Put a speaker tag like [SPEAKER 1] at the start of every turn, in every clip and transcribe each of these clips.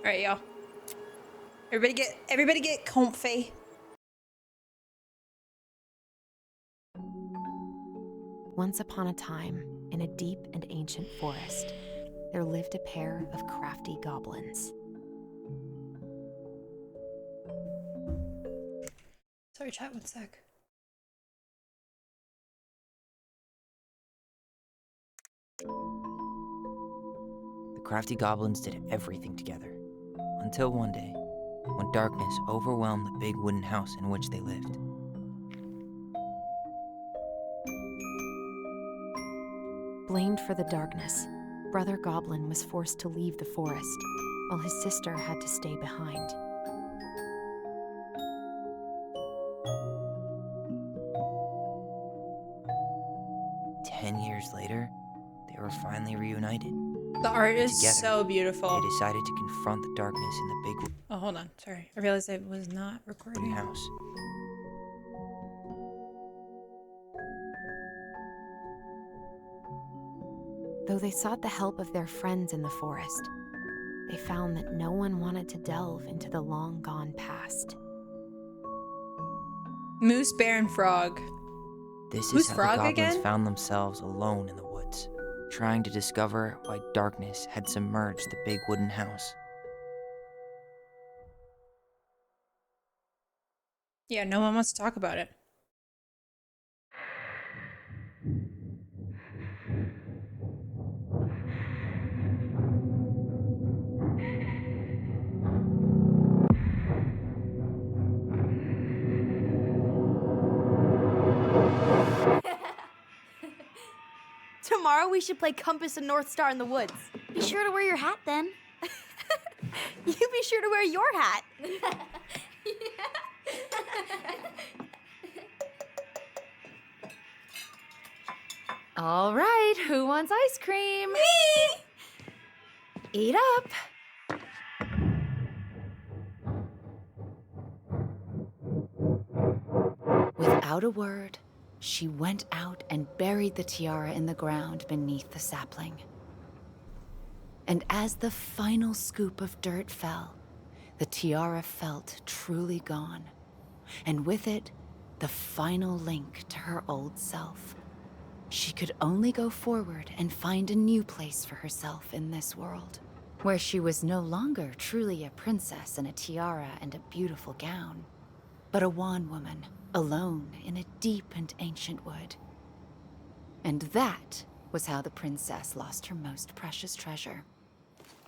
[SPEAKER 1] right, y'all. Everybody get comfy.
[SPEAKER 2] Once upon a time, in a deep and ancient forest, there lived a pair of crafty goblins.
[SPEAKER 1] Sorry, chat, 1 sec.
[SPEAKER 3] The crafty goblins did everything together, until one day, when darkness overwhelmed the big wooden house in which they lived.
[SPEAKER 2] Blamed for the darkness, Brother Goblin was forced to leave the forest, while his sister had to stay behind.
[SPEAKER 3] Years later, they were finally reunited.
[SPEAKER 1] The art is
[SPEAKER 3] Together,
[SPEAKER 1] so beautiful.
[SPEAKER 3] They decided to confront the darkness in the big
[SPEAKER 1] Oh, hold on. Sorry. I realized I was not recording.
[SPEAKER 3] wooden house.
[SPEAKER 2] Though they sought the help of their friends in the forest, they found that no one wanted to delve into the long-gone past.
[SPEAKER 1] Moose, bear, and frog.
[SPEAKER 3] This
[SPEAKER 1] Who's
[SPEAKER 3] is how
[SPEAKER 1] Frog
[SPEAKER 3] the goblins
[SPEAKER 1] again?
[SPEAKER 3] found themselves alone in the woods, trying to discover why darkness had submerged the big wooden house.
[SPEAKER 1] Yeah, no one wants to talk about it.
[SPEAKER 4] Tomorrow we should play Compass and North Star in the woods.
[SPEAKER 5] Be sure to wear your hat then.
[SPEAKER 4] You be sure to wear your hat.
[SPEAKER 5] All right, who wants ice cream?
[SPEAKER 4] Me!
[SPEAKER 5] Eat up. Without a word, she went out and buried the tiara in the ground beneath the sapling. And as the final scoop of dirt fell, the tiara felt truly gone, and with it, the final link to her old self. She could only go forward and find a new place for herself in this world, where she was no longer truly a princess in a tiara and a beautiful gown, but a wan woman, alone in a deep and ancient wood. And that was how the princess lost her most precious treasure,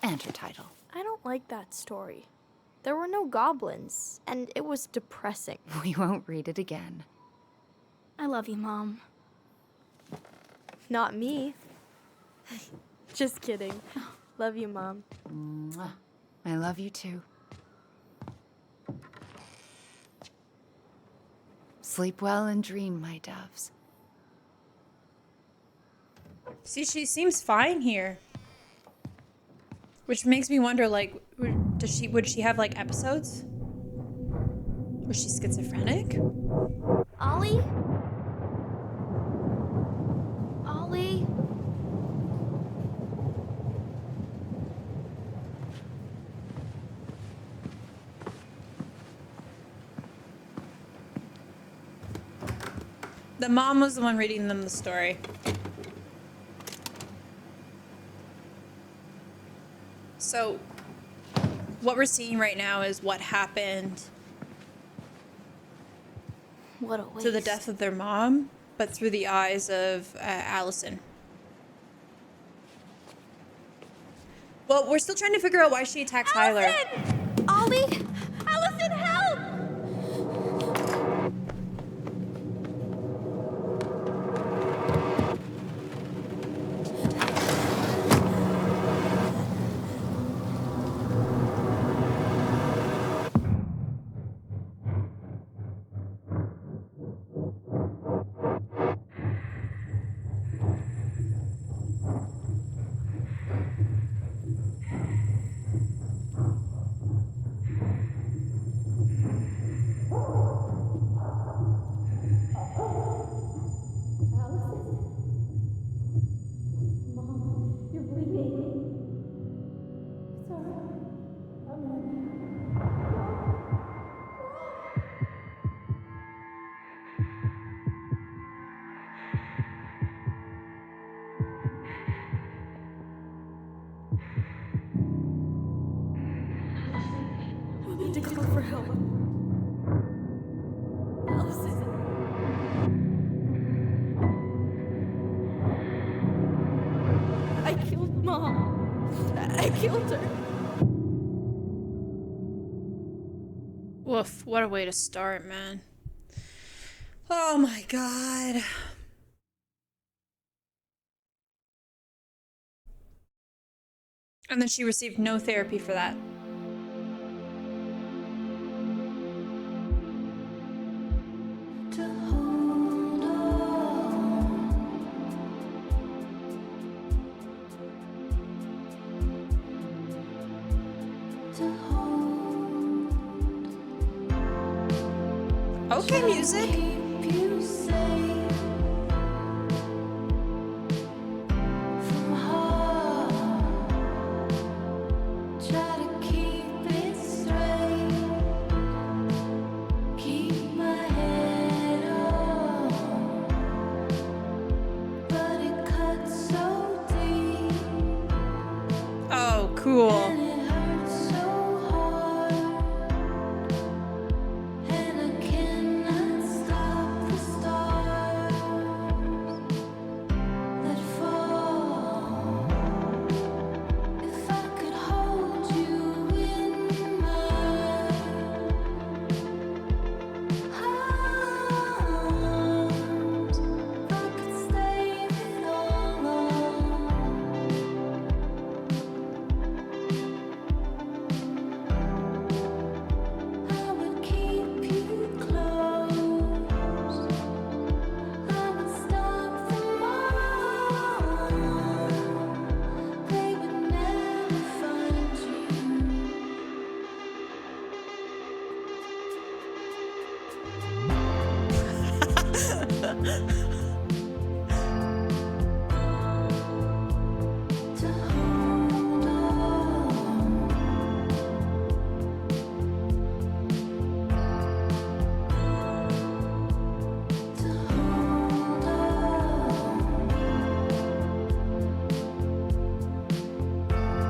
[SPEAKER 5] and her title.
[SPEAKER 4] I don't like that story. There were no goblins, and it was depressing.
[SPEAKER 5] We won't read it again.
[SPEAKER 4] I love you, Mom. Not me. Just kidding. Love you, Mom.
[SPEAKER 5] Mwah. I love you too. Sleep well and dream, my doves.
[SPEAKER 1] See, she seems fine here. Which makes me wonder, like, would she have, like, episodes? Was she schizophrenic?
[SPEAKER 4] Ollie? Ollie?
[SPEAKER 1] The mom was the one reading them the story. So, what we're seeing right now is what happened
[SPEAKER 4] What a waste.
[SPEAKER 1] to the death of their mom, but through the eyes of Allison. Well, we're still trying to figure out why she attacked Tyler.
[SPEAKER 4] Allison! Ollie? Allison, help! need to call for help. Allison. I killed Mom. I killed her.
[SPEAKER 1] Woof, what a way to start, man. Oh my god. And then she received no therapy for that. Okay, music. Oh, cool.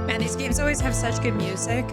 [SPEAKER 1] Man, these games always have such good music.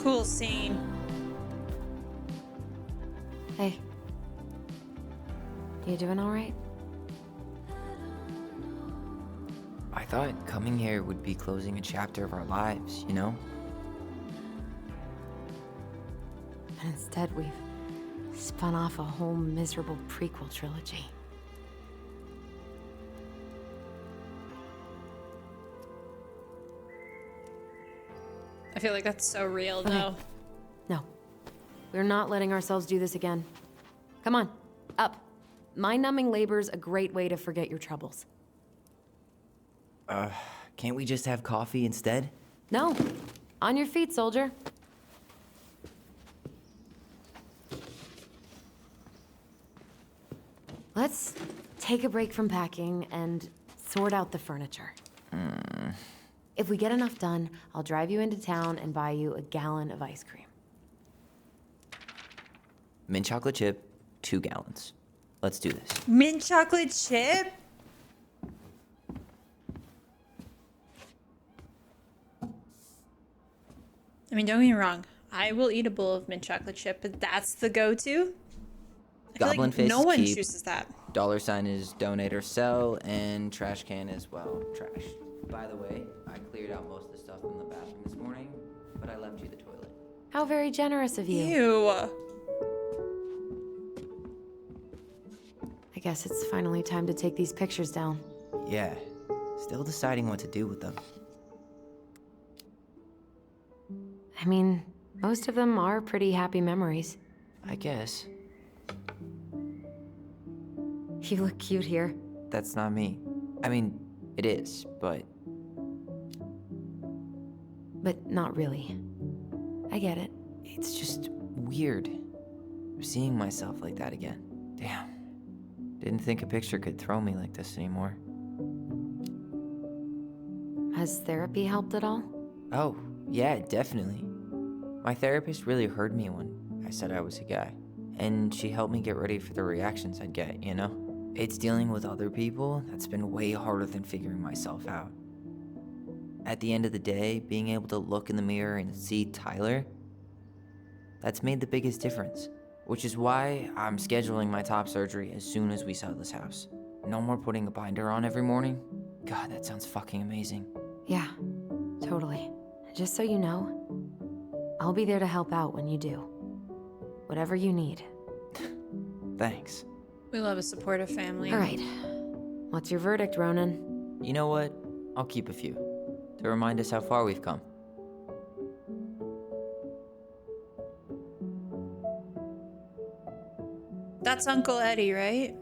[SPEAKER 1] Cool scene.
[SPEAKER 2] Hey. You doing all right?
[SPEAKER 3] I thought coming here would be closing a chapter of our lives, you know?
[SPEAKER 2] And instead, we've spun off a whole miserable prequel trilogy.
[SPEAKER 1] I feel like that's so real,
[SPEAKER 2] Okay.
[SPEAKER 1] though.
[SPEAKER 2] No. We're not letting ourselves do this again. Come on, up. Mind-numbing labor's a great way to forget your troubles.
[SPEAKER 3] Can't we just have coffee instead?
[SPEAKER 2] No. On your feet, soldier. Let's take a break from packing and sort out the furniture. If we get enough done, I'll drive you into town and buy you a gallon of ice cream.
[SPEAKER 3] Mint chocolate chip, 2 gallons. Let's do this.
[SPEAKER 1] Mint chocolate chip? I mean, don't get me wrong. I will eat a bowl of mint chocolate chip, but that's the go-to? I feel
[SPEAKER 3] Goblin
[SPEAKER 1] like
[SPEAKER 3] face
[SPEAKER 1] no one
[SPEAKER 3] keep.
[SPEAKER 1] chooses that.
[SPEAKER 3] $sign is donate or sell, and trash can as well. Trash. By the way, I cleared out most of the stuff in the bathroom this morning, but I left you the toilet.
[SPEAKER 2] How very generous of you.
[SPEAKER 1] Ew.
[SPEAKER 2] I guess it's finally time to take these pictures down.
[SPEAKER 3] Yeah, still deciding what to do with them.
[SPEAKER 2] I mean, Most of them are pretty happy memories.
[SPEAKER 3] I guess.
[SPEAKER 2] You look cute here.
[SPEAKER 3] That's not me. I mean, it is, but
[SPEAKER 2] But not really. I get it.
[SPEAKER 3] it's just weird. Seeing myself like that again. Damn. Didn't think a picture could throw me like this anymore.
[SPEAKER 2] Has therapy helped at all?
[SPEAKER 3] Oh, yeah, definitely. My therapist really heard me when I said I was a guy. And she helped me get ready for the reactions I'd get, you know? It's dealing with other people that's been way harder than figuring myself out. At the end of the day, being able to look in the mirror and see Tyler, that's made the biggest difference. Which is why I'm scheduling my top surgery as soon as we sell this house. No more putting a binder on every morning. God, that sounds fucking amazing.
[SPEAKER 2] Yeah, totally. Just so you know, I'll be there to help out when you do. Whatever you need.
[SPEAKER 3] Thanks.
[SPEAKER 1] We love a supportive family.
[SPEAKER 2] All right. What's your verdict, Ronan?
[SPEAKER 3] You know what? I'll keep a few. To remind us how far we've come.
[SPEAKER 1] That's Uncle Eddie, right?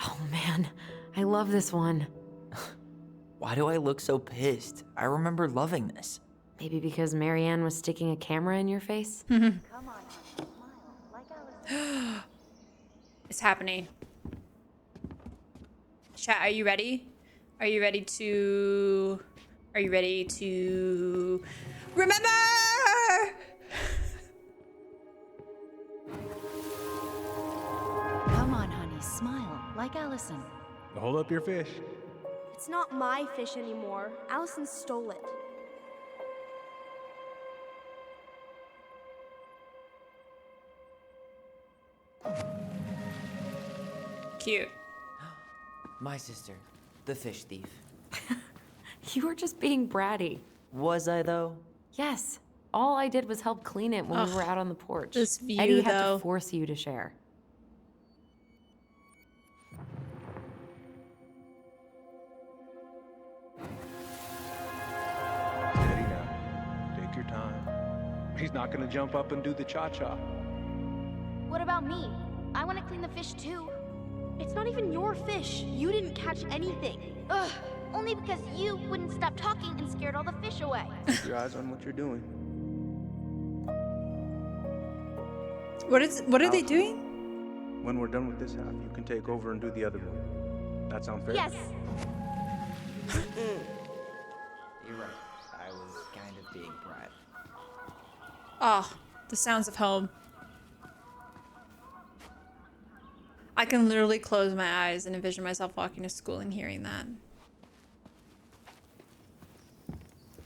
[SPEAKER 2] Oh man, I love this one.
[SPEAKER 3] Why do I look so pissed? I remember loving this.
[SPEAKER 2] Maybe because Marianne was sticking a camera in your face?
[SPEAKER 1] It's happening. Chat, are you ready? Are you ready to remember?
[SPEAKER 5] Come on, honey, smile like Allison.
[SPEAKER 6] Hold up your fish.
[SPEAKER 4] It's not my fish anymore. Allison stole it.
[SPEAKER 1] Cute.
[SPEAKER 3] My sister, the fish thief.
[SPEAKER 2] You were just being bratty.
[SPEAKER 3] Was I though?
[SPEAKER 2] Yes. All I did was help clean it when we
[SPEAKER 1] Ugh,
[SPEAKER 2] were out on the porch.
[SPEAKER 1] this view,
[SPEAKER 2] Eddie had
[SPEAKER 1] though.
[SPEAKER 2] to force you to share.
[SPEAKER 6] Steady now. Take your time. He's not gonna jump up and do the cha-cha.
[SPEAKER 4] What about me? I want to clean the fish too. It's not even your fish. You didn't catch anything. Ugh. Only because you wouldn't stop talking and scared all the fish away.
[SPEAKER 6] Keep your eyes on what you're doing.
[SPEAKER 1] What are they doing?
[SPEAKER 6] When we're done with this half, you can take over and do the other one. That sound fair?
[SPEAKER 4] Yes.
[SPEAKER 3] You're right. I was kind of being brat.
[SPEAKER 1] Oh, the sounds of home. I can literally close my eyes and envision myself walking to school and hearing that.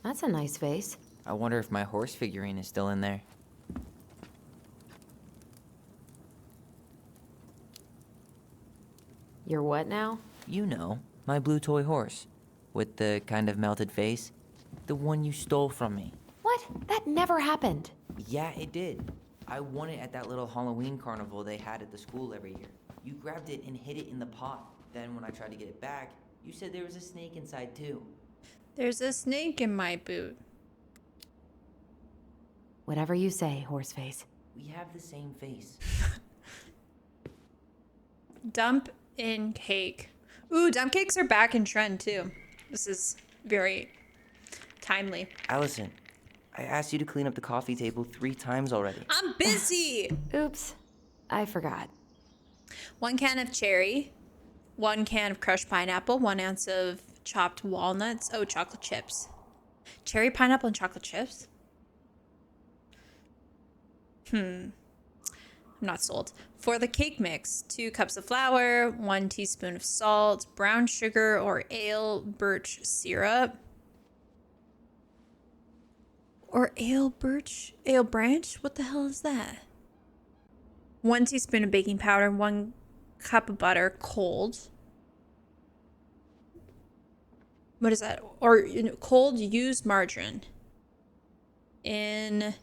[SPEAKER 2] That's a nice face.
[SPEAKER 3] I wonder if my horse figurine is still in there.
[SPEAKER 2] You're what now?
[SPEAKER 3] You know, my blue toy horse. With the kind of melted face. The one you stole from me.
[SPEAKER 2] What? That never happened.
[SPEAKER 3] Yeah, it did. I won it at that little Halloween carnival they had at the school every year. You grabbed it and hid it in the pot. Then when I tried to get it back, you said there was a snake inside too.
[SPEAKER 1] There's a snake in my boot.
[SPEAKER 2] Whatever you say, Horseface.
[SPEAKER 3] We have the same face.
[SPEAKER 1] Dump in cake. Ooh, dump cakes are back in trend too. This is very timely.
[SPEAKER 3] Allison, I asked you to clean up the coffee table 3 times already.
[SPEAKER 1] I'm busy.
[SPEAKER 2] Oops. I forgot.
[SPEAKER 1] 1 can of cherry, 1 can of crushed pineapple, 1 ounce of chopped walnuts. Oh, chocolate chips. Cherry, pineapple, and chocolate chips? I'm not sold. For the cake mix, 2 cups of flour, 1 teaspoon of salt, brown sugar or ale birch syrup. Or ale branch? What the hell is that? 1 teaspoon of baking powder, 1 cup of butter, cold. What is that? Or cold used margarine. In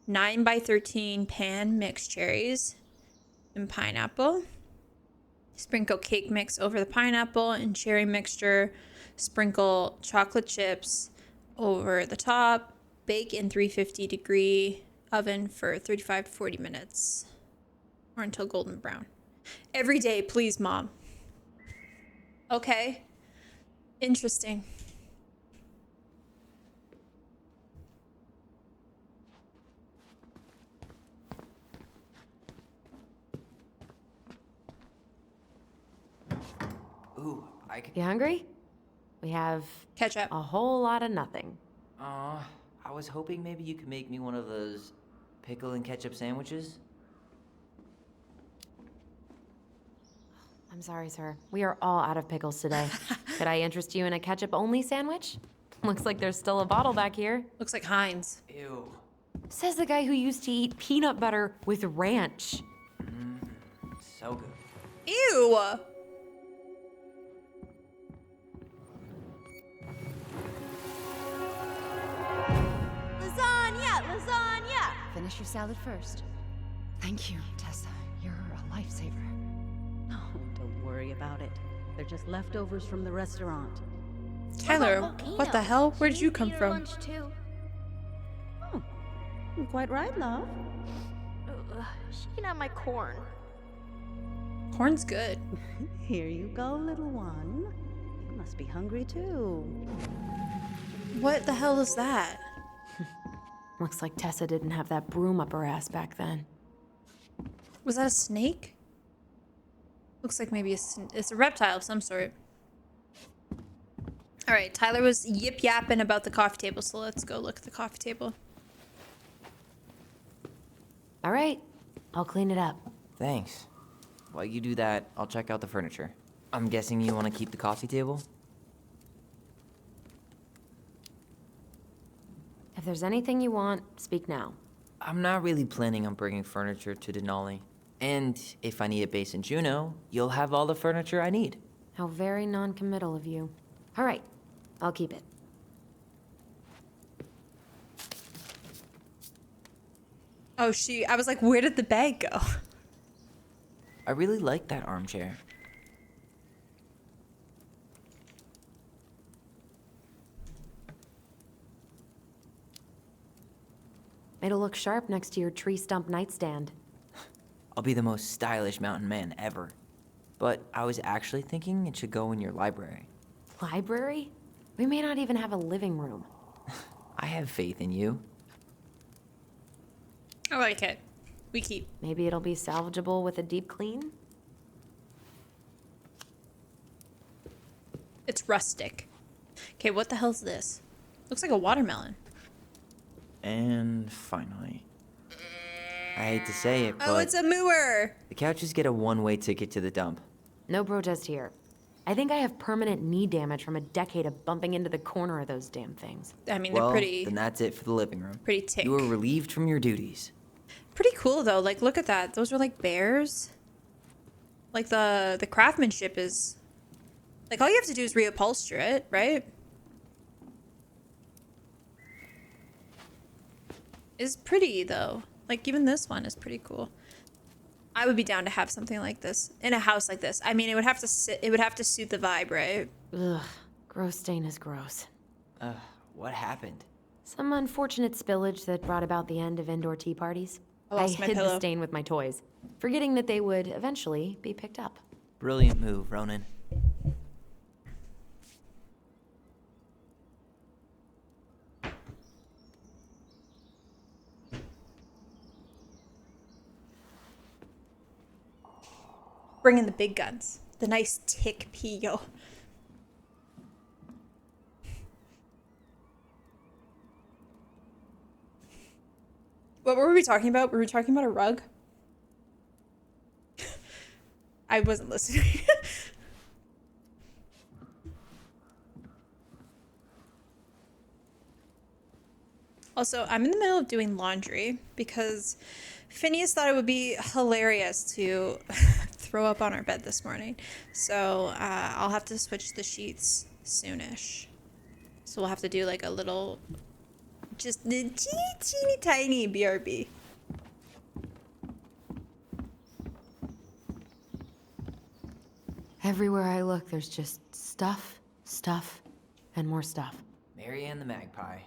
[SPEAKER 1] 9x13 pan, mix cherries and pineapple. Sprinkle cake mix over the pineapple and cherry mixture. Sprinkle chocolate chips, over the top. Bake in 350-degree oven for 35 to 40 minutes or until golden brown. Every day, please, Mom. Okay. Interesting.
[SPEAKER 3] Ooh, I could.
[SPEAKER 2] You hungry? We have
[SPEAKER 1] Ketchup.
[SPEAKER 2] a whole lot of nothing.
[SPEAKER 3] I was hoping maybe you could make me one of those pickle and ketchup sandwiches.
[SPEAKER 2] I'm sorry, sir. We are all out of pickles today. Could I interest you in a ketchup-only sandwich? Looks like there's still a bottle back here.
[SPEAKER 1] Looks like Heinz.
[SPEAKER 3] Ew.
[SPEAKER 2] Says the guy who used to eat peanut butter with ranch.
[SPEAKER 3] So good.
[SPEAKER 1] Ew!
[SPEAKER 4] Lasagna! Lasagna!
[SPEAKER 5] Finish your salad first. Thank you, Tessa. You're a lifesaver.
[SPEAKER 7] Oh, don't worry about it. They're just leftovers from the restaurant.
[SPEAKER 1] Tyler, what the hell? Where did you come
[SPEAKER 4] Eat her
[SPEAKER 1] from?
[SPEAKER 4] lunch too.
[SPEAKER 7] Oh, you're quite right, love.
[SPEAKER 4] Ugh, she can have my corn.
[SPEAKER 1] Corn's good.
[SPEAKER 7] Here you go, little one. You must be hungry too.
[SPEAKER 1] What the hell is that?
[SPEAKER 2] Looks like Tessa didn't have that broom up her ass back then.
[SPEAKER 1] Was that a snake? Looks like maybe it's a reptile of some sort. All right, Tyler was yip-yapping about the coffee table, so let's go look at the coffee table.
[SPEAKER 2] All right, I'll clean it up.
[SPEAKER 3] Thanks. While you do that, I'll check out the furniture. I'm guessing you want to keep the coffee table?
[SPEAKER 2] If there's anything you want, speak now.
[SPEAKER 3] I'm not really planning on bringing furniture to Denali. And if I need a base in Juneau, you'll have all the furniture I need.
[SPEAKER 2] How very non-committal of you. All right, I'll keep it.
[SPEAKER 1] Oh, I was like, where did the bag go?
[SPEAKER 3] I really like that armchair.
[SPEAKER 2] It'll look sharp next to your tree stump nightstand.
[SPEAKER 3] I'll be the most stylish mountain man ever. But I was actually thinking it should go in your library.
[SPEAKER 2] Library? We may not even have a living room.
[SPEAKER 3] I have faith in you.
[SPEAKER 1] I like it. We keep.
[SPEAKER 2] Maybe it'll be salvageable with a deep clean?
[SPEAKER 1] It's rustic. Okay, what the hell's this? Looks like a watermelon.
[SPEAKER 3] And finally. I hate to say it, but
[SPEAKER 1] Oh, it's a mooer.
[SPEAKER 3] the couches get a one-way ticket to the dump.
[SPEAKER 2] No protest here. I think I have permanent knee damage from a decade of bumping into the corner of those damn things.
[SPEAKER 1] I mean,
[SPEAKER 3] Well,
[SPEAKER 1] they're pretty,
[SPEAKER 3] then that's it for the living room.
[SPEAKER 1] pretty tick.
[SPEAKER 3] You were relieved from your duties.
[SPEAKER 1] Pretty cool though. Like, look at that. Those are like bears. Like the craftsmanship is, like, all you have to do is reupholster it, right? Is pretty though. Like, even this one is pretty cool. I would be down to have something like this in a house like this. I mean, it would have to suit the vibe, right?
[SPEAKER 2] Ugh, gross stain is gross.
[SPEAKER 3] What happened?
[SPEAKER 2] Some unfortunate spillage that brought about the end of indoor tea parties.
[SPEAKER 1] I
[SPEAKER 2] I
[SPEAKER 1] lost my
[SPEAKER 2] hid the
[SPEAKER 1] pillow.
[SPEAKER 2] stain with my toys, forgetting that they would eventually be picked up.
[SPEAKER 3] Brilliant move, Ronan.
[SPEAKER 1] Bring in the big guns. The nice tick peo. What were we talking about? Were we talking about a rug? I wasn't listening. Also, I'm in the middle of doing laundry because Phineas thought it would be hilarious to throw up on our bed this morning. So I'll have to switch the sheets soonish. So we'll have to do like a little, just the teeny tiny BRB.
[SPEAKER 2] Everywhere I look, there's just stuff, and more stuff.
[SPEAKER 3] Mary Ann the Magpie.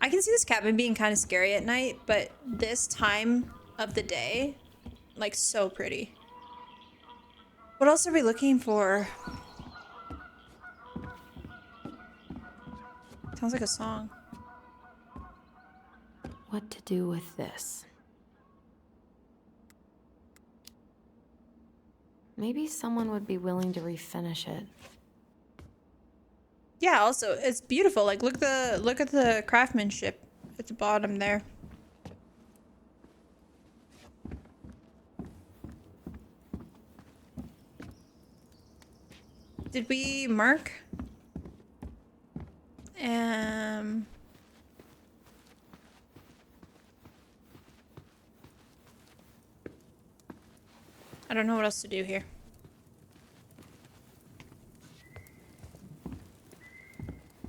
[SPEAKER 1] I can see this cabin being kind of scary at night, but this time of the day, like, so pretty. What else are we looking for? Sounds like a song.
[SPEAKER 2] What to do with this? Maybe someone would be willing to refinish it.
[SPEAKER 1] Yeah, also, it's beautiful. Like, look at the craftsmanship at the bottom there. Did we mark? I don't know what else to do here.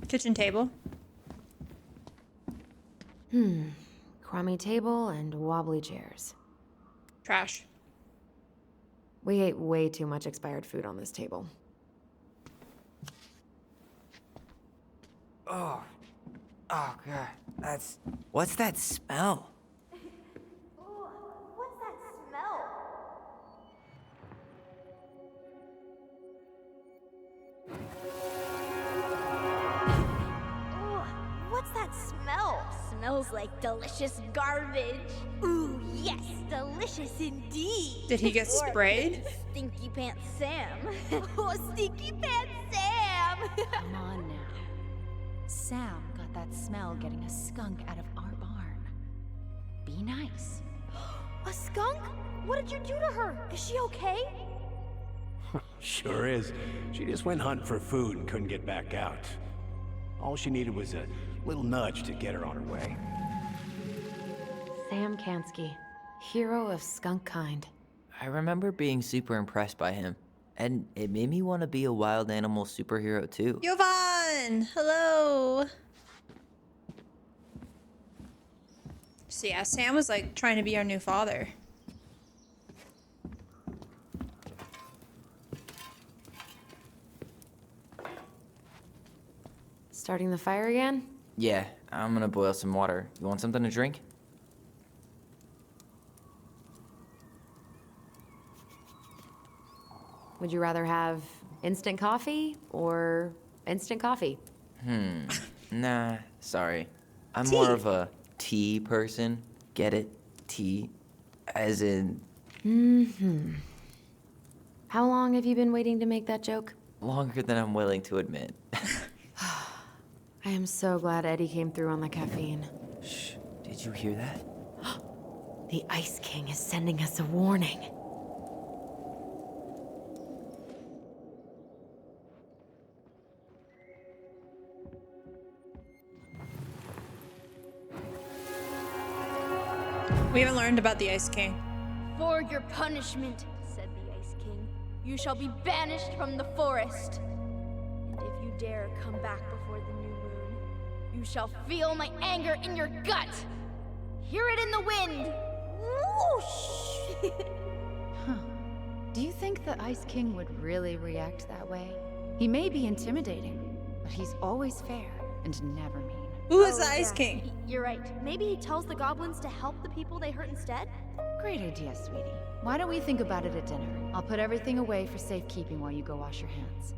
[SPEAKER 1] Kitchen table.
[SPEAKER 2] Crummy table and wobbly chairs.
[SPEAKER 1] Trash.
[SPEAKER 2] We ate way too much expired food on this table.
[SPEAKER 3] Oh God, what's that smell?
[SPEAKER 4] What's that smell? What's that smell? Smells like delicious garbage. Ooh, yes, delicious indeed.
[SPEAKER 1] Did he get sprayed?
[SPEAKER 4] Stinky Pants Sam. Oh, Stinky Pants Sam!
[SPEAKER 5] Come on now. Sam got that smell getting a skunk out of our barn. Be nice.
[SPEAKER 4] A skunk? What did you do to her? Is she okay?
[SPEAKER 8] Sure is. She just went hunting for food and couldn't get back out. All she needed was a little nudge to get her on her way.
[SPEAKER 2] Sam Kansky, hero of skunk kind.
[SPEAKER 3] I remember being super impressed by him, and it made me want to be a wild animal superhero too.
[SPEAKER 1] Jovan! Hello! So yeah, Sam was like trying to be our new father.
[SPEAKER 2] Starting the fire again?
[SPEAKER 3] Yeah, I'm gonna boil some water. You want something to drink?
[SPEAKER 2] Would you rather have instant coffee or instant coffee?
[SPEAKER 3] Nah, sorry. I'm
[SPEAKER 1] Tea.
[SPEAKER 3] more of a tea person. Get it? Tea. As in,
[SPEAKER 2] How long have you been waiting to make that joke?
[SPEAKER 3] longer than I'm willing to admit.
[SPEAKER 2] I am so glad Eddie came through on the caffeine.
[SPEAKER 3] Shh, did you hear that?
[SPEAKER 2] The Ice King is sending us a warning.
[SPEAKER 1] We haven't learned about the Ice King.
[SPEAKER 4] For your punishment, said the Ice King, you shall be banished from the forest. And if you dare come back before the new moon, you shall feel my anger in your gut. Hear it in the wind. Whoosh!
[SPEAKER 5] Do you think the Ice King would really react that way? He may be intimidating, but he's always fair and never mean.
[SPEAKER 1] Who is the Ice King?
[SPEAKER 4] You're right. Maybe he tells the goblins to help the people they hurt instead?
[SPEAKER 5] Great idea, sweetie. Why don't we think about it at dinner? I'll put everything away for safekeeping while you go wash your hands.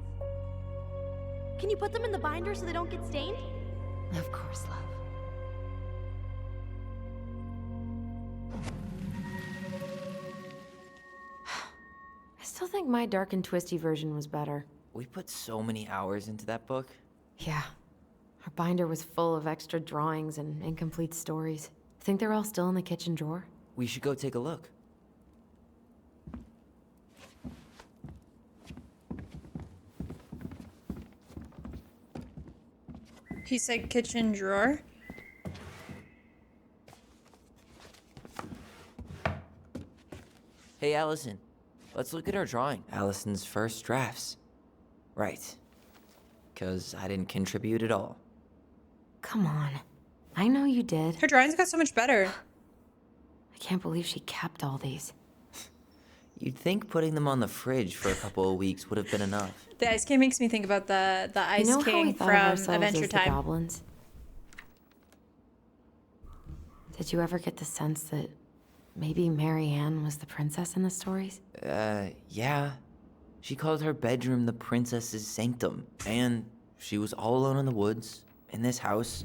[SPEAKER 4] Can you put them in the binder so they don't get stained?
[SPEAKER 5] Of course, love.
[SPEAKER 2] I still think my dark and twisty version was better.
[SPEAKER 3] We put so many hours into that book.
[SPEAKER 2] Yeah. Our binder was full of extra drawings and incomplete stories. Think they're all still in the kitchen drawer?
[SPEAKER 3] We should go take a look.
[SPEAKER 1] He said kitchen drawer.
[SPEAKER 3] Hey, Allison. Let's look at our drawing. Allison's first drafts. Right. 'Cause I didn't contribute at all.
[SPEAKER 2] Come on. I know you did.
[SPEAKER 1] Her drawings got so much better.
[SPEAKER 2] I can't believe she kept all these.
[SPEAKER 3] You'd think putting them on the fridge for a couple of weeks would have been enough.
[SPEAKER 1] The Ice King makes me think about the Ice
[SPEAKER 2] You know how we
[SPEAKER 1] King
[SPEAKER 2] thought of
[SPEAKER 1] from
[SPEAKER 2] ourselves
[SPEAKER 1] Adventure
[SPEAKER 2] as the
[SPEAKER 1] Time.
[SPEAKER 2] goblins? Did you ever get the sense that maybe Marianne was the princess in the stories?
[SPEAKER 3] Yeah. She called her bedroom the princess's sanctum, and she was all alone in the woods, in this house,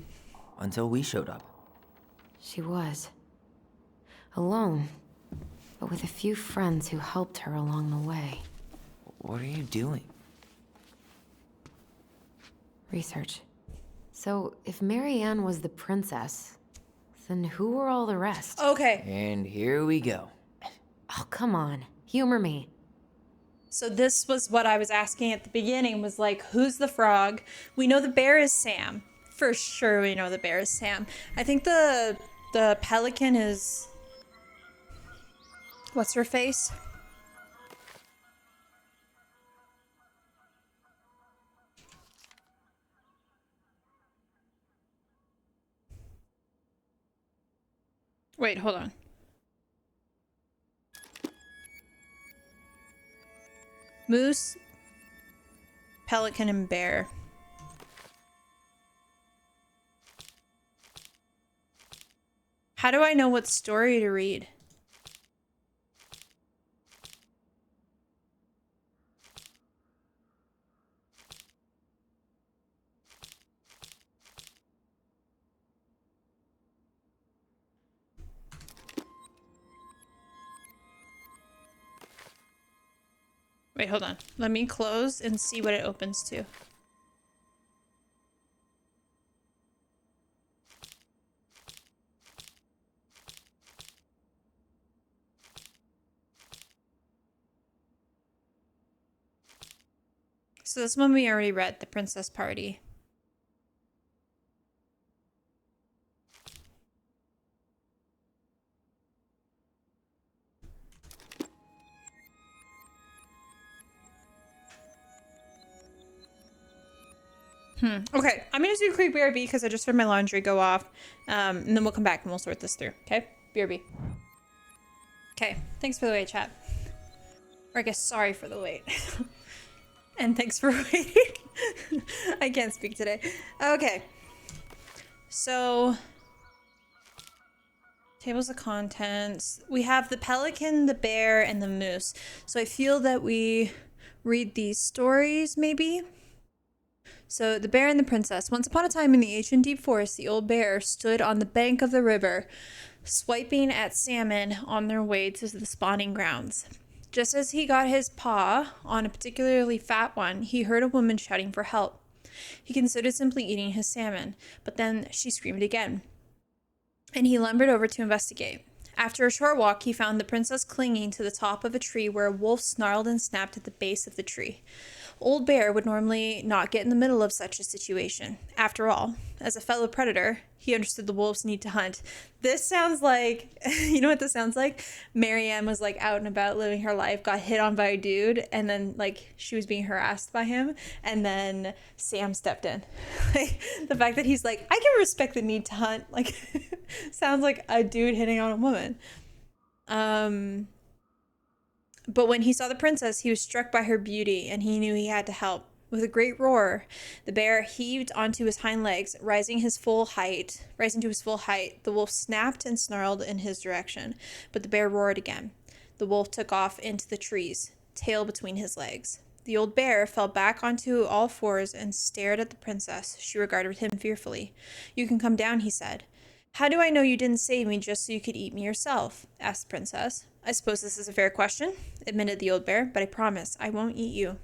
[SPEAKER 3] until we showed up.
[SPEAKER 2] She was. Alone, but with a few friends who helped her along the way.
[SPEAKER 3] What are you doing?
[SPEAKER 2] Research. So, if Marianne was the princess, then who were all the rest?
[SPEAKER 1] Okay,
[SPEAKER 3] And here we go.
[SPEAKER 2] Oh, come on. Humor me.
[SPEAKER 1] so this was what I was asking at the beginning, was like, who's the frog? We know the bear is Sam. For sure we know the bear is Sam. I think the pelican is... What's her face? Wait, hold on. Moose, pelican, and bear. How do I know what story to read? Wait, hold on. Let me close and see what it opens to. So this one we already read, The Princess Party. Okay, I'm gonna do a quick BRB because I just heard my laundry go off. And then we'll come back and we'll sort this through. Okay? BRB. Okay, thanks for the wait, chat. Or I guess sorry for the wait. And thanks for waiting. I can't speak today. Okay. So, tables of contents. We have the pelican, the bear, and the moose. So I feel that we read these stories, maybe? So, the bear and the princess. Once upon a time in the ancient deep forest, the old bear stood on the bank of the river, swiping at salmon on their way to the spawning grounds. Just as he got his paw on a particularly fat one, he heard a woman shouting for help. He considered simply eating his salmon, but then she screamed again, and he lumbered over to investigate. After a short walk, he found the princess clinging to the top of a tree where a wolf snarled and snapped at the base of the tree. Old Bear would normally not get in the middle of such a situation. After all, as a fellow predator, he understood the wolf's need to hunt. This sounds like, you know what this sounds like? Marianne was like out and about living her life, got hit on by a dude, and then like she was being harassed by him, and then Sam stepped in. Like the fact that he's like, I can respect the need to hunt, like sounds like a dude hitting on a woman. But when he saw the princess, he was struck by her beauty, and he knew he had to help. With a great roar, the bear heaved onto his hind legs, rising to his full height. The wolf snapped and snarled in his direction, but the bear roared again. The wolf took off into the trees, tail between his legs. The old bear fell back onto all fours and stared at the princess. She regarded him fearfully. "You can come down," he said. "How do I know you didn't save me just so you could eat me yourself?" asked the princess. "I suppose this is a fair question," admitted the old bear, "but I promise I won't eat you."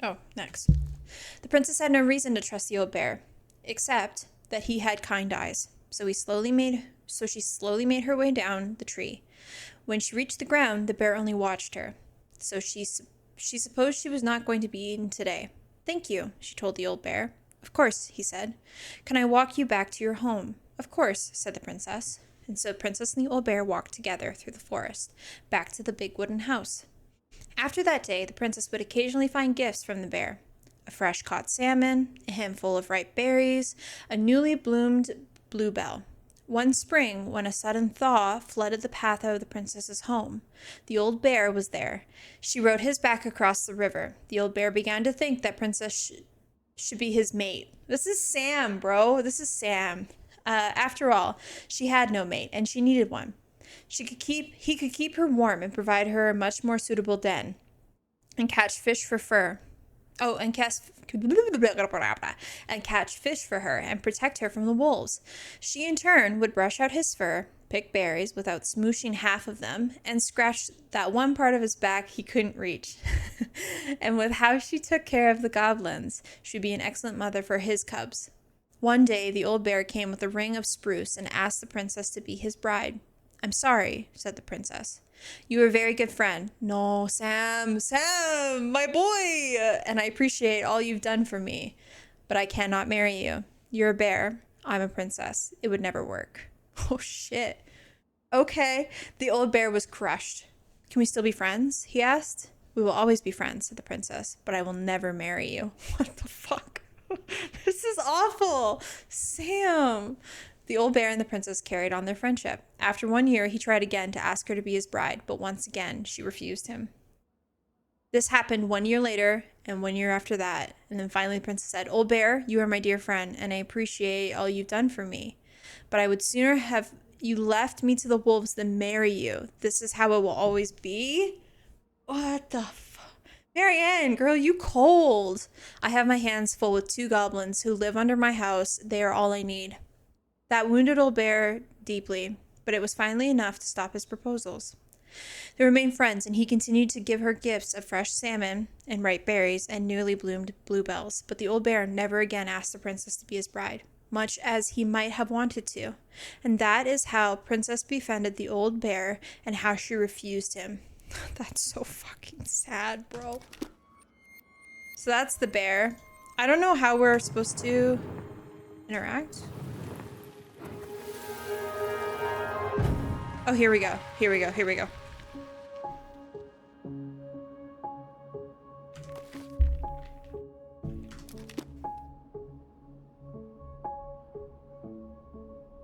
[SPEAKER 1] Oh, next. The princess had no reason to trust the old bear, except that he had kind eyes. So she slowly made her way down the tree. When she reached the ground, the bear only watched her. So she supposed she was not going to be eaten today. "Thank you," she told the old bear. "Of course," he said. "Can I walk you back to your home?" "Of course," said the princess. And so the princess and the old bear walked together through the forest, back to the big wooden house. After that day, the princess would occasionally find gifts from the bear. A fresh caught salmon, a handful of ripe berries, a newly bloomed bluebell. One spring, when a sudden thaw flooded the path out of the princess's home, the old bear was there. She rode his back across the river. The old bear began to think that princess should be his mate. This is Sam, bro. This is Sam. After all, she had no mate, and she needed one. He could keep her warm and provide her a much more suitable den, and catch fish for fur. Oh, and catch fish for her and protect her from the wolves. She, in turn, would brush out his fur, pick berries without smooshing half of them, and scratch that one part of his back he couldn't reach. And with how she took care of the goblins, she'd be an excellent mother for his cubs. One day, the old bear came with a ring of spruce and asked the princess to be his bride. "I'm sorry," said the princess. "You are a very good friend." "No, Sam, my boy, and I appreciate all you've done for me, but I cannot marry you. You're a bear. I'm a princess. It would never work." Oh, shit. Okay. The old bear was crushed. "Can we still be friends?" he asked. "We will always be friends," said the princess, "but I will never marry you." What the fuck? This is awful. Sam. The old bear and the princess carried on their friendship. After 1 year, he tried again to ask her to be his bride, but once again, she refused him. This happened 1 year later, and 1 year after that, and then finally the princess said, "Old bear, you are my dear friend, and I appreciate all you've done for me, but I would sooner have you left me to the wolves than marry you. This is how it will always be?" What the fuck? Marianne, girl, you cold. "I have my hands full with 2 goblins who live under my house. They are all I need." That wounded old bear deeply, but it was finally enough to stop his proposals. They remained friends, and he continued to give her gifts of fresh salmon and ripe berries and newly bloomed bluebells, but the old bear never again asked the princess to be his bride, much as he might have wanted to. And that is how Princess befriended the old bear and how she refused him. That's so fucking sad, bro. So that's the bear. I don't know how we're supposed to interact. Oh, here we go. Here we go. Here we go.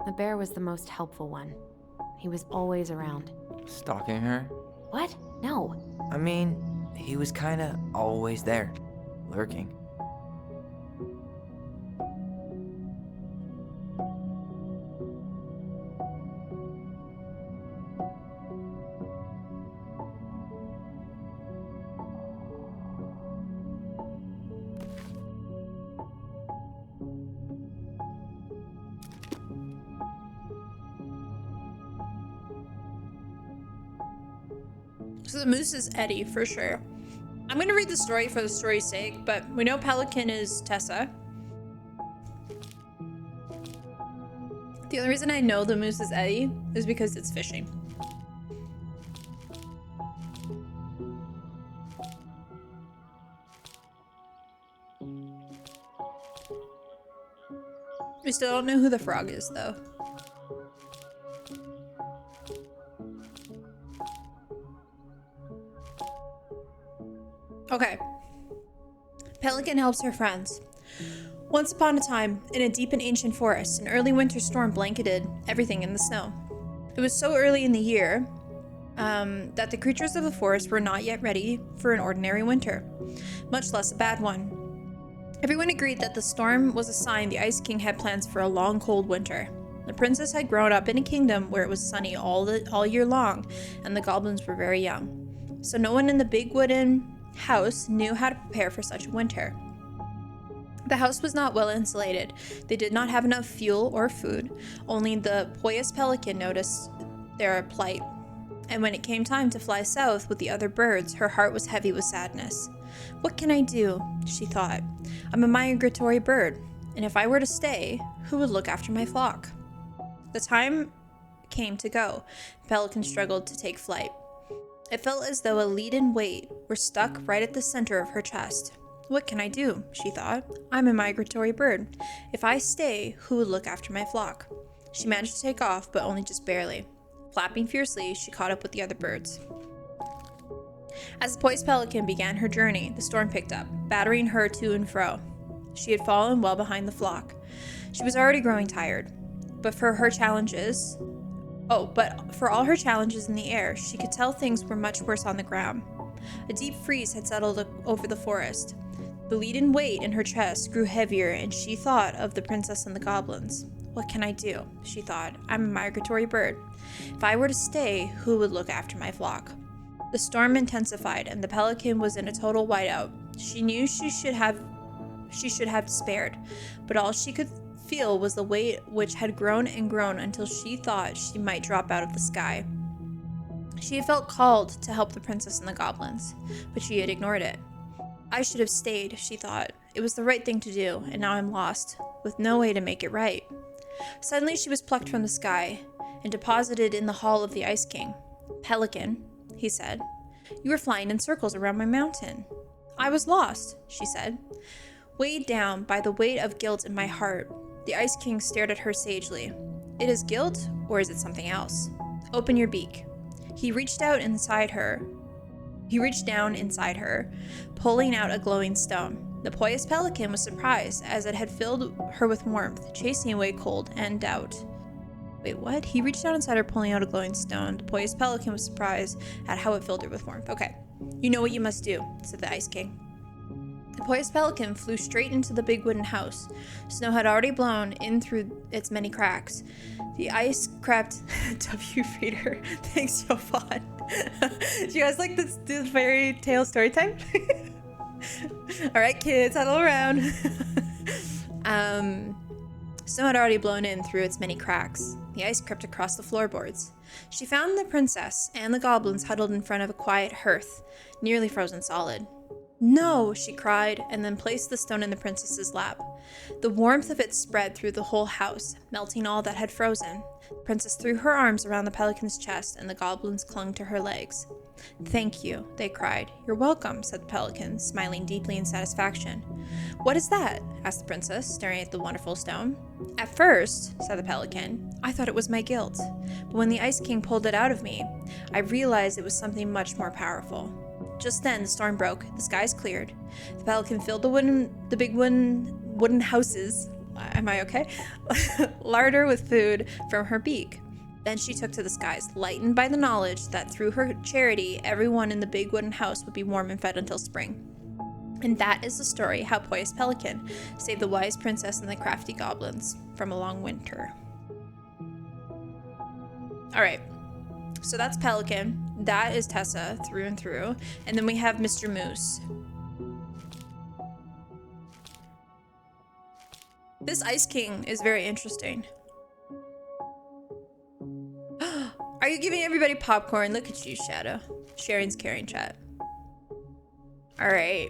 [SPEAKER 2] The bear was the most helpful one. He was always around.
[SPEAKER 3] Stalking her?
[SPEAKER 2] What? No.
[SPEAKER 3] I mean, he was kinda always there, lurking.
[SPEAKER 1] So the moose is Eddie, for sure. I'm going to read the story for the story's sake, but we know Pelican is Tessa. The only reason I know the moose is Eddie is because it's fishing. We still don't know who the frog is, though. Okay. Pelican helps her friends. Once upon a time, in a deep and ancient forest, an early winter storm blanketed everything in the snow. It was so early in the year that the creatures of the forest were not yet ready for an ordinary winter, much less a bad one. Everyone agreed that the storm was a sign the Ice King had plans for a long, cold winter. The princess had grown up in a kingdom where it was sunny all year long, and the goblins were very young. So no one in the big wooden house knew how to prepare for such a winter. The house was not well insulated. They did not have enough fuel or food. Only the poyous pelican noticed their plight. And when it came time to fly south with the other birds, her heart was heavy with sadness. "What can I do?" she thought. "I'm a migratory bird, and if I were to stay, who would look after my flock?" The time came to go. The pelican struggled to take flight. It felt as though a leaden weight were stuck right at the center of her chest. "What can I do?" she thought. "I'm a migratory bird. If I stay, who would look after my flock?" She managed to take off, but only just barely. Flapping fiercely, she caught up with the other birds. As the poised pelican began her journey, the storm picked up, battering her to and fro. She had fallen well behind the flock. She was already growing tired. but for all her challenges in the air, she could tell things were much worse on the ground. A deep freeze had settled over the forest. The leaden weight in her chest grew heavier, and she thought of the princess and the goblins. What can I do? She thought. I'm a migratory bird. If I were to stay, who would look after my flock? The storm intensified, and the pelican was in a total whiteout. She knew she should have despaired, but all she could feel was the weight which had grown and grown until she thought she might drop out of the sky. She had felt called to help the princess and the goblins, but she had ignored it. I should have stayed, she thought. It was the right thing to do, and now I'm lost, with no way to make it right. Suddenly she was plucked from the sky and deposited in the hall of the Ice King. Pelican, he said, you were flying in circles around my mountain. I was lost, she said. Weighed down by the weight of guilt in my heart, the Ice King stared at her sagely. It is guilt, or is it something else? Open your beak. He reached down inside her, pulling out a glowing stone. The poised pelican was surprised, as it had filled her with warmth, chasing away cold and doubt. Wait, what? He reached down inside her, pulling out a glowing stone. The poised pelican was surprised at how it filled her with warmth. Okay. You know what you must do, said the Ice King. The poised pelican flew straight into the big wooden house. Snow had already blown in through its many cracks. The ice crept. W. Reader. Thanks, Yofan. Do you guys like this fairy tale story time? All right, kids, huddle around. Snow had already blown in through its many cracks. The ice crept across the floorboards. She found the princess and the goblins huddled in front of a quiet hearth, nearly frozen solid. No, she cried, and then placed the stone in the princess's lap. The warmth of it spread through the whole house, melting all that had frozen. The princess threw her arms around the pelican's chest, and the goblins clung to her legs. Thank you, they cried. You're welcome, said the pelican, smiling deeply in satisfaction. What is that? Asked the princess, staring at the wonderful stone. At first, said the pelican, I thought it was my guilt. But when the Ice King pulled it out of me, I realized it was something much more powerful. Just then, the storm broke. The skies cleared. The pelican filled the big wooden houses. Am I okay? Larder with food from her beak. Then she took to the skies, lightened by the knowledge that through her charity, everyone in the big wooden house would be warm and fed until spring. And that is the story how Poised Pelican saved the wise princess and the crafty goblins from a long winter. All right. So that's Pelican. That is Tessa through and through. And then we have Mr. Moose. This Ice King is very interesting. Are you giving everybody popcorn? Look at you, Shadow. Sharing's caring, chat. All right.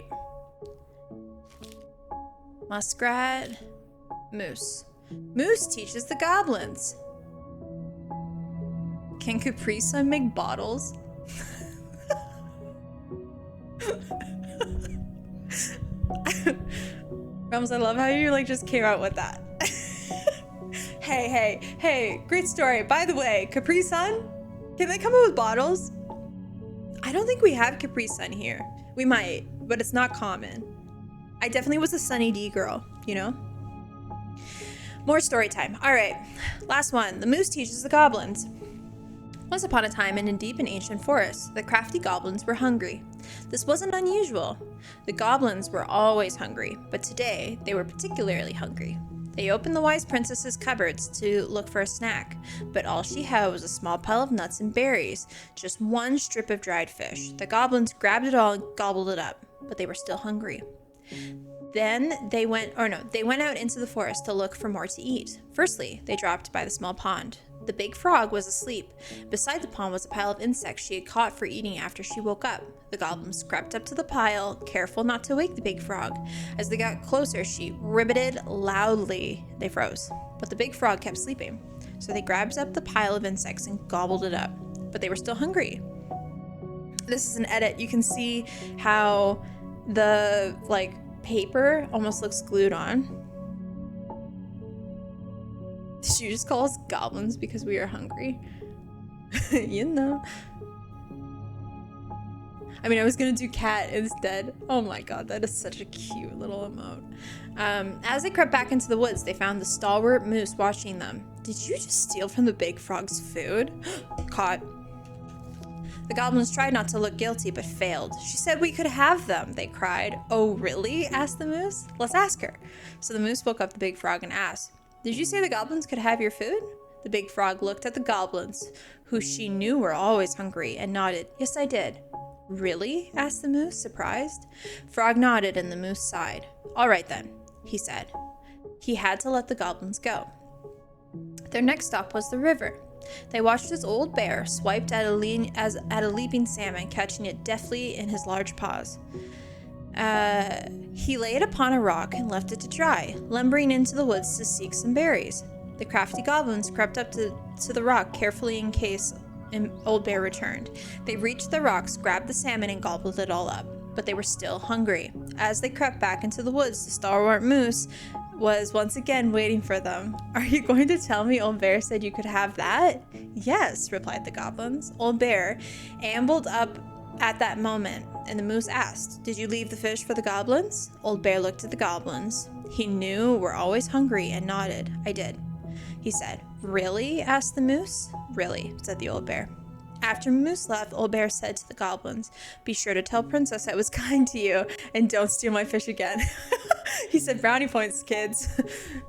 [SPEAKER 1] Muskrat. Moose. Moose teaches the goblins. Can Capri Sun make bottles? Rams, I love how you just came out with that. Hey, great story. By the way, Capri Sun, can they come up with bottles? I don't think we have Capri Sun here. We might, but it's not common. I definitely was a Sunny D girl, you know? More story time. All right, last one. The moose teaches the goblins. Once upon a time in a deep and ancient forest, the crafty goblins were hungry. This wasn't unusual. The goblins were always hungry, but today they were particularly hungry. They opened the wise princess's cupboards to look for a snack, but all she had was a small pile of nuts and berries, just one strip of dried fish. The goblins grabbed it all and gobbled it up, but they were still hungry. Then they went out into the forest to look for more to eat. Firstly, they dropped by the small pond. The big frog was asleep. Beside the pond was a pile of insects she had caught for eating after she woke up. The goblins crept up to the pile, careful not to wake the big frog. As they got closer, she ribbited loudly. They froze, but the big frog kept sleeping. So they grabbed up the pile of insects and gobbled it up, but they were still hungry. This is an edit. You can see how the paper almost looks glued on. Did you just call us goblins because we are hungry? You know. I mean, I was gonna do cat instead. Oh my god, that is such a cute little emote. As they crept back into the woods, they found the stalwart moose watching them. Did you just steal from the big frog's food? Caught. The goblins tried not to look guilty, but failed. She said we could have them, they cried. Oh, really? Asked the moose. Let's ask her. So the moose woke up the big frog and asked, did you say the goblins could have your food? The big frog looked at the goblins, who she knew were always hungry, and nodded. Yes, I did. Really? Asked the moose, surprised. Frog nodded and the moose sighed. All right then, he said. He had to let the goblins go. Their next stop was the river. They watched as Old Bear swiped at a leaping salmon, catching it deftly in his large paws. He laid it upon a rock and left it to dry, lumbering into the woods to seek some berries. The crafty goblins crept up to the rock carefully in case Old Bear returned. They reached the rocks, grabbed the salmon, and gobbled it all up. But they were still hungry. As they crept back into the woods, the stalwart moose was once again waiting for them. Are you going to tell me Old Bear said you could have that? Yes, replied the goblins. Old Bear ambled up at that moment, and the moose asked, did you leave the fish for the goblins? Old Bear looked at the goblins. He knew we're always hungry and nodded. I did, he said. Really? Asked the moose. Really, said the Old Bear. After Moose left, Old Bear said to the goblins, be sure to tell Princess I was kind to you, and don't steal my fish again. He said, brownie points, kids.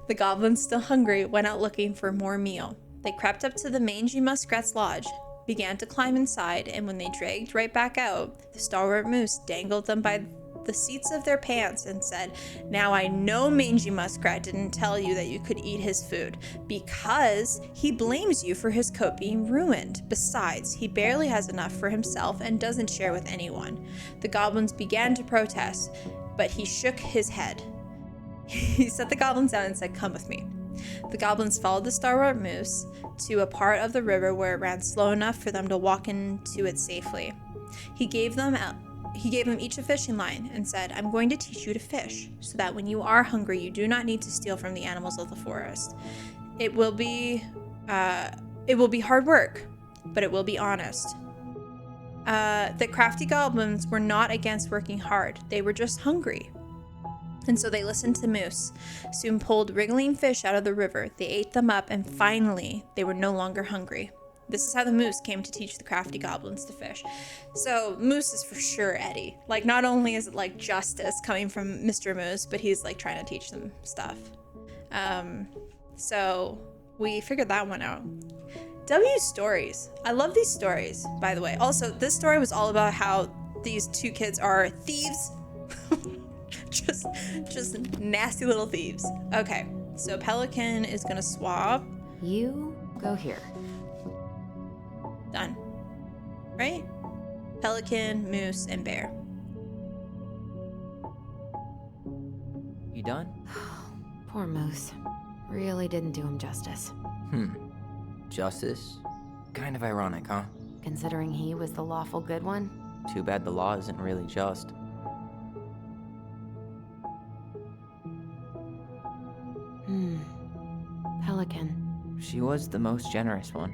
[SPEAKER 1] The goblins, still hungry, went out looking for more meal. They crept up to the mangy muskrat's lodge, began to climb inside, and when they dragged right back out, the stalwart moose dangled them by the seats of their pants and said, now I know Mangy Muskrat didn't tell you that you could eat his food, because he blames you for his coat being ruined. Besides, he barely has enough for himself and doesn't share with anyone. The goblins began to protest, but he shook his head. He set the goblins down and said, come with me. The goblins followed the stalwart moose to a part of the river where it ran slow enough for them to walk into it safely. He gave them each a fishing line and said, I'm going to teach you to fish, so that when you are hungry, you do not need to steal from the animals of the forest. It will be hard work, but it will be honest. The crafty goblins were not against working hard. They were just hungry. And so they listened to Moose, soon pulled wriggling fish out of the river. They ate them up, and finally, they were no longer hungry. This is how the moose came to teach the crafty goblins to fish. So Moose is for sure Eddie. Like, not only is it like justice coming from Mr. Moose, but he's like trying to teach them stuff. So we figured that one out. W stories. I love these stories, by the way. Also, this story was all about how these two kids are thieves. just nasty little thieves. Okay, so Pelican is gonna swap.
[SPEAKER 2] You go here.
[SPEAKER 1] Done. Right? Pelican, Moose, and Bear.
[SPEAKER 3] You done?
[SPEAKER 2] Poor Moose. Really didn't do him justice.
[SPEAKER 3] Justice? Kind of ironic, huh?
[SPEAKER 2] Considering he was the lawful good one.
[SPEAKER 3] Too bad the law isn't really just.
[SPEAKER 2] Pelican.
[SPEAKER 3] She was the most generous one.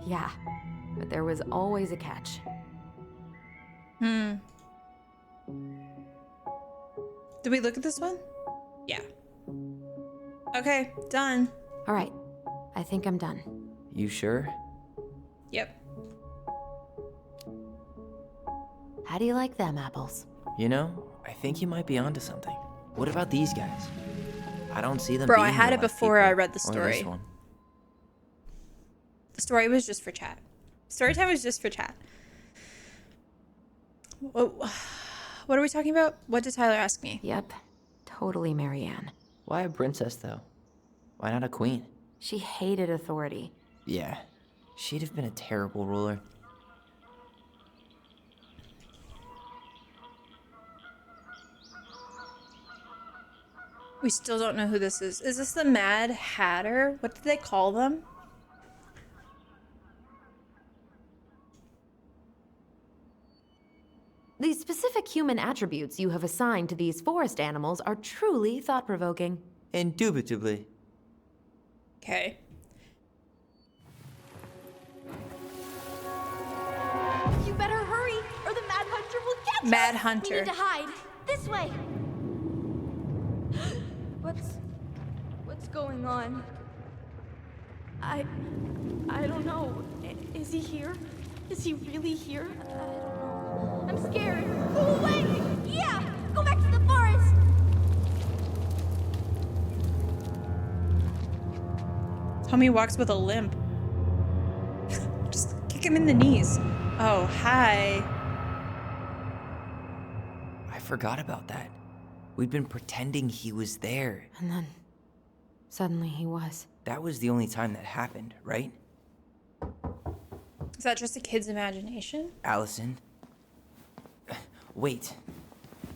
[SPEAKER 2] Yeah, but there was always a catch.
[SPEAKER 1] Did we look at this one? Yeah. Okay, done.
[SPEAKER 2] All right, I think I'm done.
[SPEAKER 3] You sure?
[SPEAKER 1] Yep.
[SPEAKER 2] How do you like them apples?
[SPEAKER 3] You know, I think you might be onto something. What about these guys? I don't see them
[SPEAKER 1] Bro,
[SPEAKER 3] being
[SPEAKER 1] I had
[SPEAKER 3] real
[SPEAKER 1] it
[SPEAKER 3] life
[SPEAKER 1] before
[SPEAKER 3] people,
[SPEAKER 1] I read the
[SPEAKER 3] or this
[SPEAKER 1] story.
[SPEAKER 3] one.
[SPEAKER 1] The story was just for chat. Story time was just for chat. What are we talking about? What did Tyler ask me?
[SPEAKER 2] Yep, totally Marianne.
[SPEAKER 3] Why a princess, though? Why not a queen?
[SPEAKER 2] She hated authority.
[SPEAKER 3] Yeah, she'd have been a terrible ruler.
[SPEAKER 1] We still don't know who this is. Is this the Mad Hatter? What did they call them?
[SPEAKER 2] The specific human attributes you have assigned to these forest animals are truly thought-provoking.
[SPEAKER 3] Indubitably.
[SPEAKER 1] Okay.
[SPEAKER 4] You better hurry, or the Mad Hunter
[SPEAKER 1] Mad
[SPEAKER 4] We
[SPEAKER 1] Hunter.
[SPEAKER 4] need to hide. This way. What's going on?
[SPEAKER 9] I don't know. Is he here? Is he really here?
[SPEAKER 4] I'm scared. Go away! Yeah! Go back to the forest!
[SPEAKER 1] Tommy walks with a limp. Just kick him in the knees. Oh, hi.
[SPEAKER 3] I forgot about that. We'd been pretending he was there.
[SPEAKER 2] And then, suddenly he was.
[SPEAKER 3] That was the only time that happened, right?
[SPEAKER 1] Is that just a kid's imagination?
[SPEAKER 3] Allison? Wait.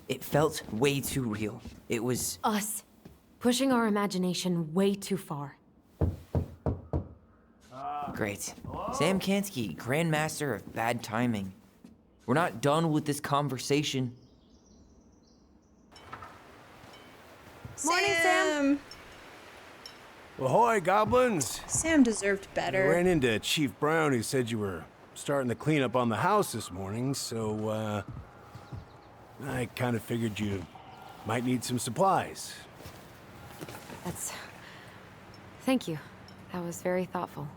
[SPEAKER 3] It felt way too real. It was...
[SPEAKER 2] Us. Pushing our imagination way too far.
[SPEAKER 3] Great. Sam Kansky, Grandmaster of Bad Timing. We're not done with this conversation.
[SPEAKER 2] Morning, Sam.
[SPEAKER 8] Ahoy, goblins!
[SPEAKER 1] Sam deserved
[SPEAKER 8] I
[SPEAKER 1] better.
[SPEAKER 8] ran into Chief Brown, who said you were starting the cleanup on the house this morning, so, I kind of figured you might need some supplies.
[SPEAKER 2] Thank you. That was very thoughtful.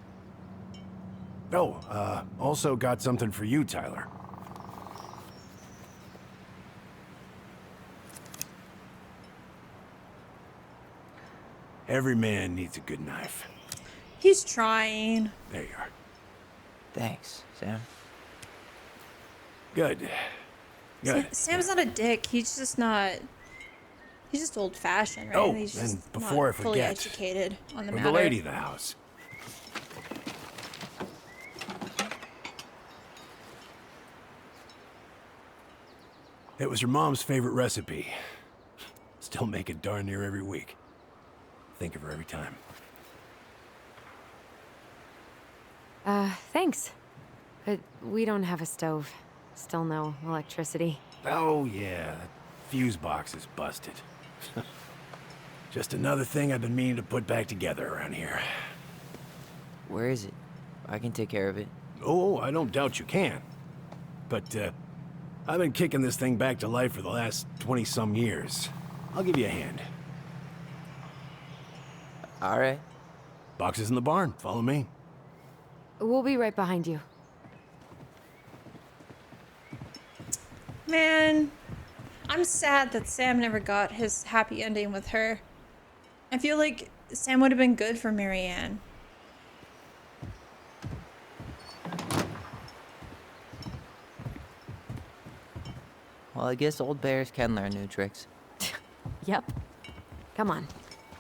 [SPEAKER 8] Oh, also got something for you, Tyler. Every man needs a good knife.
[SPEAKER 1] He's trying.
[SPEAKER 8] There you are.
[SPEAKER 3] Thanks, Sam.
[SPEAKER 8] Good. Good.
[SPEAKER 1] Sam's not a dick. He's just not. He's just old fashioned, right?
[SPEAKER 8] Oh,
[SPEAKER 1] He's just
[SPEAKER 8] and before
[SPEAKER 1] not
[SPEAKER 8] I
[SPEAKER 1] fully
[SPEAKER 8] forget,
[SPEAKER 1] educated on the
[SPEAKER 8] We're
[SPEAKER 1] matter.
[SPEAKER 8] the lady of the house. It was your mom's favorite recipe. Still make it darn near every week. Think of her every time.
[SPEAKER 2] Thanks. But we don't have a stove. Still no electricity.
[SPEAKER 8] Oh, yeah, that fuse box is busted. Just another thing I've been meaning to put back together around here.
[SPEAKER 3] Where is it? I can take care of it.
[SPEAKER 8] Oh, I don't doubt you can. But, I've been kicking this thing back to life for the last 20-some years. I'll give you a hand.
[SPEAKER 3] All right.
[SPEAKER 8] Box is in the barn. Follow me.
[SPEAKER 2] We'll be right behind you.
[SPEAKER 1] Man, I'm sad that Sam never got his happy ending with her. I feel like Sam would have been good for Marianne.
[SPEAKER 3] Well, I guess old bears can learn new tricks.
[SPEAKER 2] Yep. Come on.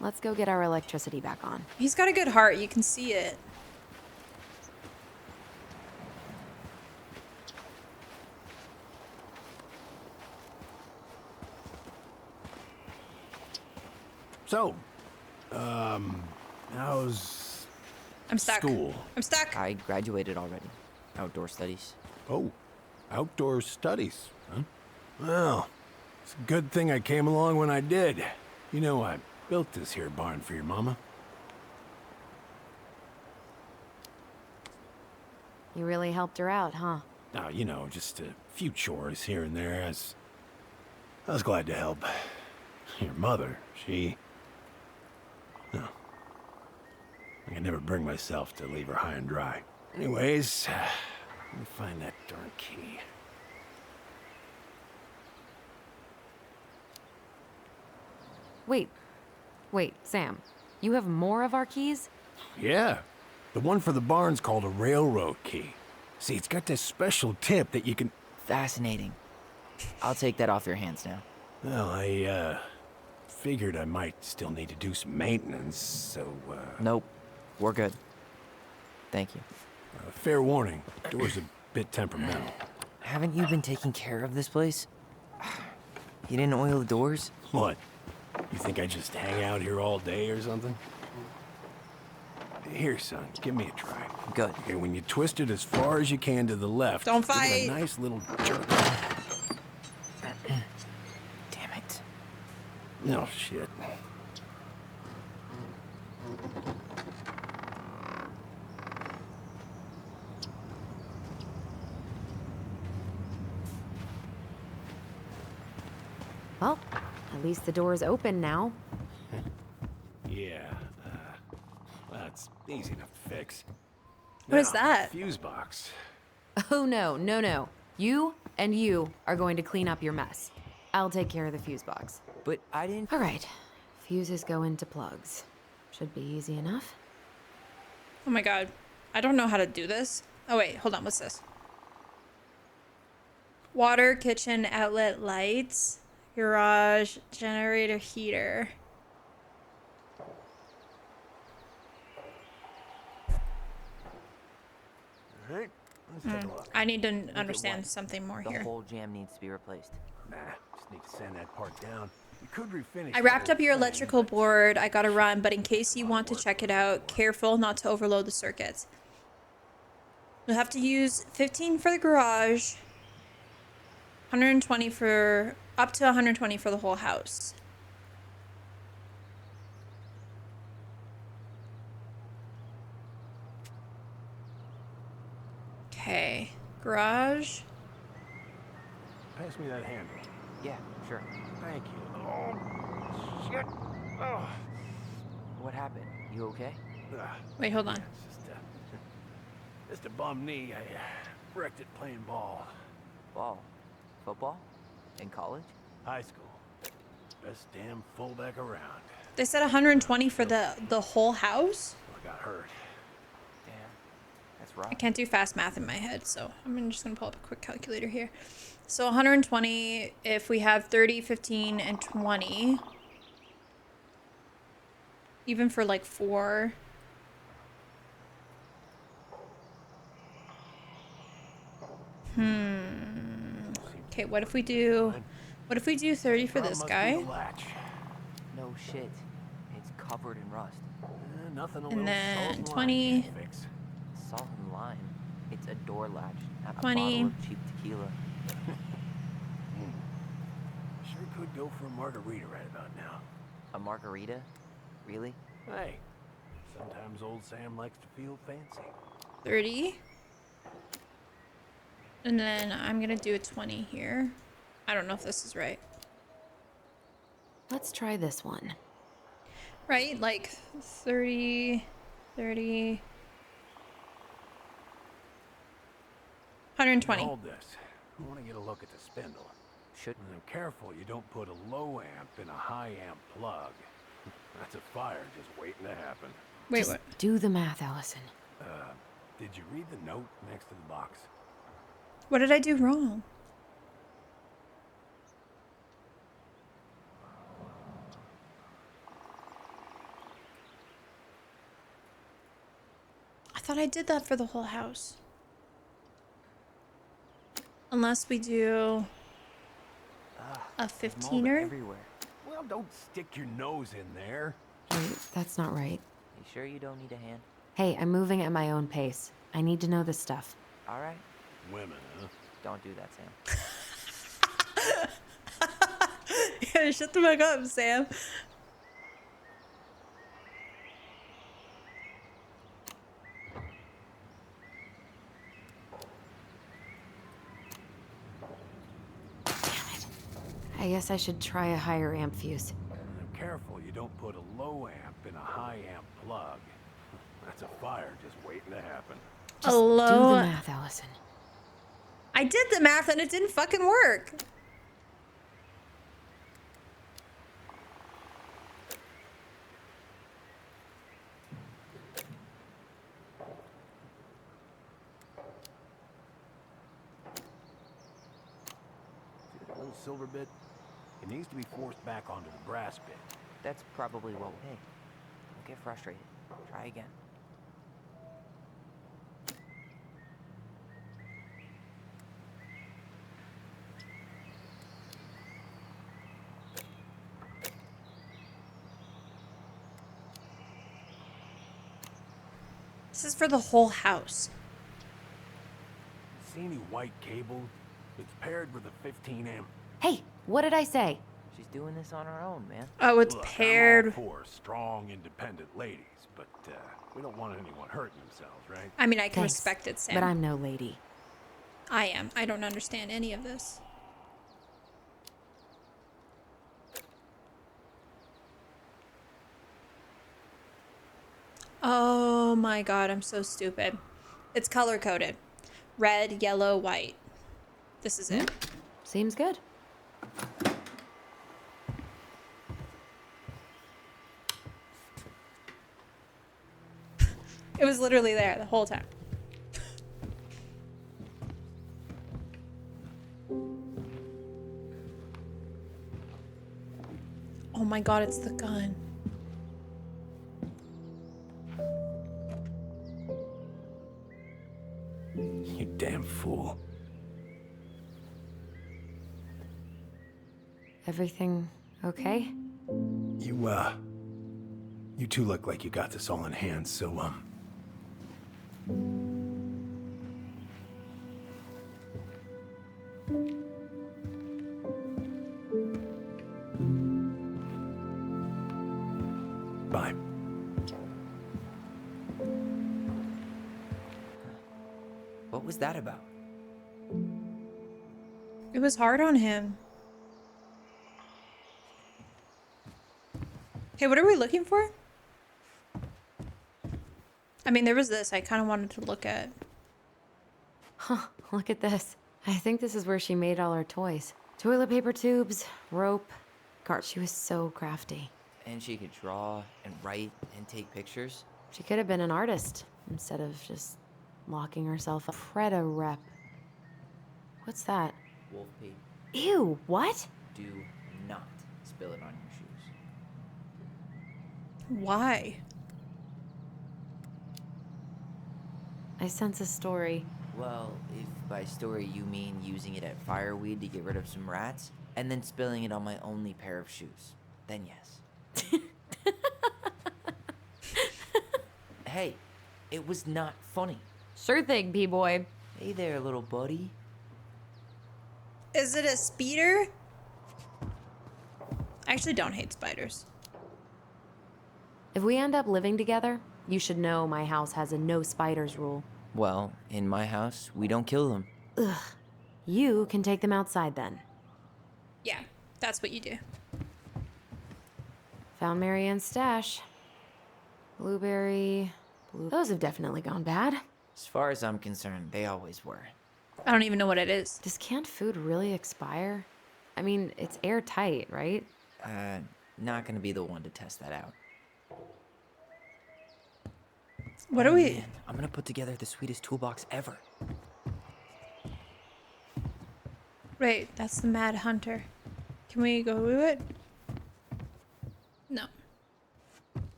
[SPEAKER 2] Let's go get our electricity back on.
[SPEAKER 1] He's got a good heart. You can see it.
[SPEAKER 8] So, how's
[SPEAKER 1] I'm stuck.
[SPEAKER 8] school?
[SPEAKER 1] I'm stuck.
[SPEAKER 3] I graduated already. Outdoor studies.
[SPEAKER 8] Oh, outdoor studies, huh? Well, it's a good thing I came along when I did. You know, I built this here barn for your mama.
[SPEAKER 2] You really helped her out, huh?
[SPEAKER 8] Now, you know, just a few chores here and there. I was glad to help. Your mother, she... No. I could never bring myself to leave her high and dry. Anyways, let me find that darn key.
[SPEAKER 2] Wait, Sam. You have more of our keys?
[SPEAKER 8] Yeah. The one for the barn's called a railroad key. See, it's got this special tip that you can...
[SPEAKER 3] Fascinating. I'll take that off your hands now.
[SPEAKER 8] Well, I, figured I might still need to do some maintenance, so,
[SPEAKER 3] Nope. We're good. Thank you.
[SPEAKER 8] fair warning, door's a bit temperamental.
[SPEAKER 3] Haven't you been taking care of this place? You didn't oil the doors?
[SPEAKER 8] What? You think I just hang out here all day or something? Here, son, give me a try.
[SPEAKER 3] Good.
[SPEAKER 8] Okay, when you twist it as far as you can to the left,
[SPEAKER 1] Don't
[SPEAKER 8] give it
[SPEAKER 1] fight.
[SPEAKER 8] a nice little jerk.
[SPEAKER 3] Damn it.
[SPEAKER 8] No shit.
[SPEAKER 2] Well, at least the door's open now.
[SPEAKER 8] Yeah, that's easy enough to fix.
[SPEAKER 1] What is
[SPEAKER 8] Now,
[SPEAKER 1] that?
[SPEAKER 8] Fuse box.
[SPEAKER 2] Oh, no, no, no. You and you are going to clean up your mess. I'll take care of the fuse box.
[SPEAKER 3] But I didn't.
[SPEAKER 2] All right. Fuses go into plugs. Should be easy enough.
[SPEAKER 1] Oh my god. I don't know how to do this. Oh wait, hold on. What's this? Water, kitchen, outlet, lights, garage, generator, heater.
[SPEAKER 8] All right, let's take a look.
[SPEAKER 1] I need to
[SPEAKER 3] Make it
[SPEAKER 1] understand
[SPEAKER 3] what?
[SPEAKER 1] something more
[SPEAKER 3] The
[SPEAKER 1] here.
[SPEAKER 3] whole jam needs to be replaced.
[SPEAKER 8] Nah, just need to sand that part down. We could refinish.
[SPEAKER 1] I
[SPEAKER 8] the
[SPEAKER 1] wrapped
[SPEAKER 8] whole
[SPEAKER 1] up your
[SPEAKER 8] thing,
[SPEAKER 1] electrical
[SPEAKER 8] but
[SPEAKER 1] board. I gotta run, but in case you want to check it out, careful not to overload the circuits. You'll have to use 15 for the garage, 120 for, up to 120 for the whole house. Okay, garage.
[SPEAKER 8] Pass me that handle.
[SPEAKER 3] Yeah, sure.
[SPEAKER 8] Thank you. Oh, shit. Oh.
[SPEAKER 3] What happened? You okay?
[SPEAKER 1] Wait, hold on.
[SPEAKER 8] It's just a bum knee. I wrecked it playing ball.
[SPEAKER 3] Ball? Football? In college?
[SPEAKER 8] High school. Best damn fullback around.
[SPEAKER 1] They said 120 for the whole house?
[SPEAKER 8] I got hurt.
[SPEAKER 3] Damn. That's rough.
[SPEAKER 1] I can't do fast math in my head, so I'm just gonna pull up a quick calculator here. So 120, if we have 30, 15, and 20, even for like 4. Okay, what if we do 30 for this
[SPEAKER 8] Must be
[SPEAKER 1] guy?
[SPEAKER 8] the latch.
[SPEAKER 3] No shit. It's covered in rust.
[SPEAKER 8] Nothing a
[SPEAKER 1] And
[SPEAKER 8] little
[SPEAKER 1] then
[SPEAKER 8] salt and
[SPEAKER 1] 20.
[SPEAKER 8] lime can't fix.
[SPEAKER 3] Salt and lime. It's a door latch, not
[SPEAKER 1] 20.
[SPEAKER 3] a bottle of cheap tequila.
[SPEAKER 8] Sure could go for a margarita right about now.
[SPEAKER 3] A margarita? Really?
[SPEAKER 8] Hey, sometimes old Sam likes to feel fancy.
[SPEAKER 1] 30. And then I'm gonna do a 20 here. I don't know if this is right.
[SPEAKER 2] Let's try this one.
[SPEAKER 1] Right? Like 30, 30, 120.
[SPEAKER 8] Hold this. I want to get a look at the spindle.
[SPEAKER 3] Should
[SPEAKER 8] And careful you don't put a low amp in a high amp plug. That's a fire just waiting to happen.
[SPEAKER 1] Wait,
[SPEAKER 2] Just
[SPEAKER 1] what?
[SPEAKER 2] do the math, Allison.
[SPEAKER 8] Did you read the note next to the box?
[SPEAKER 1] What did I do wrong? I thought I did that for the whole house. Unless we do a
[SPEAKER 3] There's mold
[SPEAKER 1] 15er.
[SPEAKER 3] everywhere.
[SPEAKER 8] Well, don't stick your nose in there.
[SPEAKER 2] Wait, that's not right.
[SPEAKER 3] You sure you don't need a hand?
[SPEAKER 2] Hey, I'm moving at my own pace. I need to know this stuff.
[SPEAKER 3] All right.
[SPEAKER 8] Women, huh?
[SPEAKER 3] Don't do that, Sam.
[SPEAKER 1] Yeah, shut the fuck up, Sam.
[SPEAKER 2] I guess I should try a higher amp fuse.
[SPEAKER 8] Careful you don't put a low amp in a high amp plug. That's a fire just waiting to happen.
[SPEAKER 2] Just
[SPEAKER 1] A
[SPEAKER 2] do
[SPEAKER 1] low-
[SPEAKER 2] the math, Allison.
[SPEAKER 1] I did the math and it didn't fucking work.
[SPEAKER 8] See that little silver bit? It needs to be forced back onto the brass bit.
[SPEAKER 3] That's probably what. Hey, don't get frustrated. Try again.
[SPEAKER 1] This is for the whole house.
[SPEAKER 8] See any white cable? It's paired with a 15 amp.
[SPEAKER 2] Hey, what did I say?
[SPEAKER 3] She's doing this on her own, man.
[SPEAKER 1] Oh, it's
[SPEAKER 8] Look,
[SPEAKER 1] paired.
[SPEAKER 8] I'm all for strong, independent ladies, but we don't want anyone hurting themselves, right?
[SPEAKER 1] I mean, I can
[SPEAKER 2] Thanks,
[SPEAKER 1] respect it, Sam.
[SPEAKER 2] but I'm no lady.
[SPEAKER 1] I am. I don't understand any of this. Oh my god, I'm so stupid. It's color coded. Red, yellow, white. This is it.
[SPEAKER 2] Seems good.
[SPEAKER 1] It was literally there the whole time. Oh my god, it's the gun.
[SPEAKER 8] You damn fool.
[SPEAKER 2] Everything okay?
[SPEAKER 8] You two look like you got this all in hand, so, bye.
[SPEAKER 3] What was that about?
[SPEAKER 1] It was hard on him. Okay, what are we looking for? I mean, there was this I kind of wanted to look at.
[SPEAKER 2] Huh, look at this. I think this is where she made all her toys. Toilet paper tubes, rope. God, she was so crafty.
[SPEAKER 3] And she could draw and write and take pictures.
[SPEAKER 2] She could have been an artist instead of just locking herself up. Preda rep. What's that?
[SPEAKER 3] Wolf pee.
[SPEAKER 2] Ew, what?
[SPEAKER 3] Do not spill it on your shoes.
[SPEAKER 1] Why?
[SPEAKER 2] I sense a story.
[SPEAKER 3] Well, if by story you mean using it at fireweed to get rid of some rats, and then spilling it on my only pair of shoes, then yes. Hey, it was not funny.
[SPEAKER 2] Sure thing, P-boy.
[SPEAKER 3] Hey there, little buddy.
[SPEAKER 1] Is it a speeder? I actually don't hate spiders.
[SPEAKER 2] If we end up living together, you should know my house has a no spiders rule.
[SPEAKER 3] Well, in my house, we don't kill them.
[SPEAKER 2] Ugh. You can take them outside then.
[SPEAKER 1] Yeah, that's what you do.
[SPEAKER 2] Found Marianne's stash. Blueberry. Those have definitely gone bad.
[SPEAKER 3] As far as I'm concerned, they always were.
[SPEAKER 1] I don't even know what it is.
[SPEAKER 2] Does canned food really expire? I mean, it's airtight, right?
[SPEAKER 3] Not gonna be the one to test that out.
[SPEAKER 1] What are we?
[SPEAKER 3] Man, I'm gonna put together the sweetest toolbox ever.
[SPEAKER 1] Right, that's the Mad Hunter. Can we go to it? No.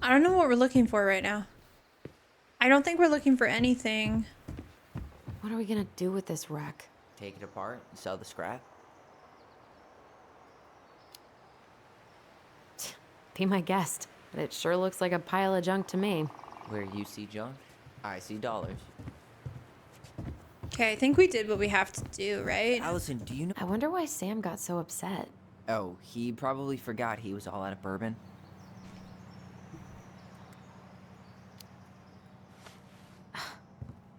[SPEAKER 1] I don't know what we're looking for right now. I don't think we're looking for anything.
[SPEAKER 2] What are we gonna do with this wreck?
[SPEAKER 3] Take it apart and sell the scrap.
[SPEAKER 2] Be my guest, but it sure looks like a pile of junk to me.
[SPEAKER 3] Where you see junk, I see dollars.
[SPEAKER 1] Okay, I think we did what we have to do, right?
[SPEAKER 3] Allison, do you know?
[SPEAKER 2] I wonder why Sam got so upset.
[SPEAKER 3] Oh, he probably forgot he was all out of bourbon.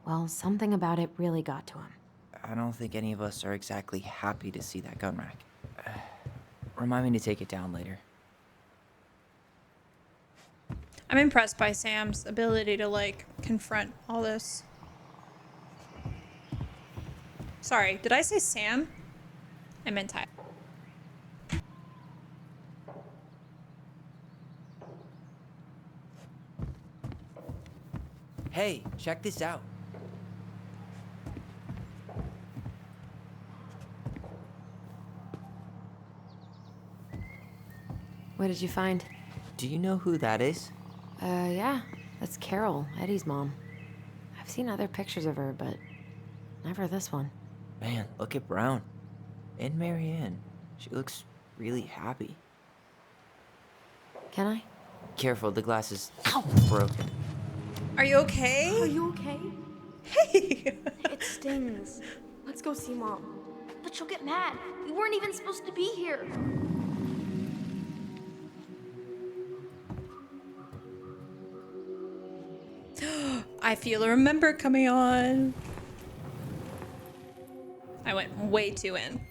[SPEAKER 2] Well, something about it really got to him.
[SPEAKER 3] I don't think any of us are exactly happy to see that gun rack. Remind me to take it down later.
[SPEAKER 1] I'm impressed by Sam's ability to, like, confront all this. Sorry, did I say Sam? I meant Ty.
[SPEAKER 3] Hey, check this out.
[SPEAKER 2] What did you find?
[SPEAKER 3] Do you know who that is?
[SPEAKER 2] Yeah, that's Carol, Eddie's mom. I've seen other pictures of her, but never this one.
[SPEAKER 3] Man, look at Brown. And Marianne. She looks really happy.
[SPEAKER 2] Can I?
[SPEAKER 3] Careful, the glass is broken.
[SPEAKER 1] Are you okay?
[SPEAKER 9] Are you okay?
[SPEAKER 1] Hey!
[SPEAKER 9] It stings. Let's go see Mom.
[SPEAKER 4] But she'll get mad. We weren't even supposed to be here.
[SPEAKER 1] I feel a remember coming on. I went way too in.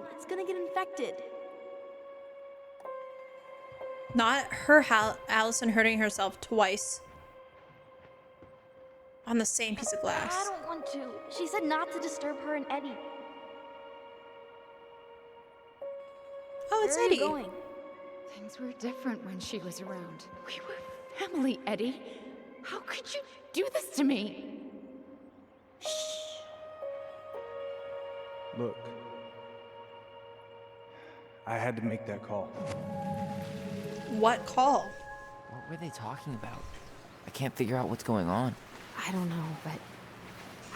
[SPEAKER 9] run. It's gonna get infected.
[SPEAKER 1] Not her Allison hurting herself twice on the same piece of
[SPEAKER 4] I
[SPEAKER 1] glass.
[SPEAKER 4] don't want to. She said not to disturb her and Eddie.
[SPEAKER 1] Oh, it's
[SPEAKER 4] Where are you
[SPEAKER 1] Eddie.
[SPEAKER 4] going?
[SPEAKER 5] Things were different when she was around. We were family, Eddie. How could you do this to me?
[SPEAKER 6] Look, I had to make that call.
[SPEAKER 1] What call?
[SPEAKER 3] What were they talking about? I can't figure out what's going on.
[SPEAKER 2] I don't know, but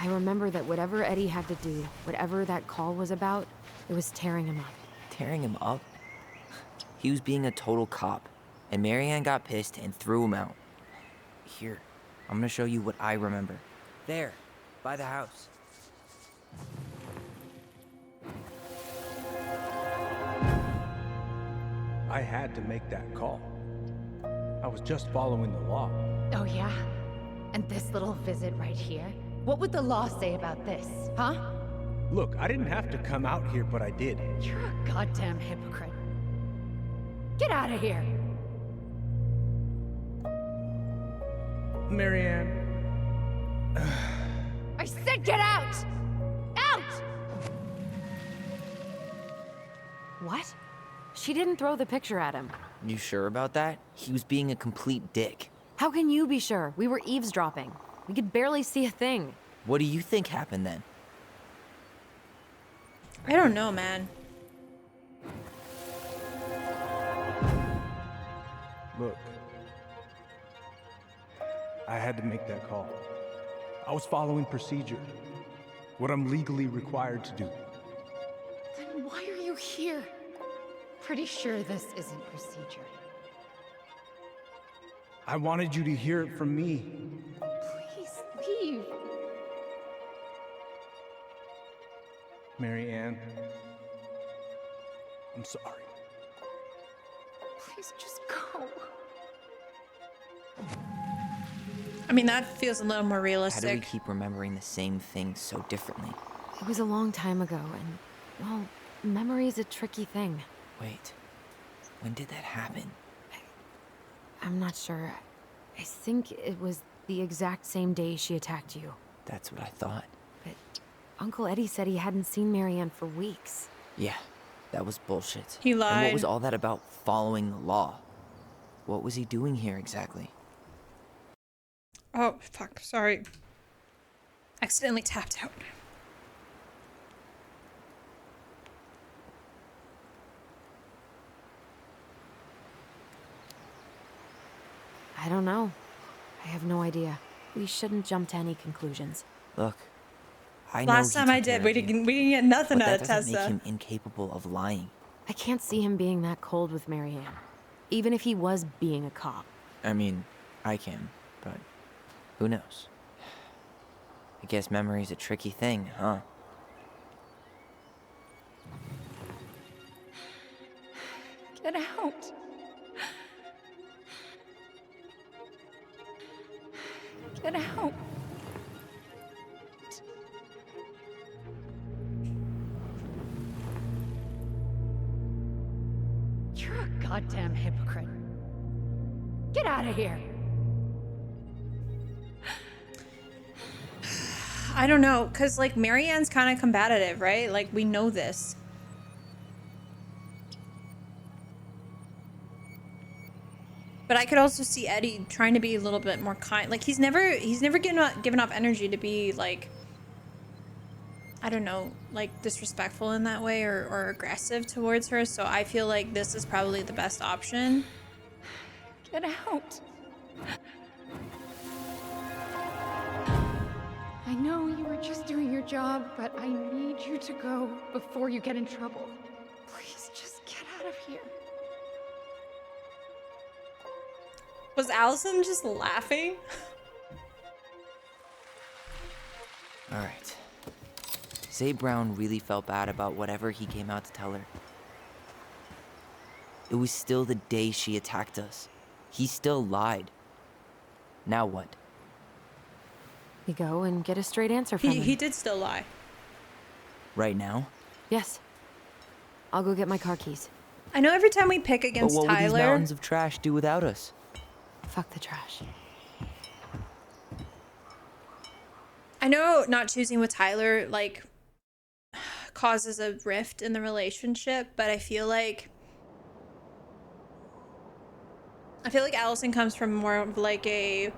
[SPEAKER 2] I remember that whatever Eddie had to do, whatever that call was about, it was tearing him up.
[SPEAKER 3] Tearing him up? He was being a total cop, and Marianne got pissed and threw him out. Here, I'm gonna show you what I remember. There, by the house.
[SPEAKER 6] I had to make that call. I was just following the law.
[SPEAKER 5] Oh, yeah? And this little visit right here? What would the law say about this, huh?
[SPEAKER 6] Look, I didn't have to come out here, but I did.
[SPEAKER 5] You're a goddamn hypocrite. Get out of here!
[SPEAKER 6] Marianne,
[SPEAKER 5] I said get out! Out!
[SPEAKER 2] What? She didn't throw the picture at him.
[SPEAKER 3] You sure about that? He was being a complete dick.
[SPEAKER 2] How can you be sure? We were eavesdropping. We could barely see a thing.
[SPEAKER 3] What do you think happened then?
[SPEAKER 1] I don't know, man.
[SPEAKER 6] look. I had to make that call. I was following procedure. What I'm legally required to do.
[SPEAKER 5] Then why are you here? Pretty sure this isn't procedure.
[SPEAKER 6] I wanted you to hear it from me.
[SPEAKER 5] Please leave.
[SPEAKER 6] Marianne, I'm sorry.
[SPEAKER 5] Please just go.
[SPEAKER 1] I mean, that feels a little more
[SPEAKER 3] How do we
[SPEAKER 1] realistic.
[SPEAKER 3] keep remembering the same things so differently?
[SPEAKER 2] It was a long time ago, and, well, memory's a tricky thing.
[SPEAKER 3] Wait, when did that happen?
[SPEAKER 2] I'm not sure. I think it was the exact same day she attacked you.
[SPEAKER 3] That's what I thought.
[SPEAKER 2] But Uncle Eddie said he hadn't seen Marianne for weeks.
[SPEAKER 3] Yeah, that was bullshit.
[SPEAKER 1] He
[SPEAKER 3] And what
[SPEAKER 1] lied.
[SPEAKER 3] was all that about following the law? What was he doing here exactly?
[SPEAKER 1] Oh, fuck. Sorry. Accidentally tapped out.
[SPEAKER 2] I don't know. I have no idea. We shouldn't jump to any conclusions.
[SPEAKER 3] Look, I know
[SPEAKER 1] Last
[SPEAKER 3] he
[SPEAKER 1] time I
[SPEAKER 3] took care
[SPEAKER 1] did, we
[SPEAKER 3] of you,
[SPEAKER 1] didn't get nothing
[SPEAKER 3] but
[SPEAKER 1] out
[SPEAKER 3] that
[SPEAKER 1] of
[SPEAKER 3] doesn't make
[SPEAKER 1] Tessa.
[SPEAKER 3] him incapable of lying.
[SPEAKER 2] I can't see him being that cold with Marianne. Even if he was being a cop.
[SPEAKER 3] I mean, I can, but who knows? I guess memory's a tricky thing, huh?
[SPEAKER 5] Get out. Get out. You're a goddamn hypocrite. Get out of here.
[SPEAKER 1] I don't know, because, like, Marianne's kind of combative, right? Like, we know this. But I could also see Eddie trying to be a little bit more kind. Like, he's never given off energy to be, like, I don't know, like, disrespectful in that way or aggressive towards her. So I feel like this is probably the best option.
[SPEAKER 5] Get out. I know you were just doing your job, but I need you to go before you get in trouble. Please just get out of here.
[SPEAKER 1] Was Allison just laughing?
[SPEAKER 3] Alright. Say Brown really felt bad about whatever he came out to tell her. It was still the day she attacked us. He still lied. Now what?
[SPEAKER 2] We go and get a straight answer from him.
[SPEAKER 1] He did still lie.
[SPEAKER 3] Right now?
[SPEAKER 2] Yes. I'll go get my car keys.
[SPEAKER 1] I know every time we pick
[SPEAKER 3] But
[SPEAKER 1] against
[SPEAKER 3] what would these
[SPEAKER 1] Tyler,
[SPEAKER 3] mountains of trash do without us?
[SPEAKER 2] Fuck the trash.
[SPEAKER 1] I know not choosing with Tyler like causes a rift in the relationship, but I feel like Allison comes from more of like a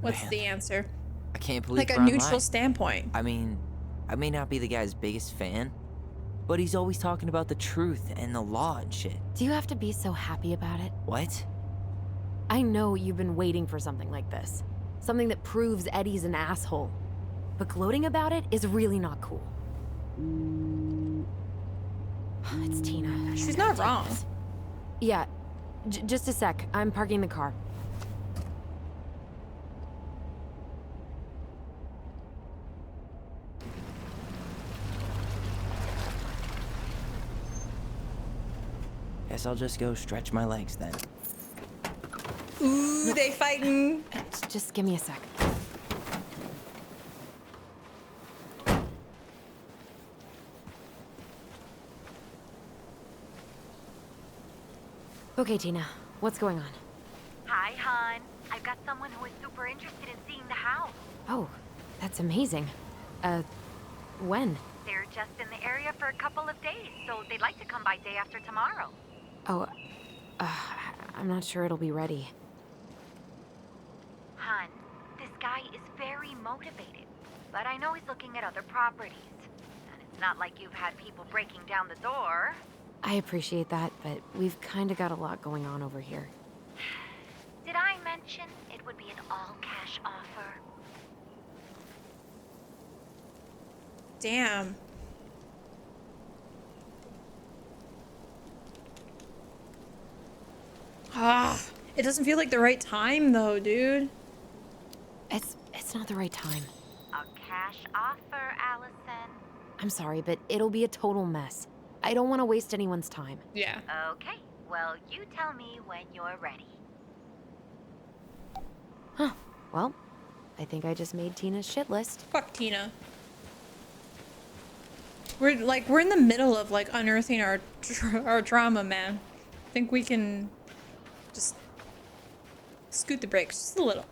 [SPEAKER 1] what's
[SPEAKER 3] Man.
[SPEAKER 1] the answer?
[SPEAKER 3] I can't believe
[SPEAKER 1] Like a
[SPEAKER 3] we're
[SPEAKER 1] neutral
[SPEAKER 3] online.
[SPEAKER 1] standpoint.
[SPEAKER 3] I mean, I may not be the guy's biggest fan, but he's always talking about the truth and the law and shit.
[SPEAKER 2] Do you have to be so happy about it?
[SPEAKER 3] What?
[SPEAKER 2] I know you've been waiting for something like this. Something that proves Eddie's an asshole. But gloating about it is really not cool. It's Tina.
[SPEAKER 1] She's not wrong.
[SPEAKER 2] Yeah, just a sec. I'm parking the car.
[SPEAKER 3] Guess I'll just go stretch my legs then.
[SPEAKER 1] Ooh, they fighting.
[SPEAKER 2] Just give me a sec. Okay, Tina, what's going on?
[SPEAKER 10] Hi, hon. I've got someone who is super interested in seeing the house.
[SPEAKER 2] Oh, that's amazing. When?
[SPEAKER 10] They're just in the area for a couple of days, so they'd like to come by day after tomorrow.
[SPEAKER 2] Oh, I'm not sure it'll be ready.
[SPEAKER 10] Hun, this guy is very motivated, but I know he's looking at other properties. And it's not like you've had people breaking down the door.
[SPEAKER 2] I appreciate that, but we've kind of got a lot going on over here.
[SPEAKER 10] Did I mention it would be an all-cash offer?
[SPEAKER 1] Damn. Ah, it doesn't feel like the right time though, dude.
[SPEAKER 2] It's not the right time.
[SPEAKER 10] A cash offer, Allison.
[SPEAKER 2] I'm sorry, but it'll be a total mess. I don't want to waste anyone's time.
[SPEAKER 1] Yeah.
[SPEAKER 10] Okay, well, you tell me when you're ready.
[SPEAKER 2] Huh. Well, I think I just made Tina's shit list.
[SPEAKER 1] Fuck Tina. We're in the middle of like unearthing our drama, man. I think we can just scoot the brakes just a little.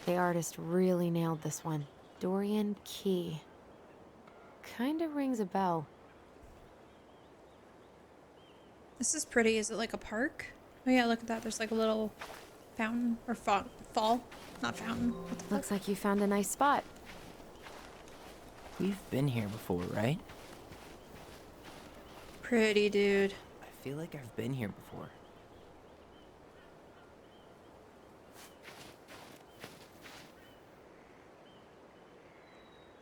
[SPEAKER 2] The artist really nailed this one. Dorian Key. Kinda rings a bell.
[SPEAKER 1] This is pretty. Is it like a park? Oh yeah, look at that. There's like a little fountain or fall. Not fountain. What the fuck?
[SPEAKER 2] Looks like you found a nice spot.
[SPEAKER 3] We've been here before, right?
[SPEAKER 1] Pretty, dude.
[SPEAKER 3] I feel like I've been here before.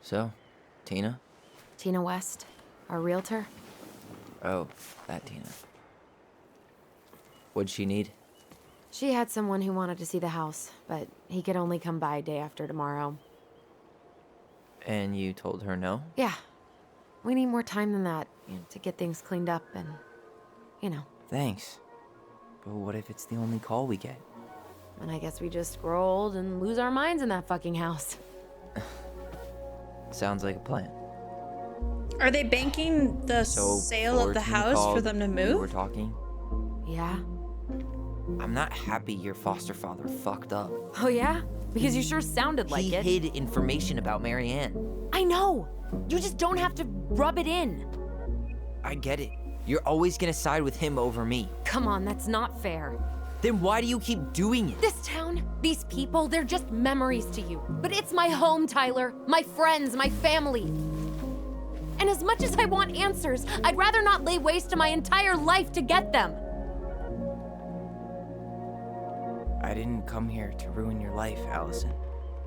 [SPEAKER 3] So, Tina?
[SPEAKER 2] Tina West, our realtor.
[SPEAKER 3] Oh, that Tina. What'd she need?
[SPEAKER 2] She had someone who wanted to see the house, but he could only come by day after tomorrow.
[SPEAKER 3] And you told her no?
[SPEAKER 2] Yeah. We need more time than that, to get things cleaned up and,
[SPEAKER 3] Thanks. But what if it's the only call we get?
[SPEAKER 2] And I guess we just grow old and lose our minds in that fucking house.
[SPEAKER 3] Sounds like a plan.
[SPEAKER 1] Are they banking the
[SPEAKER 3] So,
[SPEAKER 1] sale of the
[SPEAKER 3] Tina
[SPEAKER 1] house for
[SPEAKER 3] called,
[SPEAKER 1] them to
[SPEAKER 3] we
[SPEAKER 1] move?
[SPEAKER 3] were talking.
[SPEAKER 2] Yeah?
[SPEAKER 3] I'm not happy your foster father fucked up.
[SPEAKER 2] Oh yeah? Because you sure sounded like
[SPEAKER 3] He
[SPEAKER 2] it.
[SPEAKER 3] hid information about Marianne.
[SPEAKER 2] I know! You just don't have to rub it in.
[SPEAKER 3] I get it. You're always gonna side with him over me.
[SPEAKER 2] Come on, that's not fair.
[SPEAKER 3] Then why do you keep doing it?
[SPEAKER 2] This town, these people, they're just memories to you. But it's my home, Tyler. My friends, my family. And as much as I want answers, I'd rather not lay waste to my entire life to get them.
[SPEAKER 3] I didn't come here to ruin your life, Allison.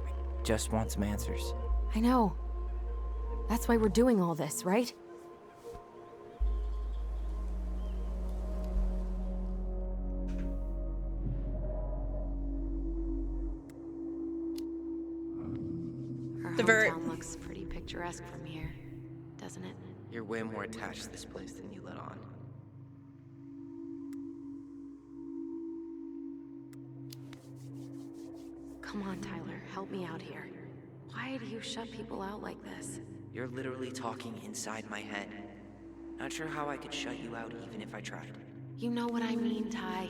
[SPEAKER 3] I just want some answers.
[SPEAKER 2] I know. That's why we're doing all this, right? Our hometown looks pretty picturesque from here, doesn't it?
[SPEAKER 3] You're way more attached to this place than you let on.
[SPEAKER 2] Come on, Tyler, help me out here. Why do you shut people out like this?
[SPEAKER 3] You're literally talking inside my head. Not sure how I could shut you out even if I tried.
[SPEAKER 2] You know what I mean, Ty.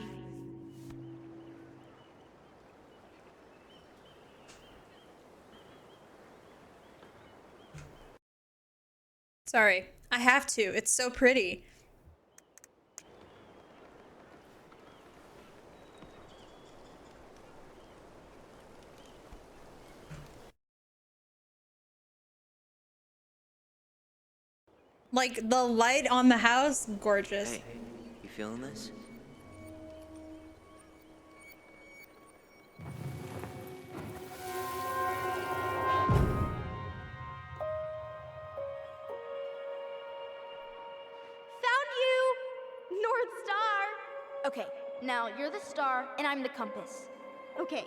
[SPEAKER 1] Sorry. I have to. It's so pretty. Like, the light on the house, gorgeous.
[SPEAKER 3] Hey, you feeling this?
[SPEAKER 4] Found you! North Star! Okay, now you're the star and I'm the compass. Okay,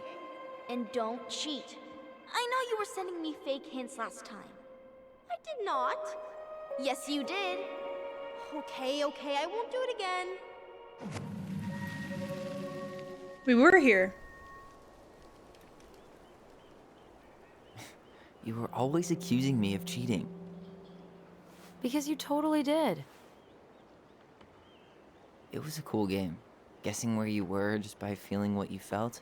[SPEAKER 4] and don't cheat. I know you were sending me fake hints last time. I did not. Yes, you did. Okay, I won't do it again.
[SPEAKER 1] We were here.
[SPEAKER 3] You were always accusing me of cheating.
[SPEAKER 2] Because you totally did.
[SPEAKER 3] It was a cool game. Guessing where you were just by feeling what you felt.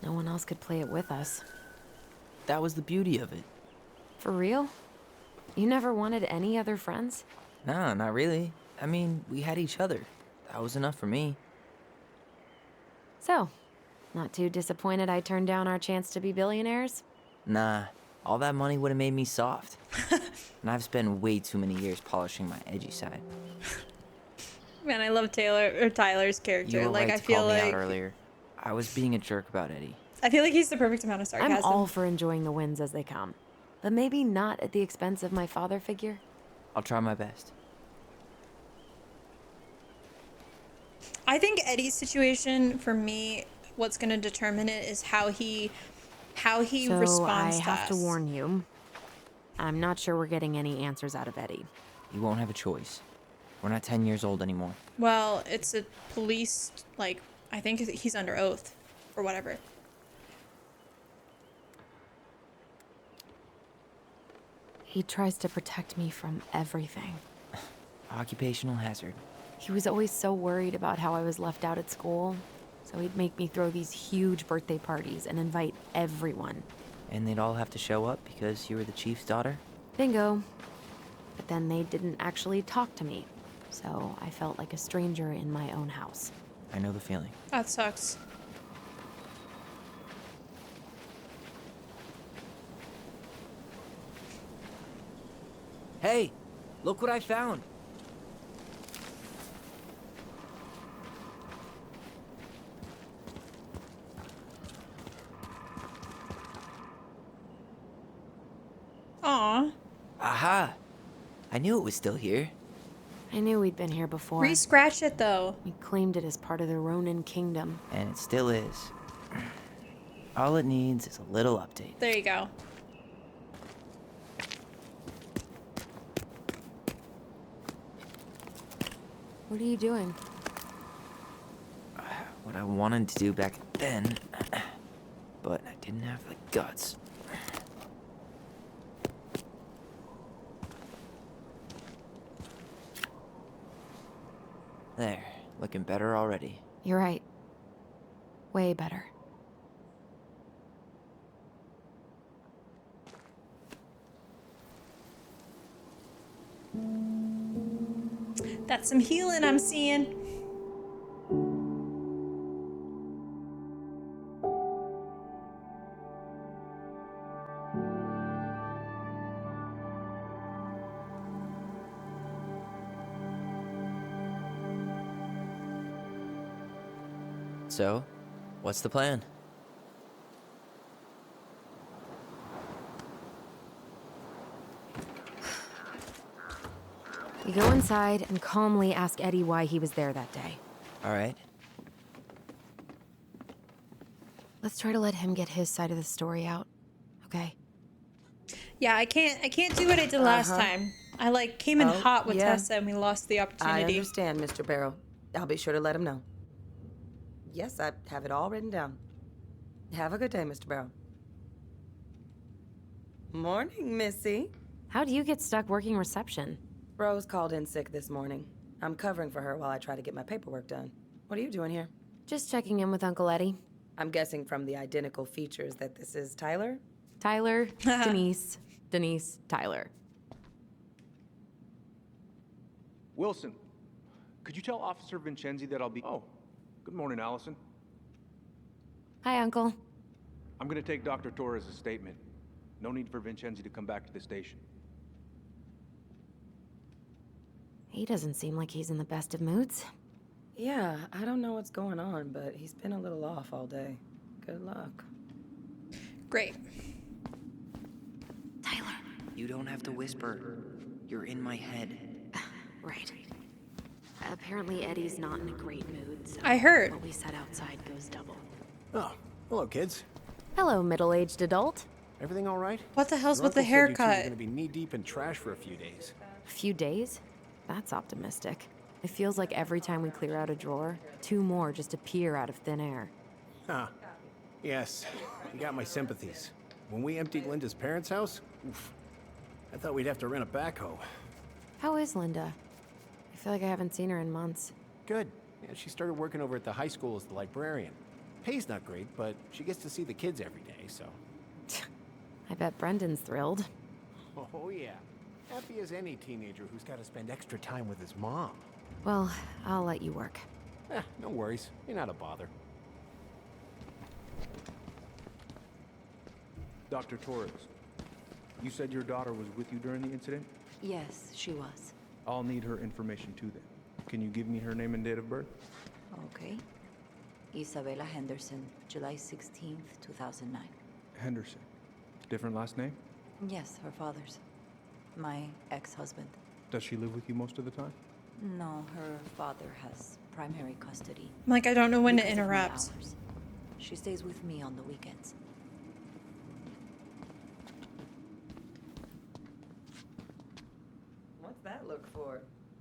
[SPEAKER 2] No one else could play it with us.
[SPEAKER 3] That was the beauty of it.
[SPEAKER 2] For real? You never wanted any other friends?
[SPEAKER 3] Nah, not really. I mean, we had each other. That was enough for me.
[SPEAKER 2] So, not too disappointed I turned down our chance to be billionaires?
[SPEAKER 3] Nah, all that money would have made me soft. And I've spent way too many years polishing my edgy side.
[SPEAKER 1] Man, I love Tyler's character.
[SPEAKER 3] You were
[SPEAKER 1] Like,
[SPEAKER 3] right
[SPEAKER 1] I
[SPEAKER 3] to
[SPEAKER 1] feel
[SPEAKER 3] call me
[SPEAKER 1] like
[SPEAKER 3] out earlier. I was being a jerk about Eddie.
[SPEAKER 1] I feel like he's the perfect amount of sarcasm.
[SPEAKER 2] I'm all for enjoying the wins as they come. But maybe not at the expense of my father figure.
[SPEAKER 3] I'll try my best.
[SPEAKER 1] I think Eddie's situation, for me, what's going to determine it is how he responds
[SPEAKER 2] I
[SPEAKER 1] to
[SPEAKER 2] have to
[SPEAKER 1] us.
[SPEAKER 2] warn you. I'm not sure we're getting any answers out of Eddie.
[SPEAKER 3] You won't have a choice. We're not 10 years old anymore.
[SPEAKER 1] Well, it's a police, like, I think he's under oath or whatever.
[SPEAKER 2] He tries to protect me from everything.
[SPEAKER 3] Occupational hazard.
[SPEAKER 2] He was always so worried about how I was left out at school, so he'd make me throw these huge birthday parties and invite everyone.
[SPEAKER 3] And they'd all have to show up because you were the chief's daughter?
[SPEAKER 2] Bingo. But then they didn't actually talk to me, so I felt like a stranger in my own house.
[SPEAKER 3] I know the feeling.
[SPEAKER 1] That sucks.
[SPEAKER 3] Hey, look what I found.
[SPEAKER 1] Aw.
[SPEAKER 3] Aha! I knew it was still here.
[SPEAKER 2] I knew we'd been here before.
[SPEAKER 1] Re-scratch it, though.
[SPEAKER 2] We claimed it as part of the Ronin kingdom.
[SPEAKER 3] And it still is. All it needs is a little update.
[SPEAKER 1] There you go.
[SPEAKER 2] What are you doing?
[SPEAKER 3] What I wanted to do back then, but I didn't have the guts. There, looking better already.
[SPEAKER 2] You're right. Way better.
[SPEAKER 1] That's some healing I'm seeing.
[SPEAKER 3] So, what's the plan?
[SPEAKER 2] We go inside and calmly ask Eddie why he was there that day.
[SPEAKER 3] All right.
[SPEAKER 2] Let's try to let him get his side of the story out, okay?
[SPEAKER 1] Yeah, I can't do what I did last time. I came in hot with
[SPEAKER 11] yeah.
[SPEAKER 1] Tessa and we lost the
[SPEAKER 11] I
[SPEAKER 1] opportunity.
[SPEAKER 11] understand, Mr. Barrow. I'll be sure to let him know. Yes, I have it all written down. Have a good day, Mr. Barrow. Morning, Missy.
[SPEAKER 2] How'd you get stuck working reception?
[SPEAKER 11] Rose called in sick this morning. I'm covering for her while I try to get my paperwork done. What are you doing here?
[SPEAKER 2] Just checking in with Uncle Eddie.
[SPEAKER 11] I'm guessing from the identical features that this is Tyler?
[SPEAKER 2] Tyler, Denise, Denise, Tyler.
[SPEAKER 6] Wilson, could you tell Officer Vincenzi that I'll be... Oh, good morning, Allison.
[SPEAKER 2] Hi, Uncle.
[SPEAKER 6] I'm gonna take Dr. Torres' statement. No need for Vincenzi to come back to the station.
[SPEAKER 2] He doesn't seem like he's in the best of moods.
[SPEAKER 11] Yeah, I don't know what's going on, but he's been a little off all day. Good luck.
[SPEAKER 1] Great.
[SPEAKER 2] Tyler.
[SPEAKER 3] You don't have to whisper. You're in my head.
[SPEAKER 2] Right. Apparently Eddie's not in a great mood, so
[SPEAKER 1] I heard.
[SPEAKER 2] what we said outside goes double.
[SPEAKER 8] Oh, hello, kids.
[SPEAKER 2] Hello, middle-aged adult.
[SPEAKER 8] Everything all right?
[SPEAKER 1] What the hell's
[SPEAKER 8] Your
[SPEAKER 1] with the
[SPEAKER 8] uncle said you two were
[SPEAKER 1] haircut?
[SPEAKER 8] gonna be knee-deep in trash for a few days.
[SPEAKER 2] A few days? That's optimistic. It feels like every time we clear out a drawer, 2 more just appear out of thin air.
[SPEAKER 8] Huh. Yes, you got my sympathies. When we emptied Linda's parents' house, oof, I thought we'd have to rent a backhoe.
[SPEAKER 2] How is Linda? I feel like I haven't seen her in months.
[SPEAKER 8] Good. Yeah, she started working over at the high school as the librarian. Pay's not great, but she gets to see the kids every day, so...
[SPEAKER 2] I bet Brendan's thrilled.
[SPEAKER 8] Oh, yeah. Happy as any teenager who's got to spend extra time with his mom.
[SPEAKER 2] Well, I'll let you work.
[SPEAKER 8] No worries. You're not a bother.
[SPEAKER 6] Dr. Torres, you said your daughter was with you during the incident?
[SPEAKER 5] Yes, she was.
[SPEAKER 6] I'll need her information too then. Can you give me her name and date of birth?
[SPEAKER 5] Okay. Isabella Henderson, July 16th, 2009.
[SPEAKER 6] Henderson. Different last name?
[SPEAKER 5] Yes, her father's. My ex-husband.
[SPEAKER 6] Does she live with you most of the time?
[SPEAKER 5] No, her father has primary custody.
[SPEAKER 1] Like, I don't know when to
[SPEAKER 5] because of my
[SPEAKER 1] interrupt.
[SPEAKER 5] hours. She stays with me on the weekends.
[SPEAKER 11] What's that look for?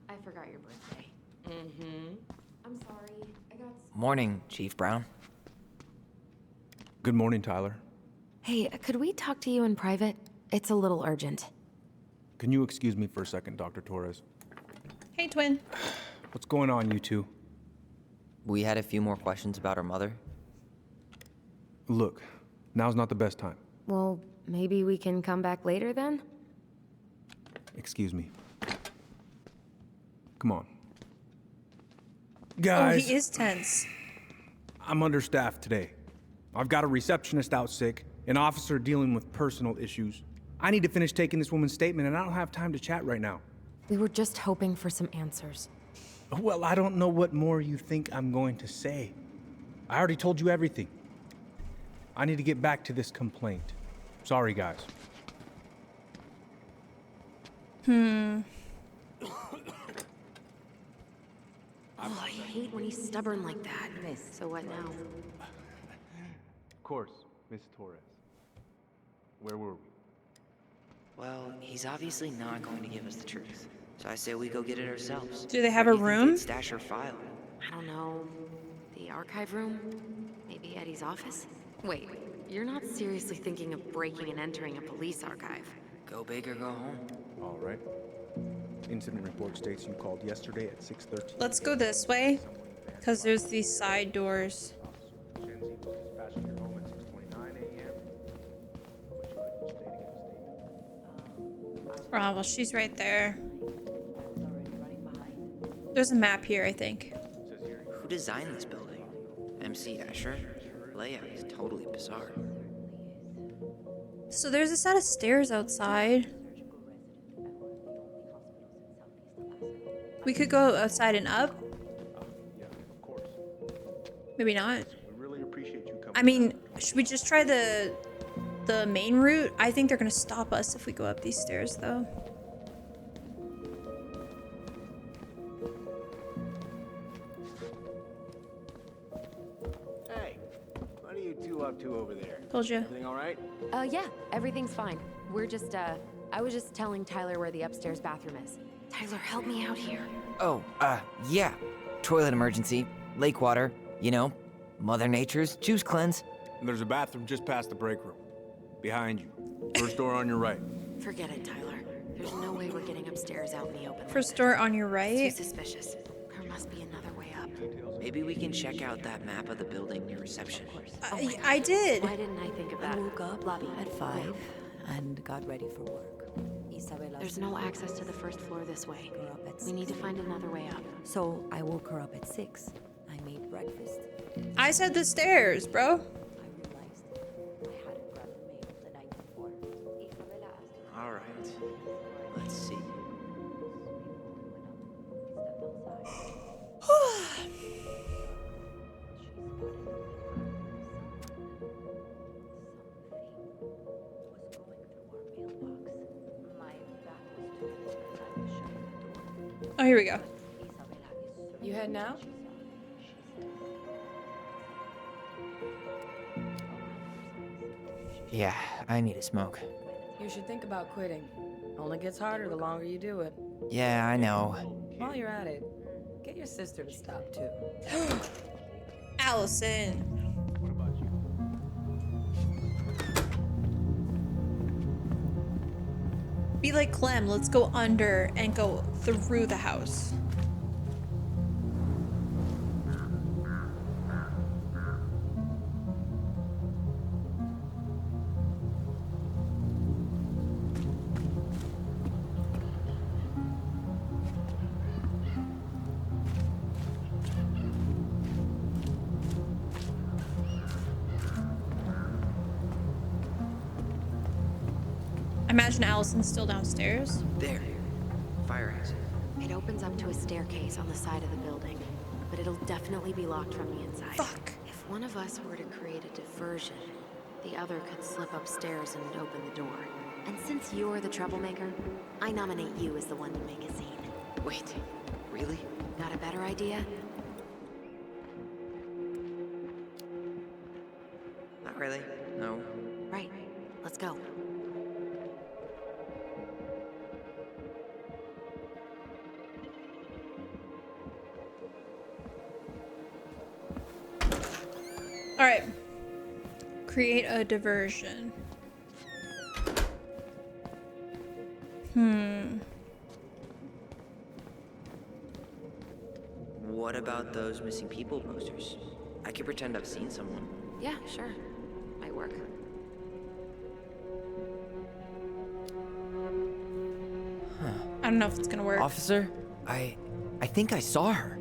[SPEAKER 2] I forgot your birthday.
[SPEAKER 11] Mm-hmm.
[SPEAKER 2] I'm sorry. I got...
[SPEAKER 3] Morning, Chief Brown.
[SPEAKER 6] Good morning, Tyler.
[SPEAKER 2] Hey, could we talk to you in private? It's a little urgent.
[SPEAKER 6] Can you excuse me for a second, Dr. Torres?
[SPEAKER 1] Hey, twin.
[SPEAKER 6] What's going on, you two?
[SPEAKER 3] We had a few more questions about her mother.
[SPEAKER 6] Look, now's not the best time.
[SPEAKER 2] Well, maybe we can come back later then?
[SPEAKER 6] Excuse me. Come on.
[SPEAKER 1] Oh,
[SPEAKER 6] Guys,
[SPEAKER 1] he is tense.
[SPEAKER 6] I'm understaffed today. I've got a receptionist out sick, an officer dealing with personal issues. I need to finish taking this woman's statement, and I don't have time to chat right now.
[SPEAKER 2] We were just hoping for some answers.
[SPEAKER 6] Well, I don't know what more you think I'm going to say. I already told you everything. I need to get back to this complaint. Sorry, guys.
[SPEAKER 2] Oh, I hate when he's stubborn like that. So what now?
[SPEAKER 6] Of course, Miss Torres. Where were we?
[SPEAKER 3] Well, he's obviously not going to give us the truth. So I say we go get it ourselves.
[SPEAKER 1] Do they have
[SPEAKER 3] Where
[SPEAKER 1] a
[SPEAKER 3] do you think
[SPEAKER 1] room?
[SPEAKER 3] they'd stash her file?
[SPEAKER 2] I don't know. The archive room? Maybe Eddie's office? Wait, you're not seriously thinking of breaking and entering a police archive?
[SPEAKER 3] Go big or go home.
[SPEAKER 6] All right. Incident report states you called yesterday at 6:13.
[SPEAKER 1] Let's go this way, because there's these side doors. Oh, well, she's right there. There's a map here, I think.
[SPEAKER 3] Who designed this building? MC Escher? Layout is totally bizarre.
[SPEAKER 1] So there's a set of stairs outside. We could go outside and up.
[SPEAKER 6] Yeah, of course.
[SPEAKER 1] Maybe not.
[SPEAKER 6] We really appreciate you coming.
[SPEAKER 1] I mean, should we just try the main route? I think they're gonna stop us if we go up these stairs, though.
[SPEAKER 8] Hey, what are you two up to over there?
[SPEAKER 1] Told you.
[SPEAKER 8] Everything all right?
[SPEAKER 2] Yeah, everything's fine. We're just, I was just telling Tyler where the upstairs bathroom is. Tyler, help me out here.
[SPEAKER 3] Oh, yeah. toilet emergency, lake water, you know, Mother Nature's juice cleanse.
[SPEAKER 6] And there's a bathroom just past the break room. Behind you. First door on your right.
[SPEAKER 12] Forget it, Tyler. There's no way we're getting upstairs out in the open.
[SPEAKER 1] First door on your
[SPEAKER 12] Too
[SPEAKER 1] right.
[SPEAKER 12] suspicious. There must be another way up.
[SPEAKER 3] Maybe we can check out that map of the building near reception.
[SPEAKER 1] I did.
[SPEAKER 12] Why didn't I think of that?
[SPEAKER 13] I woke up
[SPEAKER 12] Lobby.
[SPEAKER 13] at 5 and got ready for work.
[SPEAKER 12] There's no access to the first floor this way.
[SPEAKER 13] Woke her up at
[SPEAKER 12] We need to
[SPEAKER 13] 6.
[SPEAKER 12] find another way up.
[SPEAKER 13] So I woke her up at 6. I made breakfast.
[SPEAKER 1] I said the stairs, bro.
[SPEAKER 13] I realized I hadn't grabbed the mail the night before. Isabella asked
[SPEAKER 3] All right. Let's see.
[SPEAKER 1] Oh, here we go.
[SPEAKER 11] You heading out?
[SPEAKER 3] Yeah, I need a smoke.
[SPEAKER 11] You should think about quitting. Only gets harder the longer you do it.
[SPEAKER 3] Yeah, I know.
[SPEAKER 11] While you're at it, get your sister to stop too.
[SPEAKER 1] Allison. Be like Clem. Let's go under and go through the house. Imagine Allison's still downstairs.
[SPEAKER 3] There. Fire exit.
[SPEAKER 12] It opens up to a staircase on the side of the building, but it'll definitely be locked from the inside.
[SPEAKER 1] Fuck.
[SPEAKER 12] If one of us were to create a diversion, the other could slip upstairs and open the door. And since you're the troublemaker, I nominate you as the one to make a scene.
[SPEAKER 3] Wait, really?
[SPEAKER 12] Got a better idea?
[SPEAKER 3] Not really. No.
[SPEAKER 12] Right. Let's go.
[SPEAKER 1] All right. Create a diversion.
[SPEAKER 3] What about those missing people posters? I could pretend I've seen someone.
[SPEAKER 12] Yeah, sure. Might work.
[SPEAKER 1] I don't know if it's gonna work.
[SPEAKER 3] Officer, I think I saw her.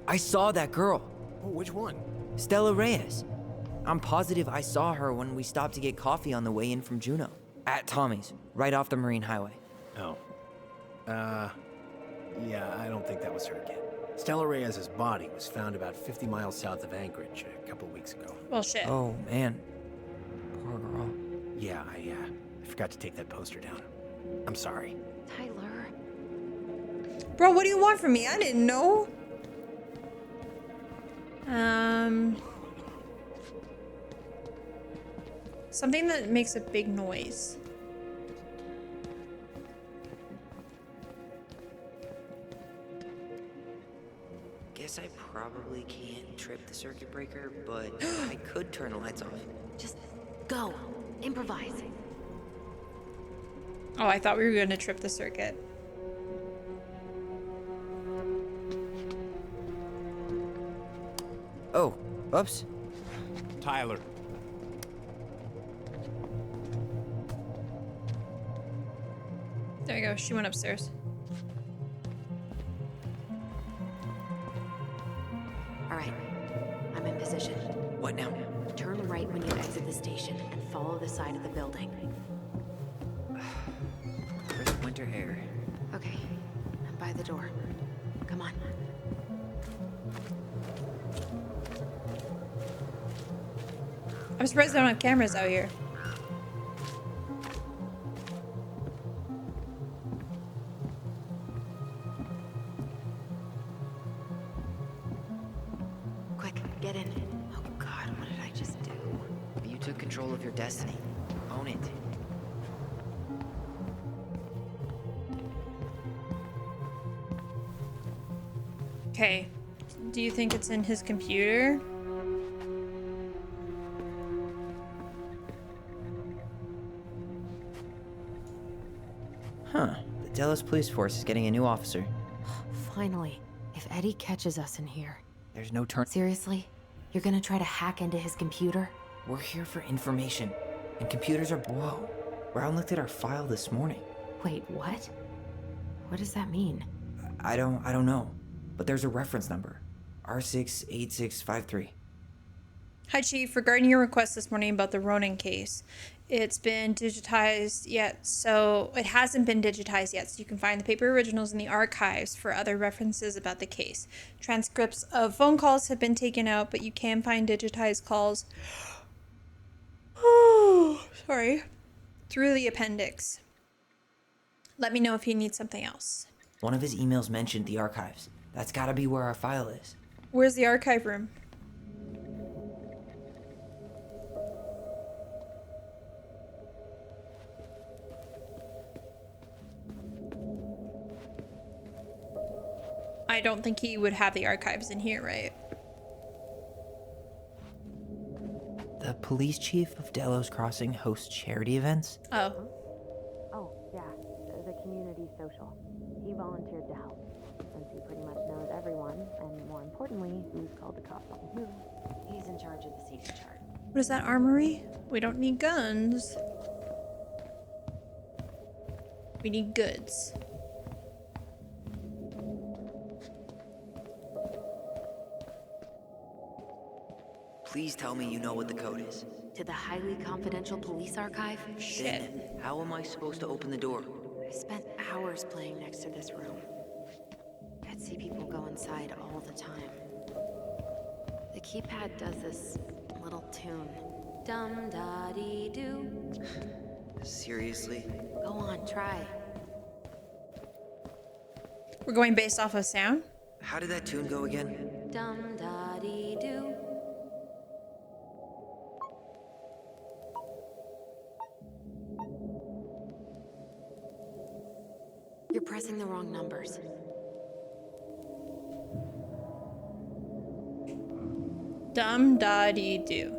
[SPEAKER 3] I saw that girl.
[SPEAKER 8] Oh, which one?
[SPEAKER 3] Stella Reyes. I'm positive I saw her when we stopped to get coffee on the way in from Juneau. At Tommy's, right off the Marine Highway.
[SPEAKER 8] Oh. Yeah, I don't think that was her again. Stella Reyes' body was found about 50 miles south of Anchorage a couple of weeks ago.
[SPEAKER 1] Well, shit.
[SPEAKER 3] Oh, man. Poor girl.
[SPEAKER 8] Yeah, I forgot to take that poster down. I'm sorry.
[SPEAKER 12] Tyler.
[SPEAKER 1] Bro, what do you want from me? I didn't know. Something that makes a big noise.
[SPEAKER 3] Guess I probably can't trip the circuit breaker, but I could turn the lights off.
[SPEAKER 12] Just go. Improvise.
[SPEAKER 1] Oh, I thought we were gonna trip the circuit.
[SPEAKER 3] Oh, oops.
[SPEAKER 6] Tyler.
[SPEAKER 1] There you go. She went upstairs.
[SPEAKER 12] All right. I'm in position.
[SPEAKER 3] What now?
[SPEAKER 12] Turn right when you exit the station and follow the side of the building.
[SPEAKER 3] Crisp winter air.
[SPEAKER 12] Okay. I'm by the door. Come on.
[SPEAKER 1] I'm surprised they don't have cameras out here.
[SPEAKER 12] Quick, get in. Oh God, what did I just do?
[SPEAKER 3] You took control of your destiny. Own it.
[SPEAKER 1] Okay. Do you think it's in his computer?
[SPEAKER 3] Huh. The Delos police force is getting a new officer.
[SPEAKER 2] Finally. If Eddie catches us in here.
[SPEAKER 3] There's no turn.
[SPEAKER 2] Seriously? You're gonna try to hack into his computer?
[SPEAKER 3] We're here for information. And computers are. Whoa. Brown looked at our file this morning.
[SPEAKER 2] Wait, what? What does that mean?
[SPEAKER 3] I don't know. But there's a reference number. R68653.
[SPEAKER 1] Hi, Chief. Regarding your request this morning about the Ronin case, it's been digitized yet, so it hasn't been digitized yet, so you can find the paper originals in the archives for other references about the case. Transcripts of phone calls have been taken out, but you can find digitized calls. Sorry. Through the appendix. Let me know if you need something else.
[SPEAKER 3] One of his emails mentioned the archives. That's gotta be where our file is.
[SPEAKER 1] Where's the archive room? I don't think he would have the archives in here, right?
[SPEAKER 3] The police chief of Delos Crossing hosts charity events?
[SPEAKER 1] Oh.
[SPEAKER 12] Oh, yeah, the community social. He volunteered to help, since he pretty much knows everyone, and more importantly, who's called the cops on who. He's in charge of the CD chart.
[SPEAKER 1] What is that, armory? We don't need guns. We need goods.
[SPEAKER 3] Please tell me you know what the code is.
[SPEAKER 12] To the highly confidential police archive?
[SPEAKER 3] Then, how am I supposed to open the door?
[SPEAKER 12] I spent hours playing next to this room. I'd see people go inside all the time. The keypad does this little tune. Dum-da-dee-doo.
[SPEAKER 3] Seriously?
[SPEAKER 12] Go on, try.
[SPEAKER 1] We're going based off of sound?
[SPEAKER 3] How did that tune go again?
[SPEAKER 12] Dum-da-dee-doo. You're pressing the wrong numbers.
[SPEAKER 1] Dum-da-dee-doo.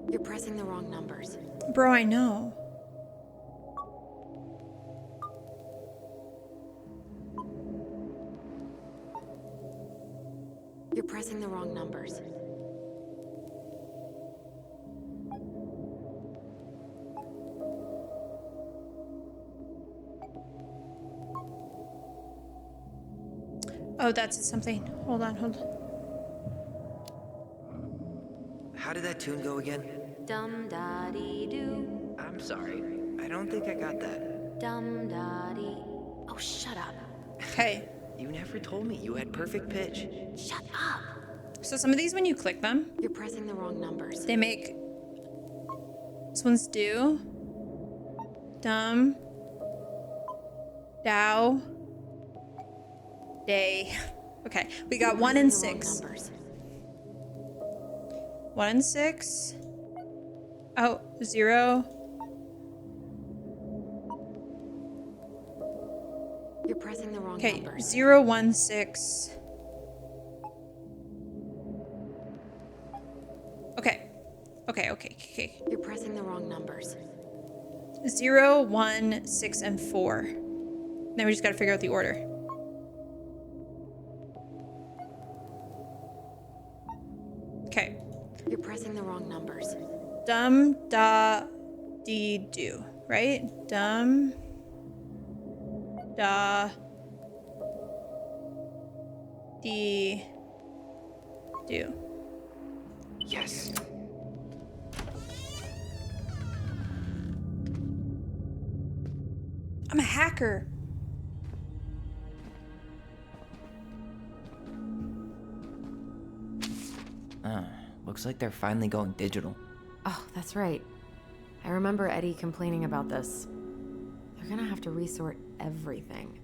[SPEAKER 12] You're pressing the wrong numbers.
[SPEAKER 1] Bro, I know.
[SPEAKER 12] You're pressing the wrong numbers.
[SPEAKER 1] Oh, that's something. Hold on, hold on.
[SPEAKER 3] How did that tune go again?
[SPEAKER 12] Dum-da-dee-doo.
[SPEAKER 3] I'm sorry. I don't think I got that.
[SPEAKER 12] Dum-da-dee. Oh, shut up.
[SPEAKER 1] Okay.
[SPEAKER 3] You never told me you had perfect pitch.
[SPEAKER 12] Shut up.
[SPEAKER 1] So some of these, when you click them,
[SPEAKER 12] You're pressing the wrong numbers.
[SPEAKER 1] they make... This one's do. Dum. Dow. Day. Okay, we got 1 and 6. 1 and 6. Oh, 0.
[SPEAKER 12] You're pressing the wrong
[SPEAKER 1] Okay,
[SPEAKER 12] numbers.
[SPEAKER 1] 0, 1, 6. Okay.
[SPEAKER 12] You're pressing the wrong numbers.
[SPEAKER 1] 0, 1, 6, and 4. Then we just gotta figure out the order. Okay.
[SPEAKER 12] You're pressing the wrong numbers.
[SPEAKER 1] Dum, da, dee, do. Right? Dum, da, dee, do.
[SPEAKER 3] Yes.
[SPEAKER 1] I'm a hacker.
[SPEAKER 3] Looks like they're finally going digital.
[SPEAKER 2] Oh, that's right. I remember Eddie complaining about this. They're gonna have to resort everything.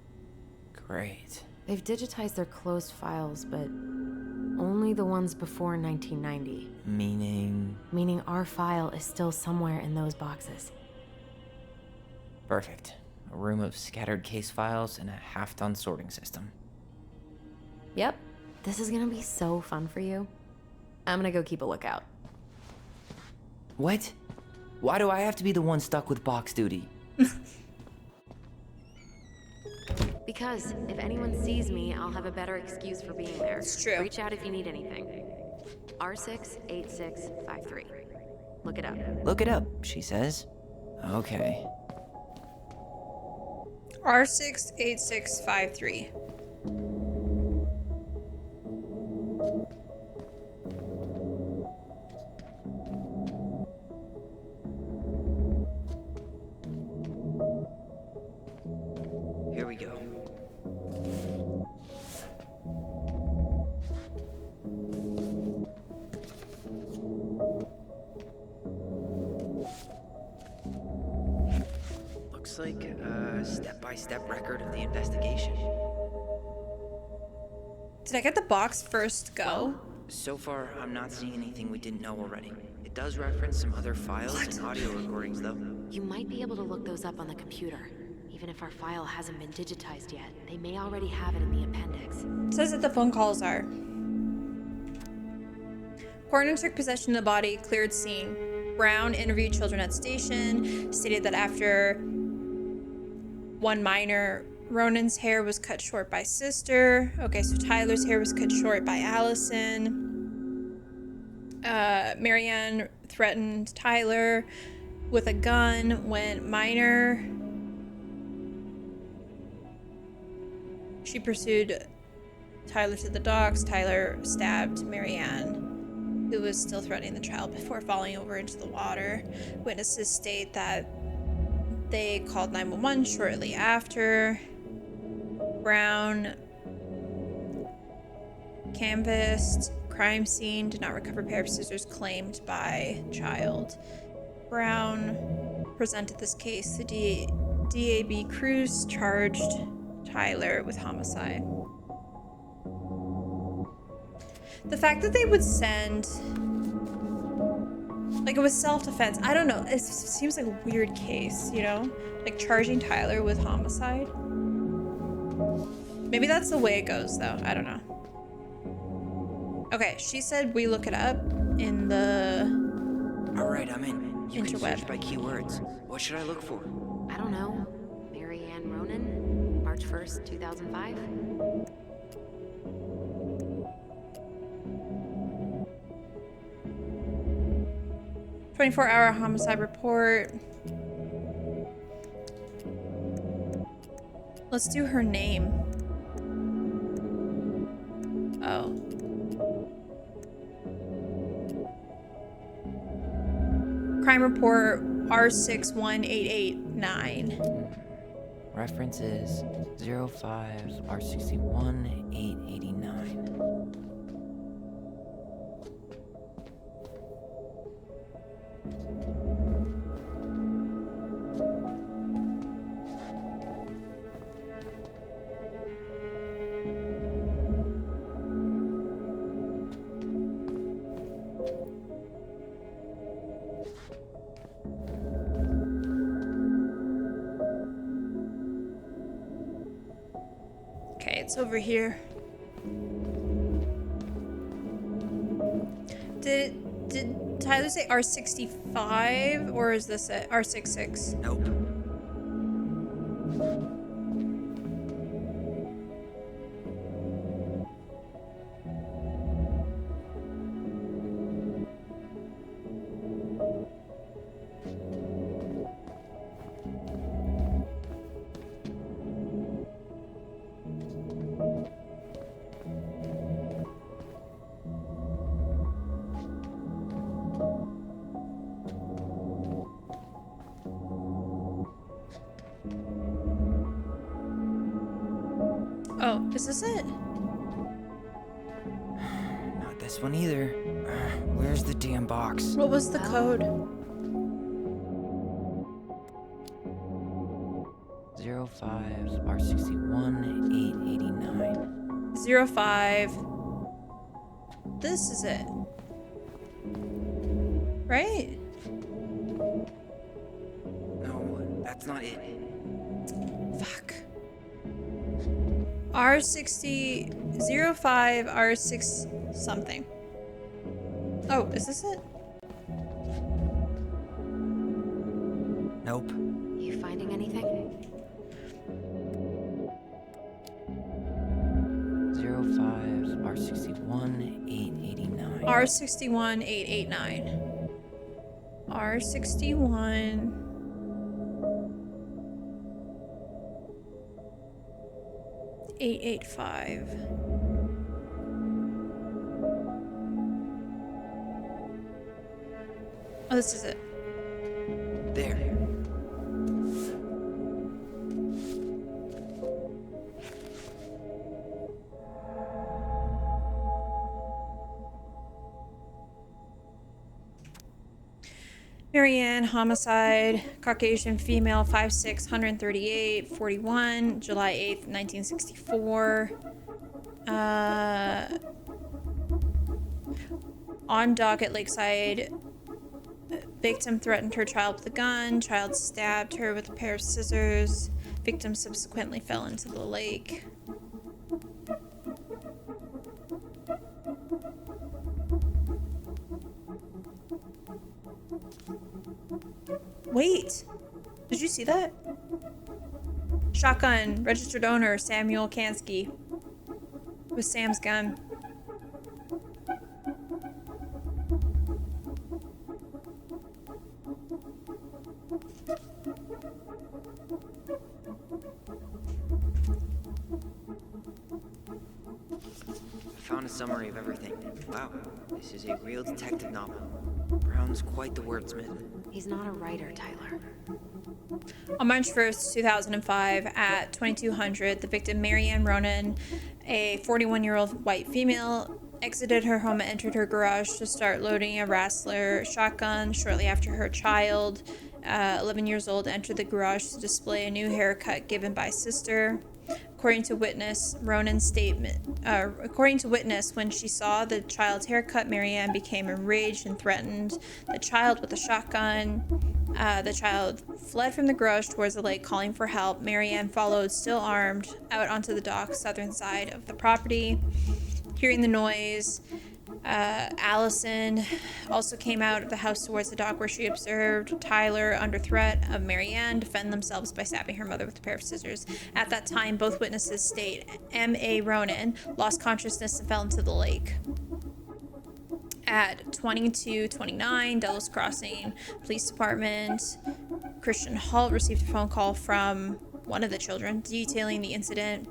[SPEAKER 3] Great.
[SPEAKER 2] They've digitized their closed files, but
[SPEAKER 12] Only the ones before 1990.
[SPEAKER 3] Meaning?
[SPEAKER 12] Meaning our file is still somewhere in those boxes.
[SPEAKER 3] Perfect. A room of scattered case files and a half-done sorting system.
[SPEAKER 12] Yep. This is gonna be so fun for you. I'm gonna go keep a lookout.
[SPEAKER 3] What? Why do I have to be the one stuck with box duty?
[SPEAKER 12] Because if anyone sees me, I'll have a better excuse for being there.
[SPEAKER 1] It's true.
[SPEAKER 12] Reach out if you need anything. R68653. Look it up.
[SPEAKER 3] Look it up, she says. Okay.
[SPEAKER 1] R68653.
[SPEAKER 3] Here we go. Looks like a step-by-step record of the investigation.
[SPEAKER 1] Did I get the box first go?
[SPEAKER 3] So far, I'm not seeing anything we didn't know already. It does reference some other files and audio recordings, though.
[SPEAKER 12] You might be able to look those up on the computer. Even if our file hasn't been digitized yet, they may already have it in the appendix.
[SPEAKER 1] It says that the phone calls are. Coroner took possession of the body, cleared scene. Brown interviewed children at station, stated that after one minor, Ronan's hair was cut short by sister. Okay, so Tyler's hair was cut short by Allison. Marianne threatened Tyler with a gun when minor. She pursued Tyler to the docks. Tyler stabbed Marianne, who was still threatening the child, before falling over into the water. Witnesses state that they called 911 shortly after. Brown canvassed crime scene, did not recover pair of scissors claimed by child. Brown presented this case to DAB Cruz, charged Tyler with homicide. The fact that they would send, like, it was self-defense. I don't know. It seems like a weird case, you know? Like charging Tyler with homicide. Maybe that's the way it goes, though. I don't know. Okay, she said we look it up in the
[SPEAKER 3] Alright, I'm in. You can
[SPEAKER 1] interweb.
[SPEAKER 3] search by keywords. What should I look for?
[SPEAKER 12] I don't know. Marianne Ronan, March 1st, 2005.
[SPEAKER 1] 24-hour homicide report. Let's do her name. Oh. Crime report R61889.
[SPEAKER 3] Reference is 05R61889.
[SPEAKER 1] Okay, it's over here. Did Tyler say R65 or is this it? R66?
[SPEAKER 3] Nope.
[SPEAKER 1] Oh, is this it?
[SPEAKER 3] Not this one either. Where's the damn box?
[SPEAKER 1] What was the code?
[SPEAKER 3] 05R61889.
[SPEAKER 1] 05 This is it. Right?
[SPEAKER 3] No, that's not it.
[SPEAKER 1] Fuck. R60 05 R6 something. Oh, is this it?
[SPEAKER 3] Nope.
[SPEAKER 2] You finding anything?
[SPEAKER 3] 05 R61 889.
[SPEAKER 1] R61 889. R61 885. Oh, this is it.
[SPEAKER 3] There.
[SPEAKER 1] Marianne, homicide, Caucasian female, 5'6", 138, 41, July 8th, 1964. On dock at Lakeside, victim threatened her child with a gun. Child stabbed her with a pair of scissors. Victim subsequently fell into the lake. Wait, did you see that? Shotgun, registered owner, Samuel Kansky. With Sam's gun.
[SPEAKER 3] I found a summary of everything. Wow, this is a real detective novel. Brown's quite the wordsmith.
[SPEAKER 2] He's not a writer, Tyler.
[SPEAKER 1] On March 1st, 2005, at 2200, the victim, Marianne Ronan, a 41-year-old white female, exited her home and entered her garage to start loading a Rassler shotgun. Shortly after, her child, 11 years old, entered the garage to display a new haircut given by sister. According to witness, when she saw the child's haircut, Marianne became enraged and threatened the child with a shotgun. The child fled from the garage towards the lake, calling for help. Marianne followed, still armed, out onto the dock, southern side of the property. Hearing the noise, Allison also came out of the house towards the dock, where she observed Tyler, under threat of Marianne, defend themselves by stabbing her mother with a pair of scissors. At that time, both witnesses state M.A. Ronan lost consciousness and fell into the lake. At 22:29, Delos Crossing Police Department, Christian Halt received a phone call from one of the children detailing the incident.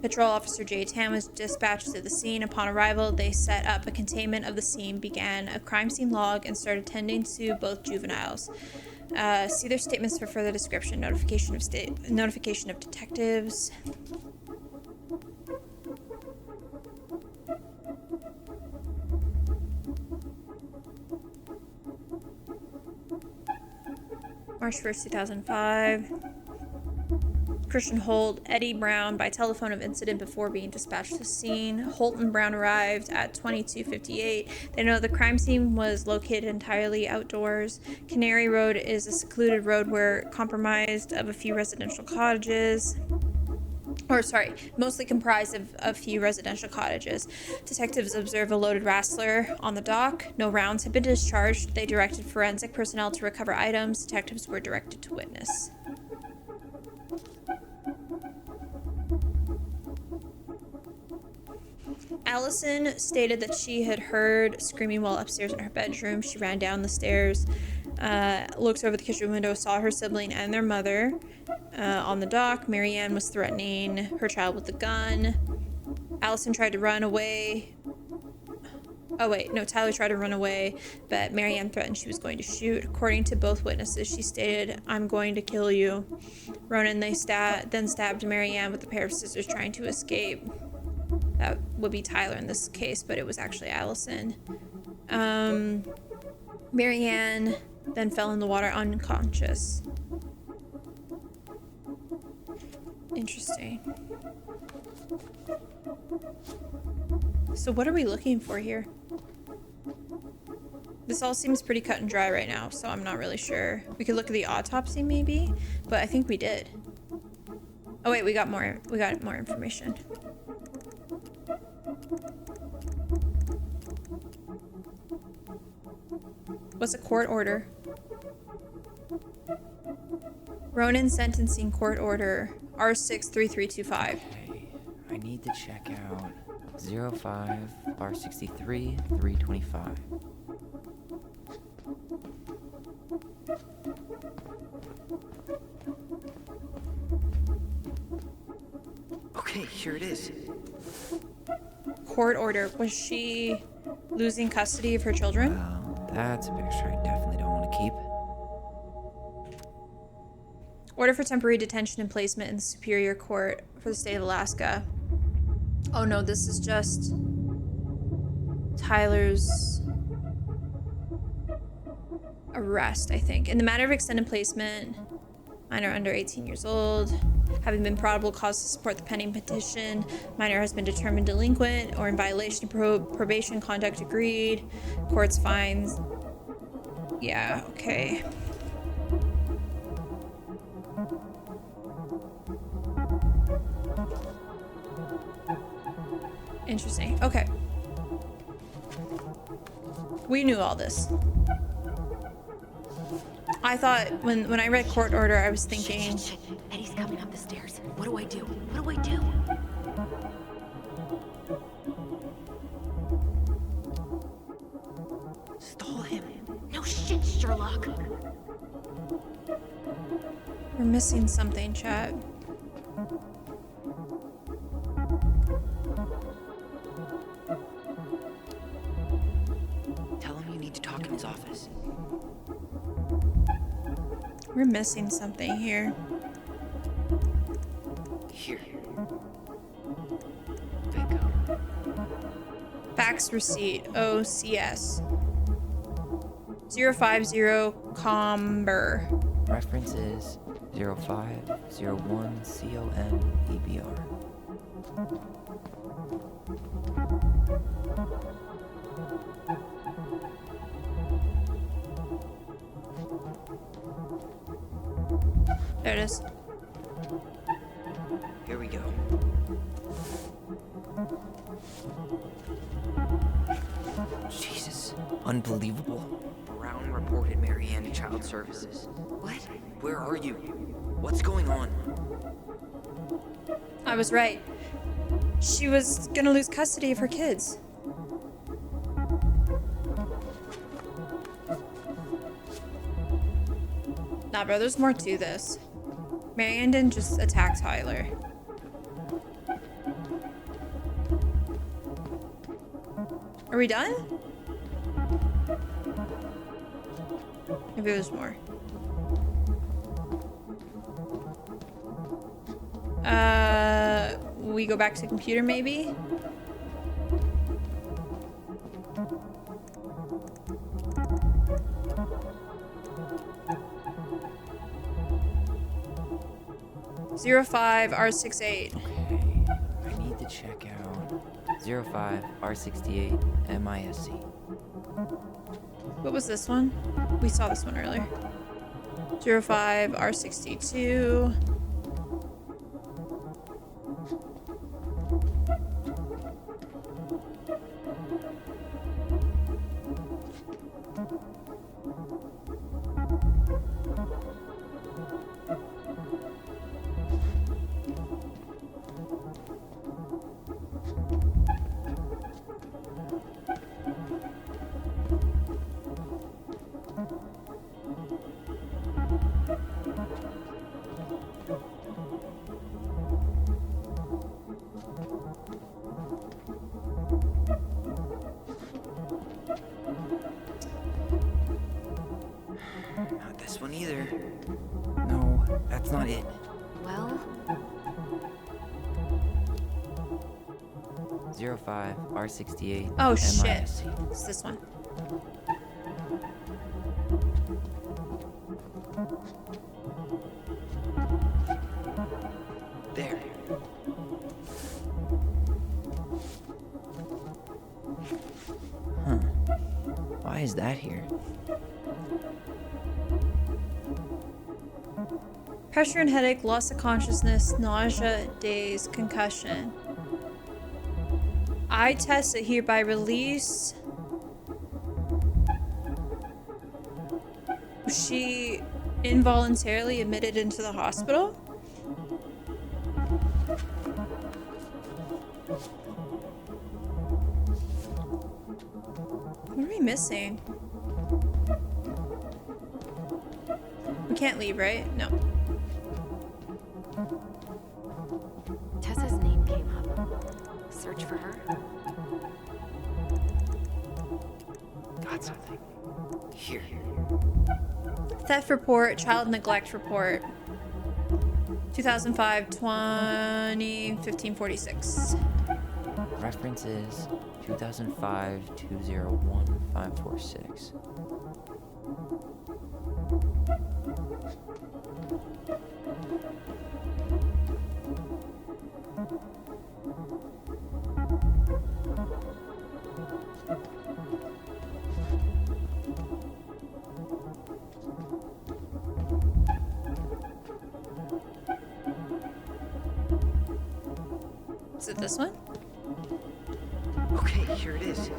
[SPEAKER 1] Patrol Officer J. Tam was dispatched to the scene. Upon arrival, they set up a containment of the scene, began a crime scene log, and started tending to both juveniles. See their statements for further description. Notification of detectives. March 1st, 2005. Christian Holt, Eddie Brown by telephone of incident before being dispatched to the scene. Holt and Brown arrived at 22:58. They know the crime scene was located entirely outdoors. Canary Road is a secluded road where compromised of a few residential cottages. Mostly comprised of a few residential cottages. Detectives observe a loaded Rassler on the dock. No rounds had been discharged. They directed forensic personnel to recover items. Detectives were directed to witness. Allison stated that she had heard screaming while upstairs in her bedroom. She ran down the stairs, looked over the kitchen window, saw her sibling and their mother on the dock. Marianne was threatening her child with a gun. Allison tried to run away. Tyler tried to run away, but Marianne threatened she was going to shoot. According to both witnesses, she stated, "I'm going to kill you." Ronan then stabbed Marianne with a pair of scissors, trying to escape. That would be Tyler in this case, but it was actually Allison. Marianne then fell in the water unconscious. Interesting. So what are we looking for here? This all seems pretty cut and dry right now, so I'm not really sure. We could look at the autopsy maybe, but I think we did. Oh wait, we got more information. What's a court order? Ronan sentencing court order R63325.
[SPEAKER 3] Okay, I need to check out 05 R63 325. Okay, here it is.
[SPEAKER 1] Court order. Was she losing custody of her children?
[SPEAKER 3] Well, that's a picture I definitely don't want to keep.
[SPEAKER 1] Order for temporary detention and placement in the Superior Court for the state of Alaska. Oh no, this is just Tyler's arrest, I think. In the matter of extended placement, minor under 18 years old, having been probable cause to support the pending petition, minor has been determined delinquent or in violation of probation conduct agreed, court's fines. Yeah, okay. Interesting. Okay. We knew all this. I thought when I read court order, I was thinking...
[SPEAKER 2] Shit. Eddie's coming up the stairs. What do I do? What do I do?
[SPEAKER 3] Stall him.
[SPEAKER 2] No shit, Sherlock.
[SPEAKER 1] We're missing something, chat.
[SPEAKER 3] Tell him you need to talk in his office.
[SPEAKER 1] We're missing something here.
[SPEAKER 3] Here. Bingo.
[SPEAKER 1] Fax receipt, OCS. 050 Comber.
[SPEAKER 3] Reference is 0501 COMEBR.
[SPEAKER 1] There it is.
[SPEAKER 3] Here we go. Jesus. Unbelievable. Brown reported Marianne to Child Services. What? Where are you? What's going on?
[SPEAKER 1] I was right. She was gonna lose custody of her kids. Nah, bro, there's more to this. Marianne didn't just attack Tyler. Are we done? Maybe there's more. We go back to computer maybe? R68.
[SPEAKER 3] Okay, I need to check out 05 R68 MISC.
[SPEAKER 1] What was this one? We saw this one earlier. 05 R62.
[SPEAKER 3] Not this one either. No, that's not it.
[SPEAKER 2] Well,
[SPEAKER 3] 05 R68
[SPEAKER 1] Oh shit.
[SPEAKER 3] MISC.
[SPEAKER 1] It's this one.
[SPEAKER 3] There. is that here?
[SPEAKER 1] Pressure and headache, loss of consciousness, nausea, daze, concussion. I, Tessa, hereby release. Was she involuntarily admitted into the hospital? What are we missing? We can't leave, right? No.
[SPEAKER 2] Tessa's name came up. Search for her.
[SPEAKER 3] Got something. Here.
[SPEAKER 1] Theft report, child neglect report. 2005, 20, 1546.
[SPEAKER 3] Reference is 2005 201 546.
[SPEAKER 1] Is it this one?
[SPEAKER 3] Okay, here it is.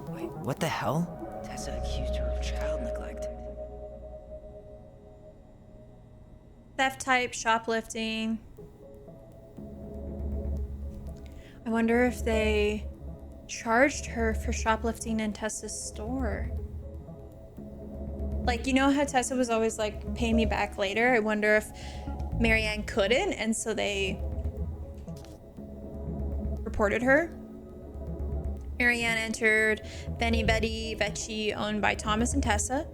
[SPEAKER 3] Wait, what the hell? Tessa accused her of child neglect.
[SPEAKER 1] Theft type, shoplifting. I wonder if they charged her for shoplifting in Tessa's store. Like, you know how Tessa was always like, pay me back later? I wonder if Marianne couldn't, and so they reported her. Marianne entered Benny Betty Vecchi, owned by Thomas and Tessa.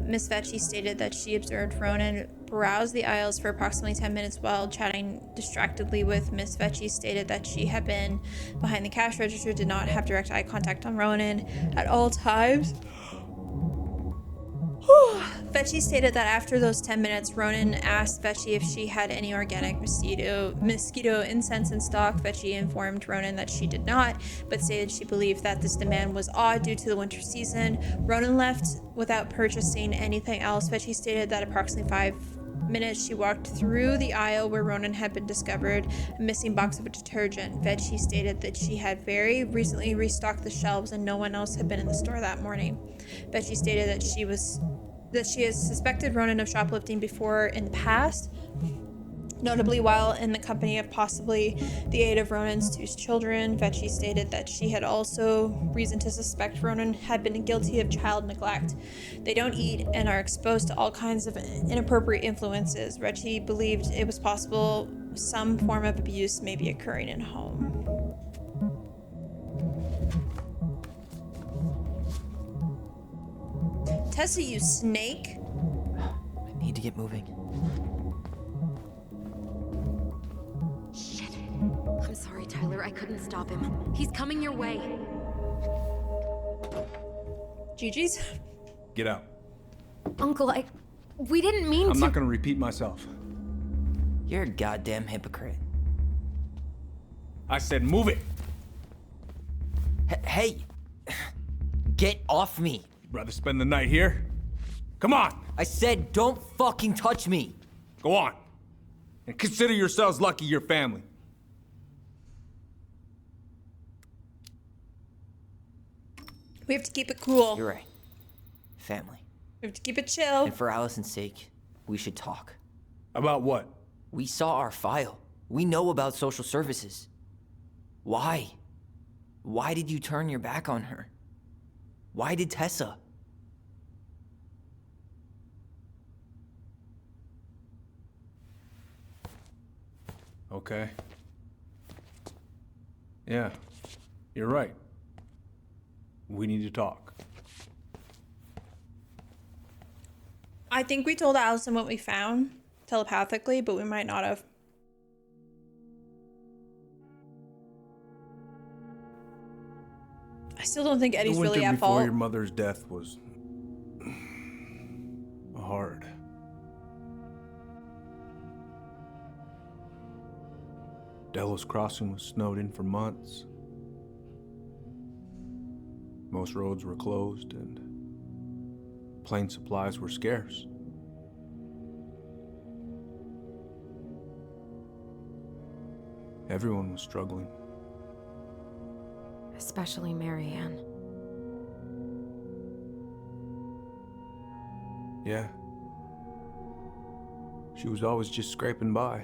[SPEAKER 1] Miss Vecchi stated that she observed Ronan browse the aisles for approximately 10 minutes while chatting distractedly with Miss Vecchi. Stated that she had been behind the cash register, did not have direct eye contact on Ronan at all times. Vecchi stated that after those 10 minutes, Ronan asked Vecchi if she had any organic mosquito incense in stock. Vecchi informed Ronan that she did not, but stated she believed that this demand was odd due to the winter season. Ronan left without purchasing anything else. Vecchi stated that approximately 5 minutes she walked through the aisle where Ronan had been discovered, a missing box of detergent. Vecchi stated that she had very recently restocked the shelves and no one else had been in the store that morning. Vecchi stated that she has suspected Ronan of shoplifting before in the past, notably while in the company of possibly the aid of Ronan's 2 children. Vecchi stated that she had also reason to suspect Ronan had been guilty of child neglect. They don't eat and are exposed to all kinds of inappropriate influences. Vecchi believed it was possible some form of abuse may be occurring in home. Tessa, you snake.
[SPEAKER 3] I need to get moving.
[SPEAKER 2] Shit. I'm sorry, Tyler. I couldn't stop him. He's coming your way.
[SPEAKER 1] GG's.
[SPEAKER 6] Get out.
[SPEAKER 2] Uncle, we didn't mean to.
[SPEAKER 6] I'm not gonna repeat myself.
[SPEAKER 3] You're a goddamn hypocrite.
[SPEAKER 6] I said move it.
[SPEAKER 3] Hey! Get off me!
[SPEAKER 6] Rather spend the night here? Come on!
[SPEAKER 3] I said don't fucking touch me!
[SPEAKER 6] Go on. And consider yourselves lucky you're family.
[SPEAKER 1] We have to keep it cool.
[SPEAKER 3] You're right. Family.
[SPEAKER 1] We have to keep it chill.
[SPEAKER 3] And for Allison's sake, we should talk.
[SPEAKER 6] About what?
[SPEAKER 3] We saw our file. We know about social services. Why? Why did you turn your back on her? Why did Tessa?
[SPEAKER 6] Okay. Yeah, you're right. We need to talk.
[SPEAKER 1] I think we told Allison what we found telepathically, but we might not have. I still don't think Eddie's really at
[SPEAKER 6] before
[SPEAKER 1] fault.
[SPEAKER 6] Your mother's death was hard. Delos Crossing was snowed in for months. Most roads were closed and plane supplies were scarce. Everyone was struggling.
[SPEAKER 12] Especially Marianne.
[SPEAKER 6] Yeah. She was always just scraping by.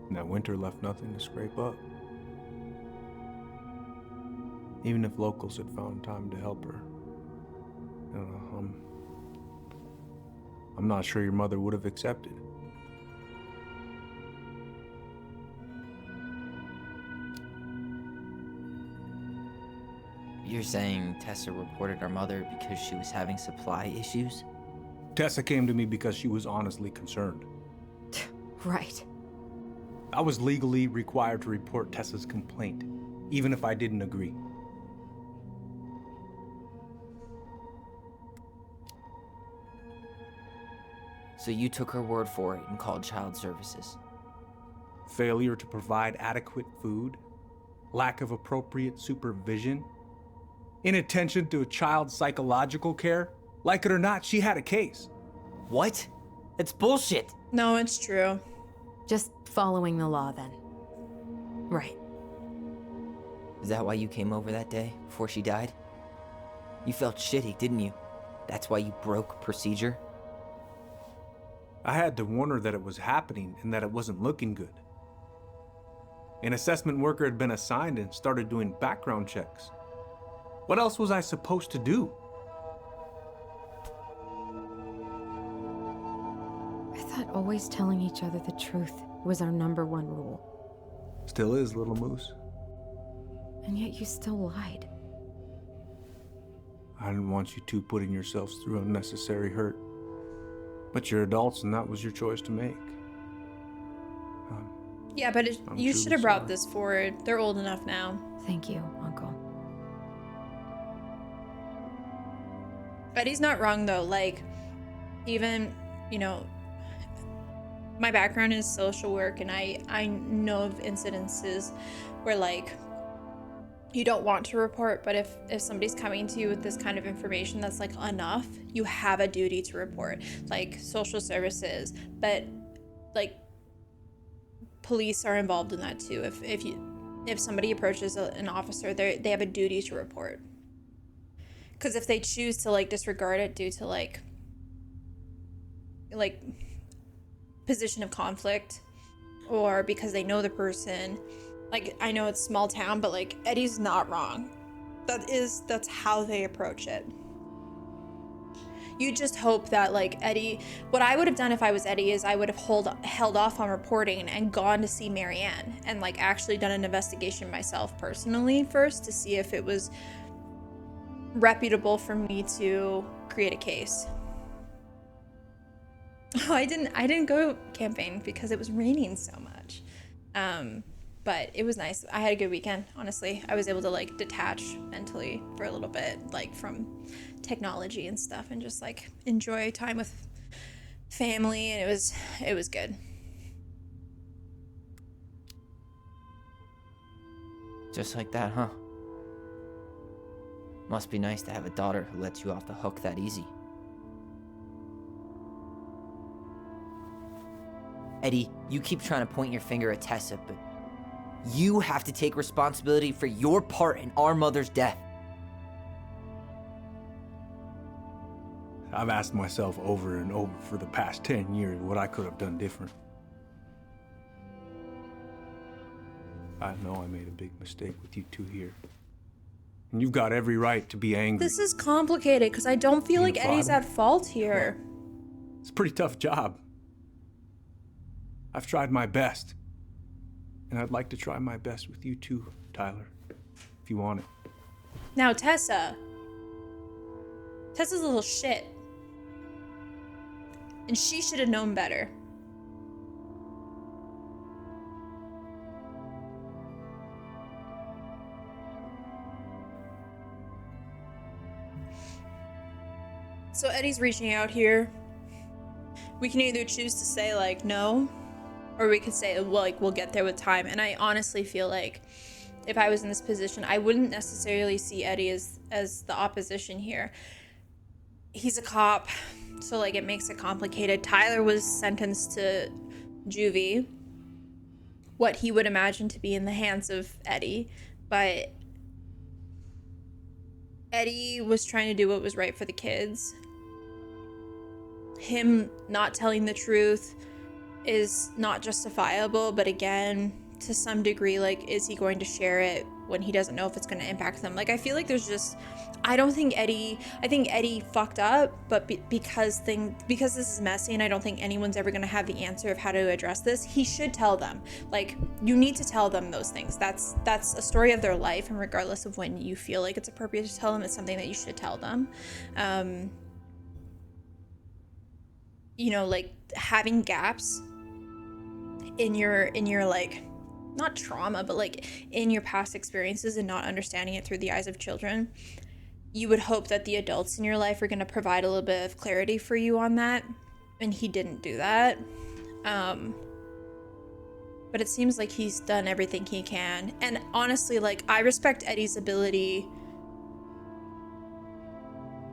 [SPEAKER 6] And that winter left nothing to scrape up. Even if locals had found time to help her. I don't know, I'm not sure your mother would have accepted.
[SPEAKER 3] You're saying Tessa reported our mother because she was having supply issues?
[SPEAKER 6] Tessa came to me because she was honestly concerned.
[SPEAKER 12] Right.
[SPEAKER 6] I was legally required to report Tessa's complaint, even if I didn't agree.
[SPEAKER 3] So you took her word for it and called child services?
[SPEAKER 6] Failure to provide adequate food, lack of appropriate supervision, inattention to a child's psychological care. Like it or not, she had a case.
[SPEAKER 3] What? It's bullshit.
[SPEAKER 1] No, it's true.
[SPEAKER 12] Just following the law then. Right.
[SPEAKER 3] Is that why you came over that day, before she died? You felt shitty, didn't you? That's why you broke procedure?
[SPEAKER 6] I had to warn her that it was happening and that it wasn't looking good. An assessment worker had been assigned and started doing background checks. What else was I supposed to do?
[SPEAKER 12] I thought always telling each other the truth was our #1 rule.
[SPEAKER 6] Still is, little moose.
[SPEAKER 12] And yet you still lied.
[SPEAKER 6] I didn't want you two putting yourselves through unnecessary hurt. But you're adults and that was your choice to make.
[SPEAKER 1] Yeah, but you should have
[SPEAKER 6] truly
[SPEAKER 1] brought
[SPEAKER 6] sorry.
[SPEAKER 1] this forward. They're old enough now.
[SPEAKER 12] Thank you, Uncle.
[SPEAKER 1] Eddie's not wrong though. Like, even, my background is social work, and I know of incidences where, like, you don't want to report, but if somebody's coming to you with this kind of information that's like enough, you have a duty to report, like social services, but like police are involved in that too. If somebody approaches an officer, they have a duty to report. Because if they choose to like disregard it due to like position of conflict, or because they know the person, like, I know it's small town, but like Eddie's not wrong. That's how they approach it. You just hope that like Eddie, what I would have done if I was Eddie is I would have held off on reporting and gone to see Marianne and like actually done an investigation myself personally first to see if it was reputable for me to create a case. Oh, I didn't go camping because it was raining so much. But it was nice. I had a good weekend, honestly. I was able to like detach mentally for a little bit, like from technology and stuff, and just like enjoy time with family, and it was good.
[SPEAKER 3] Just like that, huh? Must be nice to have a daughter who lets you off the hook that easy. Eddie, you keep trying to point your finger at Tessa, but you have to take responsibility for your part in our mother's death.
[SPEAKER 6] I've asked myself over and over for the past 10 years what I could have done different. I know I made a big mistake with you two here. And you've got every right to be angry.
[SPEAKER 1] This is complicated because I don't feel like Eddie's at fault here.
[SPEAKER 6] It's a pretty tough job. I've tried my best. And I'd like to try my best with you too, Tyler, if you want it.
[SPEAKER 1] Now Tessa's a little shit. And she should have known better. So Eddie's reaching out here. We can either choose to say like no, Or we could say, well, like, we'll get there with time. And I honestly feel like if I was in this position, I wouldn't necessarily see Eddie as the opposition here. He's a cop, so, like, it makes it complicated. Tyler was sentenced to juvie, what he would imagine to be in the hands of Eddie. But Eddie was trying to do what was right for the kids. Him not telling the truth is not justifiable, but again, to some degree, like, is he going to share it when he doesn't know if it's going to impact them? Like, I feel like there's just, I think Eddie fucked up, but because this is messy and I don't think anyone's ever going to have the answer of how to address this, he should tell them. Like, you need to tell them those things. That's a story of their life, and regardless of when you feel like it's appropriate to tell them, it's something that you should tell them. You know, like, having gaps in your like, not trauma, but like in your past experiences and not understanding it through the eyes of children, you would hope that the adults in your life are going to provide a little bit of clarity for you on that, and he didn't do that. But it seems like he's done everything he can, and honestly, like, I respect Eddie's ability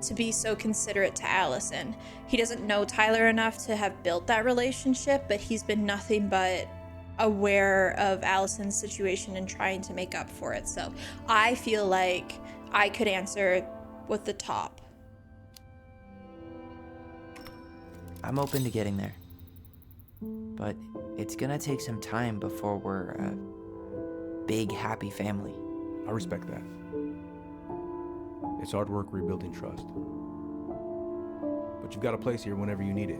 [SPEAKER 1] to be so considerate to Allison. He doesn't know Tyler enough to have built that relationship, but he's been nothing but aware of Allison's situation and trying to make up for it. So I feel like I could answer with the top.
[SPEAKER 3] I'm open to getting there. But it's gonna take some time before we're a big, happy family.
[SPEAKER 6] I respect that. It's hard work rebuilding trust. But you've got a place here whenever you need it.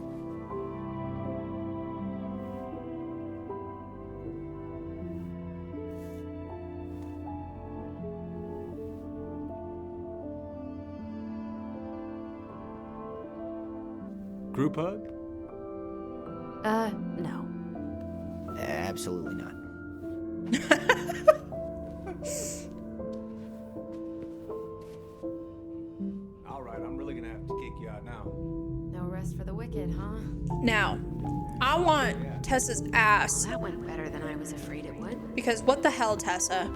[SPEAKER 6] Group hug?
[SPEAKER 5] No.
[SPEAKER 3] Absolutely not.
[SPEAKER 6] All right, I'm really gonna have to kick you out now.
[SPEAKER 5] No rest for the wicked, huh?
[SPEAKER 1] Now, I want Tessa's ass.
[SPEAKER 5] Well, that went better than I was afraid it would.
[SPEAKER 1] Because what the hell, Tessa?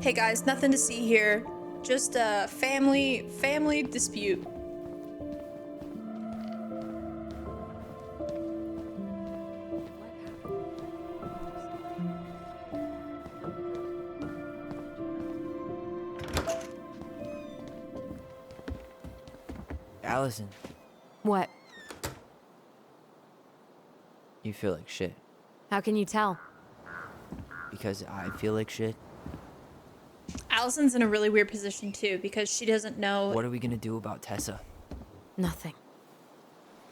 [SPEAKER 1] Hey guys, nothing to see here. Just a family dispute.
[SPEAKER 3] Allison,
[SPEAKER 2] What?
[SPEAKER 3] you feel like shit.
[SPEAKER 2] How can you tell?
[SPEAKER 3] Because I feel like shit.
[SPEAKER 1] Allison's in a really weird position too, because she doesn't know.
[SPEAKER 3] What are we gonna do about Tessa?
[SPEAKER 2] Nothing.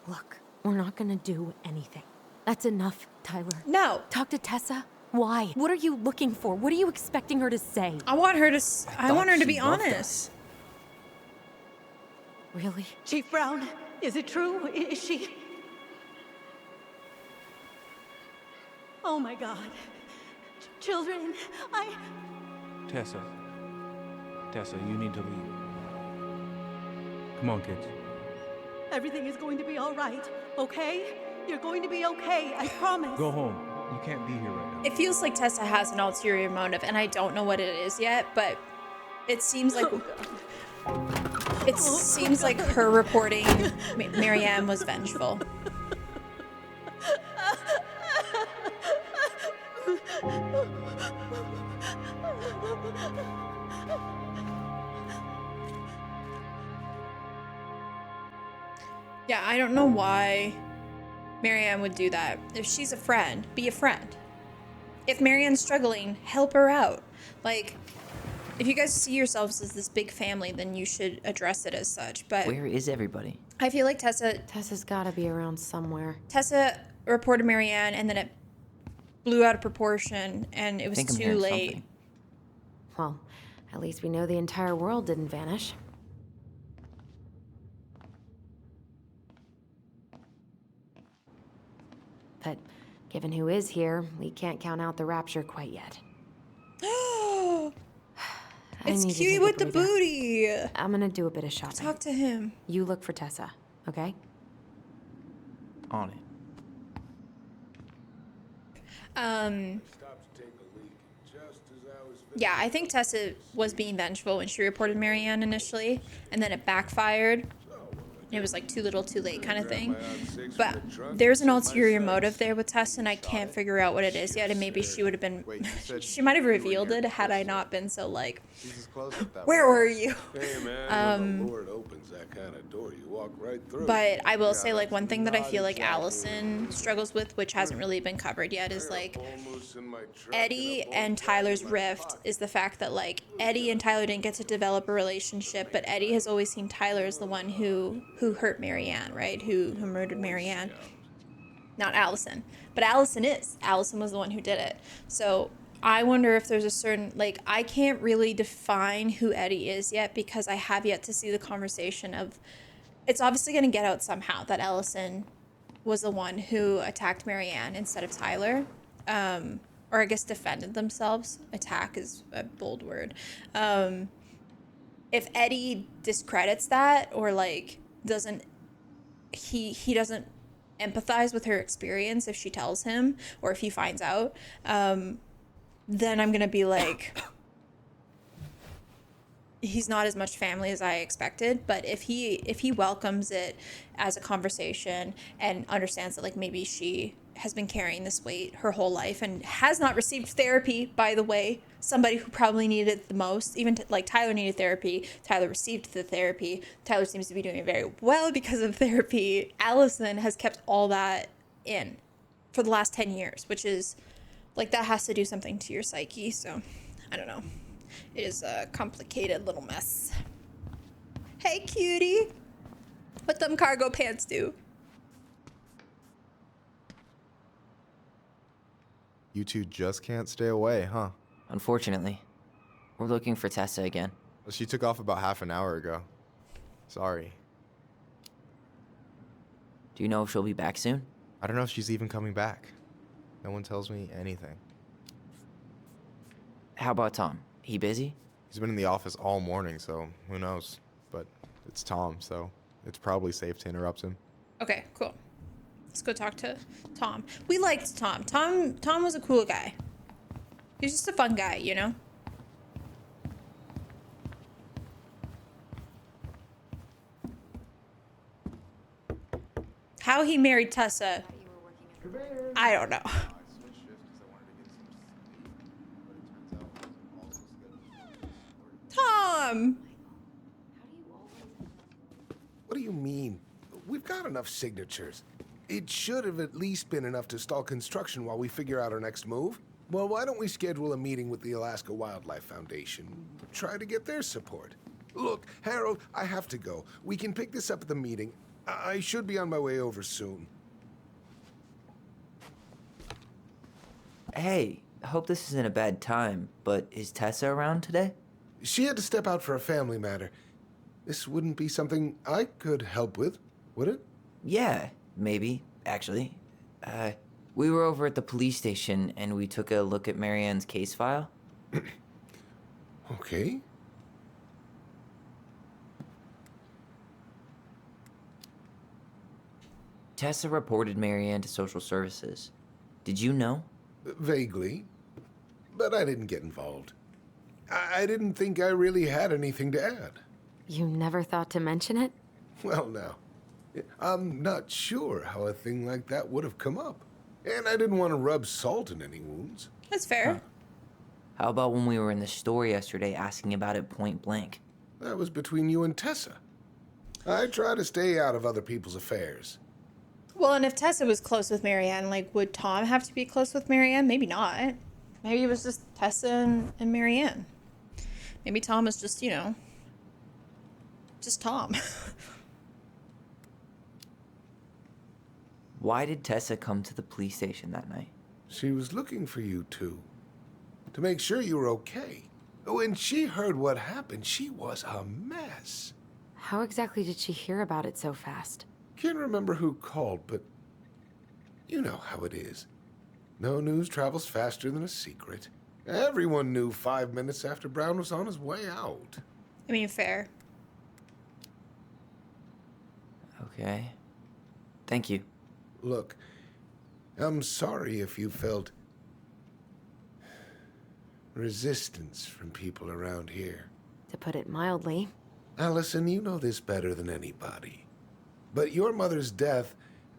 [SPEAKER 2] Look, we're not gonna do anything. That's enough, Tyler.
[SPEAKER 1] No.
[SPEAKER 2] Talk to Tessa. Why? What are you looking for? What are you expecting her to say?
[SPEAKER 1] I want her to be
[SPEAKER 3] loved
[SPEAKER 1] honest.
[SPEAKER 3] us.
[SPEAKER 2] Really?
[SPEAKER 7] Chief Brown, is it true? Is she? Oh my God. Children,
[SPEAKER 6] Tessa, you need to leave. Come on, kids.
[SPEAKER 7] everything is going to be all right, okay? You're going to be okay, I promise.
[SPEAKER 6] Go home. You can't be here right now.
[SPEAKER 1] It feels like Tessa has an ulterior motive, and I don't know what it is yet, but it seems like seems like her reporting Marianne was vengeful. Yeah, I don't know why Marianne would do that. If she's a friend, be a friend. If Marianne's struggling, help her out. Like, if you guys see yourselves as this big family, then you should address it as such. But
[SPEAKER 3] Where is everybody?
[SPEAKER 1] I feel like
[SPEAKER 2] Tessa's gotta be around somewhere.
[SPEAKER 1] Tessa reported Marianne, and then it blew out of proportion, and it was
[SPEAKER 3] Think I'm
[SPEAKER 1] too
[SPEAKER 3] hearing
[SPEAKER 1] late.
[SPEAKER 3] something.
[SPEAKER 2] Well, at least we know the entire world didn't vanish. But given who is here, we can't count out the rapture quite yet. I
[SPEAKER 1] It's
[SPEAKER 2] need to
[SPEAKER 1] Cutie
[SPEAKER 2] take a
[SPEAKER 1] with the
[SPEAKER 2] breather.
[SPEAKER 1] booty.
[SPEAKER 2] I'm gonna do a bit of shopping.
[SPEAKER 1] Talk to him.
[SPEAKER 2] You look for Tessa, okay?
[SPEAKER 3] on it.
[SPEAKER 1] Yeah, I think Tessa was being vengeful when she reported Marianne initially, and then it backfired. It was like too little too late kind of thing. But there's an ulterior motive there with Tessa, and I can't figure out what it is yet. And maybe she would have been, she might have revealed it had I not been so like, where were you?
[SPEAKER 14] Hey man, when the Lord opens that kind of door, you walk right through.
[SPEAKER 1] But I will say, like, one thing that I feel like Allison struggles with, which hasn't really been covered yet, is like Eddie and Tyler's rift is the fact that like Eddie and Tyler didn't get to develop a relationship, but Eddie has always seen Tyler as the one who hurt Marianne, right? Who murdered Marianne. Not Allison. But Allison is. Allison was the one who did it. So I wonder if there's a certain, like, I can't really define who Eddie is yet because I have yet to see the conversation of, it's obviously going to get out somehow that Allison was the one who attacked Marianne instead of Tyler. Or I guess defended themselves. Attack is a bold word. If Eddie discredits that or like doesn't, he doesn't empathize with her experience if she tells him or if he finds out, then I'm gonna be like, he's not as much family as I expected. But if he welcomes it as a conversation and understands that like maybe she has been carrying this weight her whole life and has not received therapy, by the way, somebody who probably needed it the most, even like Tyler needed therapy, Tyler received the therapy, Tyler seems to be doing very well because of therapy. Allison has kept all that in for the last 10 years, which is like, that has to do something to your psyche. So I don't know, it is a complicated little mess. Hey cutie, what them cargo pants do?
[SPEAKER 15] You two just can't stay away, huh?
[SPEAKER 3] Unfortunately. We're looking for Tessa again.
[SPEAKER 15] She took off about half an hour ago. Sorry.
[SPEAKER 3] Do you know if she'll be back soon?
[SPEAKER 15] I don't know if she's even coming back. No one tells me anything.
[SPEAKER 3] How about Tom? He busy?
[SPEAKER 15] He's been in the office all morning, so who knows? But it's Tom, so it's probably safe to interrupt him.
[SPEAKER 1] Okay, cool. Let's go talk to Tom. We liked Tom. Tom was a cool guy. He's just a fun guy, you know? How he married Tessa, I don't know. Tom!
[SPEAKER 14] What do you mean? We've got enough signatures. It should have at least been enough to stall construction while we figure out our next move. Well, why don't we schedule a meeting with the Alaska Wildlife Foundation? Try to get their support. Look, Harold, I have to go. We can pick this up at the meeting. I should be on my way over soon.
[SPEAKER 3] Hey, I hope this isn't a bad time, but is Tessa around today?
[SPEAKER 14] She had to step out for a family matter. This wouldn't be something I could help with, would it?
[SPEAKER 3] Yeah, maybe, actually. We were over at the police station and we took a look at Marianne's case file.
[SPEAKER 14] Okay.
[SPEAKER 3] Tessa reported Marianne to social services. Did you know?
[SPEAKER 14] Vaguely. But I didn't get involved. I didn't think I really had anything to add.
[SPEAKER 12] You never thought to mention it?
[SPEAKER 14] Well, now, I'm not sure how a thing like that would have come up. And I didn't want to rub salt in any wounds.
[SPEAKER 1] That's fair.
[SPEAKER 3] Huh. How about when we were in the store yesterday asking about it point blank?
[SPEAKER 14] That was between you and Tessa. I try to stay out of other people's affairs.
[SPEAKER 1] Well, and if Tessa was close with Marianne, like, would Tom have to be close with Marianne? Maybe not. Maybe it was just Tessa and Marianne. Maybe Tom was just, you know, just Tom.
[SPEAKER 3] Why did Tessa come to the police station that night?
[SPEAKER 14] She was looking for you two. To make sure you were okay. When she heard what happened, she was a mess.
[SPEAKER 12] How exactly did she hear about it so fast?
[SPEAKER 14] Can't remember who called, but you know how it is. No news travels faster than a secret. Everyone knew 5 minutes after Brown was on his way out.
[SPEAKER 1] I mean, fair.
[SPEAKER 3] Okay. Thank you.
[SPEAKER 14] Look, I'm sorry if you felt resistance from people around here.
[SPEAKER 12] To put it mildly.
[SPEAKER 14] Allison, you know this better than anybody. But your mother's death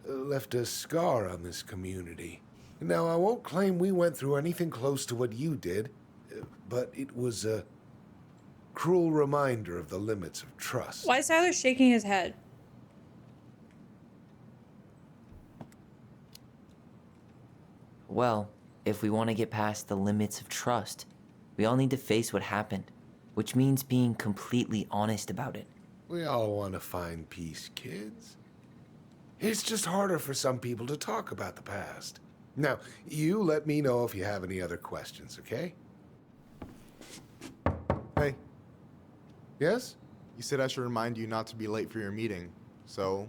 [SPEAKER 14] left a scar on this community. Now, I won't claim we went through anything close to what you did, but it was a cruel reminder of the limits of trust.
[SPEAKER 1] Why is Tyler shaking his head?
[SPEAKER 3] Well, if we want to get past the limits of trust, we all need to face what happened, which means being completely honest about it.
[SPEAKER 14] We all want to find peace, kids. It's just harder for some people to talk about the past. Now, you let me know if you have any other questions, okay?
[SPEAKER 15] Hey,
[SPEAKER 14] Yes?
[SPEAKER 15] you said I should remind you not to be late for your meeting, so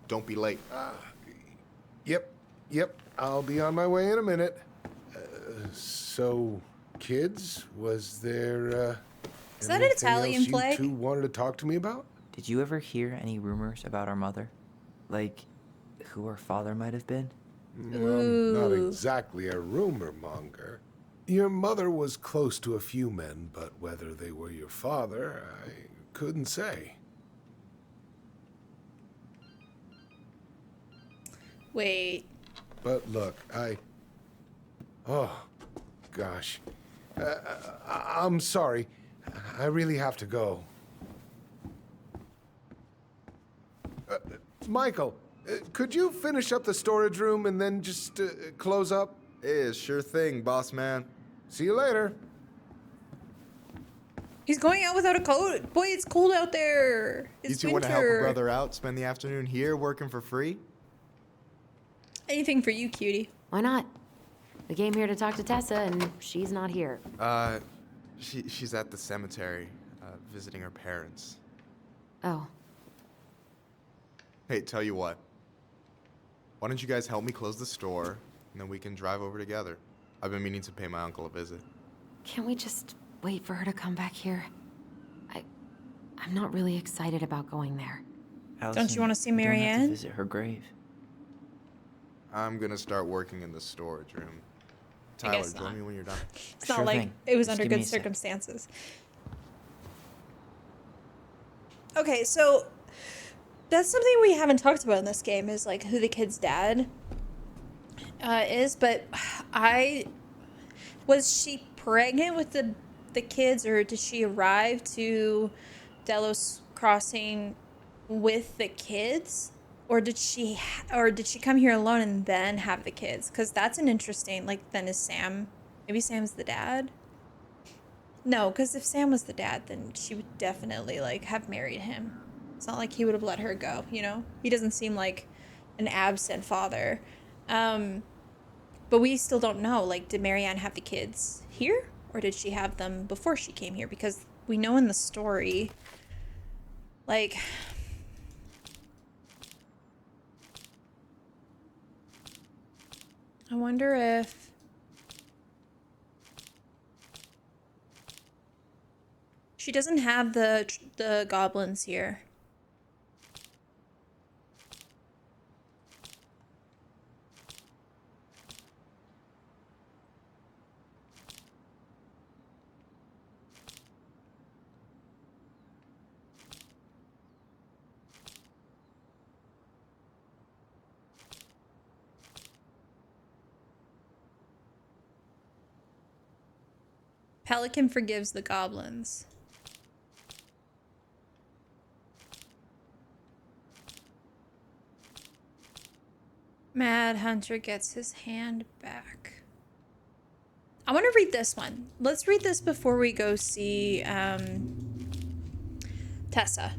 [SPEAKER 15] don't be late.
[SPEAKER 14] Yep. I'll be on my way in a minute. So, kids, was there,
[SPEAKER 1] Is that an
[SPEAKER 14] anything
[SPEAKER 1] Italian
[SPEAKER 14] else
[SPEAKER 1] flag?
[SPEAKER 14] you two wanted to talk to me about?
[SPEAKER 3] Did you ever hear any rumors about our mother? Like, who our father might have been?
[SPEAKER 14] I'm not
[SPEAKER 1] Ooh.
[SPEAKER 14] exactly a rumor monger. Your mother was close to a few men, but whether they were your father, I couldn't say.
[SPEAKER 1] Wait.
[SPEAKER 14] But look, oh, gosh. I'm sorry. I really have to go. Michael, could you finish up the storage room and then just close up?
[SPEAKER 15] Yeah, sure thing, boss man.
[SPEAKER 14] See you later.
[SPEAKER 1] He's going out without a coat. Boy, it's cold out there. It's
[SPEAKER 15] You two want to help
[SPEAKER 1] winter.
[SPEAKER 15] a brother out, spend the afternoon here working for free?
[SPEAKER 1] Anything for you, cutie.
[SPEAKER 12] Why not? We came here to talk to Tessa, and she's not here.
[SPEAKER 15] She's at the cemetery, visiting her parents.
[SPEAKER 12] Oh.
[SPEAKER 15] Hey, tell you what. Why don't you guys help me close the store, and then we can drive over together? I've been meaning to pay my uncle a visit.
[SPEAKER 12] Can't we just wait for her to come back here? I'm not really excited about going there.
[SPEAKER 3] Allison,
[SPEAKER 1] you wanna see
[SPEAKER 3] we don't have to
[SPEAKER 1] Marianne?
[SPEAKER 3] visit her grave.
[SPEAKER 15] I'm gonna start working in the storage room.
[SPEAKER 1] I
[SPEAKER 15] Tyler,
[SPEAKER 1] guess
[SPEAKER 15] join
[SPEAKER 1] not.
[SPEAKER 15] me when you're done.
[SPEAKER 1] It's
[SPEAKER 3] Sure
[SPEAKER 1] not like
[SPEAKER 3] thing.
[SPEAKER 1] it was
[SPEAKER 3] Just
[SPEAKER 1] under
[SPEAKER 3] give me
[SPEAKER 1] good
[SPEAKER 3] a sec.
[SPEAKER 1] circumstances. Okay, so that's something we haven't talked about in this game is like who the kid's dad is, but was she pregnant with the kids, or did she arrive to Delos Crossing with the kids, or did she come here alone and then have the kids? Because that's an interesting, like, then is Sam, maybe Sam's the dad? No, because if Sam was the dad, then she would definitely like have married him. It's not like he would have let her go, you know? He doesn't seem like an absent father. But we still don't know, like, did Marianne have the kids here? Or did she have them before she came here? Because we know in the story, like, I wonder if she doesn't have the goblins here. Pelican forgives the goblins. Mad Hunter gets his hand back. I want to read this one. Let's read this before we go see Tessa.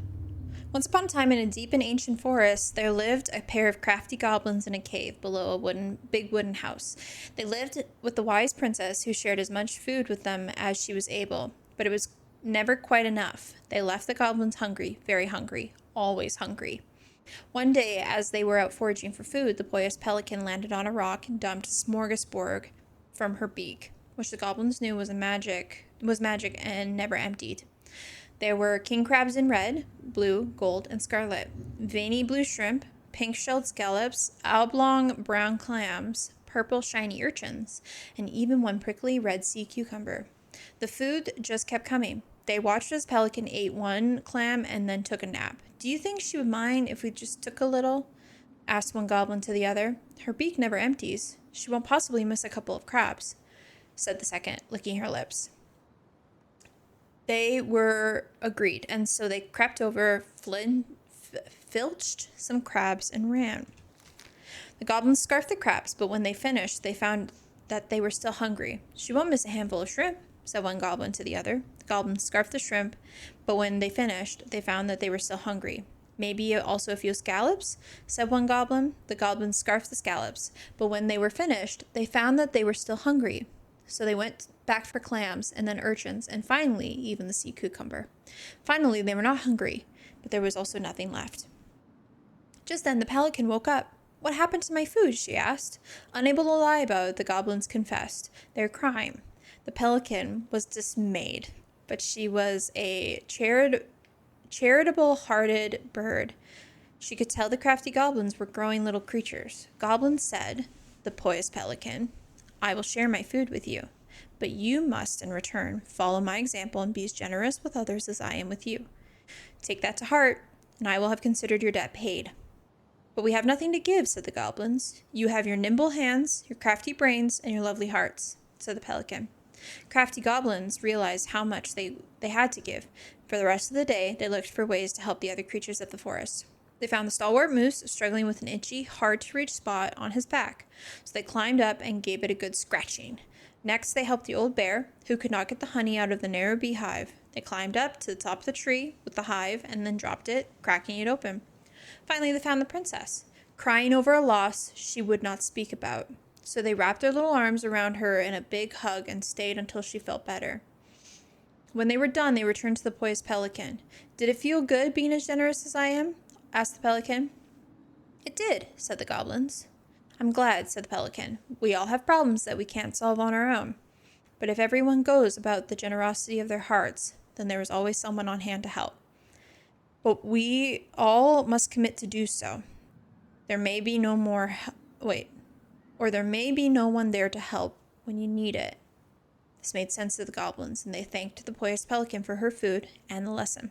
[SPEAKER 1] Once upon a time, in a deep and ancient forest, there lived a pair of crafty goblins in a cave below a big wooden house. They lived with the wise princess, who shared as much food with them as she was able, but it was never quite enough. They left the goblins hungry, very hungry, always hungry. One day, as they were out foraging for food, the boyish pelican landed on a rock and dumped a smorgasbord from her beak, which the goblins knew was magic and never emptied. There were king crabs in red, blue, gold, and scarlet, veiny blue shrimp, pink-shelled scallops, oblong brown clams, purple shiny urchins, and even one prickly red sea cucumber. The food just kept coming. They watched as Pelican ate one clam and then took a nap. Do you think she would mind if we just took a little? Asked one goblin to the other. Her beak never empties. She won't possibly miss a couple of crabs, said the second, licking her lips. They were agreed, and so they crept over, filched some crabs, and ran. The goblins scarfed the crabs, but when they finished, they found that they were still hungry. She won't miss a handful of shrimp, said one goblin to the other. The goblins scarfed the shrimp, but when they finished, they found that they were still hungry. Maybe also a few scallops, said one goblin. The goblins scarfed the scallops, but when they were finished, they found that they were still hungry. So they went back for clams, and then urchins, and finally, even the sea cucumber. Finally, they were not hungry, but there was also nothing left. Just then, the pelican woke up. What happened to my food? She asked. Unable to lie about it, the goblins confessed their crime. The pelican was dismayed, but she was a charitable-hearted bird. She could tell the crafty goblins were growing little creatures. Goblins said, the poised pelican, I will share my food with you, but you must, in return, follow my example and be as generous with others as I am with you. Take that to heart, and I will have considered your debt paid. But we have nothing to give, said the goblins. You have your nimble hands, your crafty brains, and your lovely hearts, said the pelican. Crafty goblins realized how much they had to give. For the rest of the day, they looked for ways to help the other creatures of the forest. They found the stalwart moose struggling with an itchy, hard-to-reach spot on his back, so they climbed up and gave it a good scratching. Next, they helped the old bear, who could not get the honey out of the narrow beehive. They climbed up to the top of the tree with the hive and then dropped it, cracking it open. Finally, they found the princess, crying over a loss she would not speak about. So they wrapped their little arms around her in a big hug and stayed until she felt better. When they were done, they returned to the poised pelican. Did it feel good being as generous as I am? Asked the pelican. It did, said the goblins. I'm glad, said the pelican. We all have problems that we can't solve on our own. But if everyone goes about the generosity of their hearts, then there is always someone on hand to help. But we all must commit to do so. There may be no more... Or there may be no one there to help when you need it. This made sense to the goblins, and they thanked the poised pelican for her food and the lesson.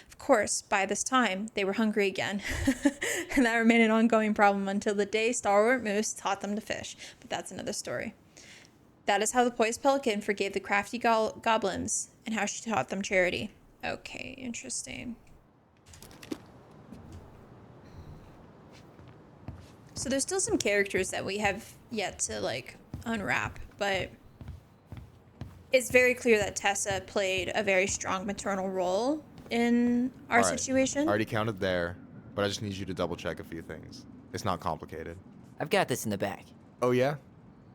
[SPEAKER 1] Of course, by this time, they were hungry again, and that remained an ongoing problem until the day Stalwart Moose taught them to fish, but that's another story. That is how the poised pelican forgave the crafty goblins, and how she taught them charity. Okay, interesting. So there's still some characters that we have yet to, unwrap, but it's very clear that Tessa played a very strong maternal role in our situation.
[SPEAKER 15] I already counted there, but I just need you to double check a few things. It's not complicated.
[SPEAKER 3] I've got this in the bag.
[SPEAKER 15] Oh yeah?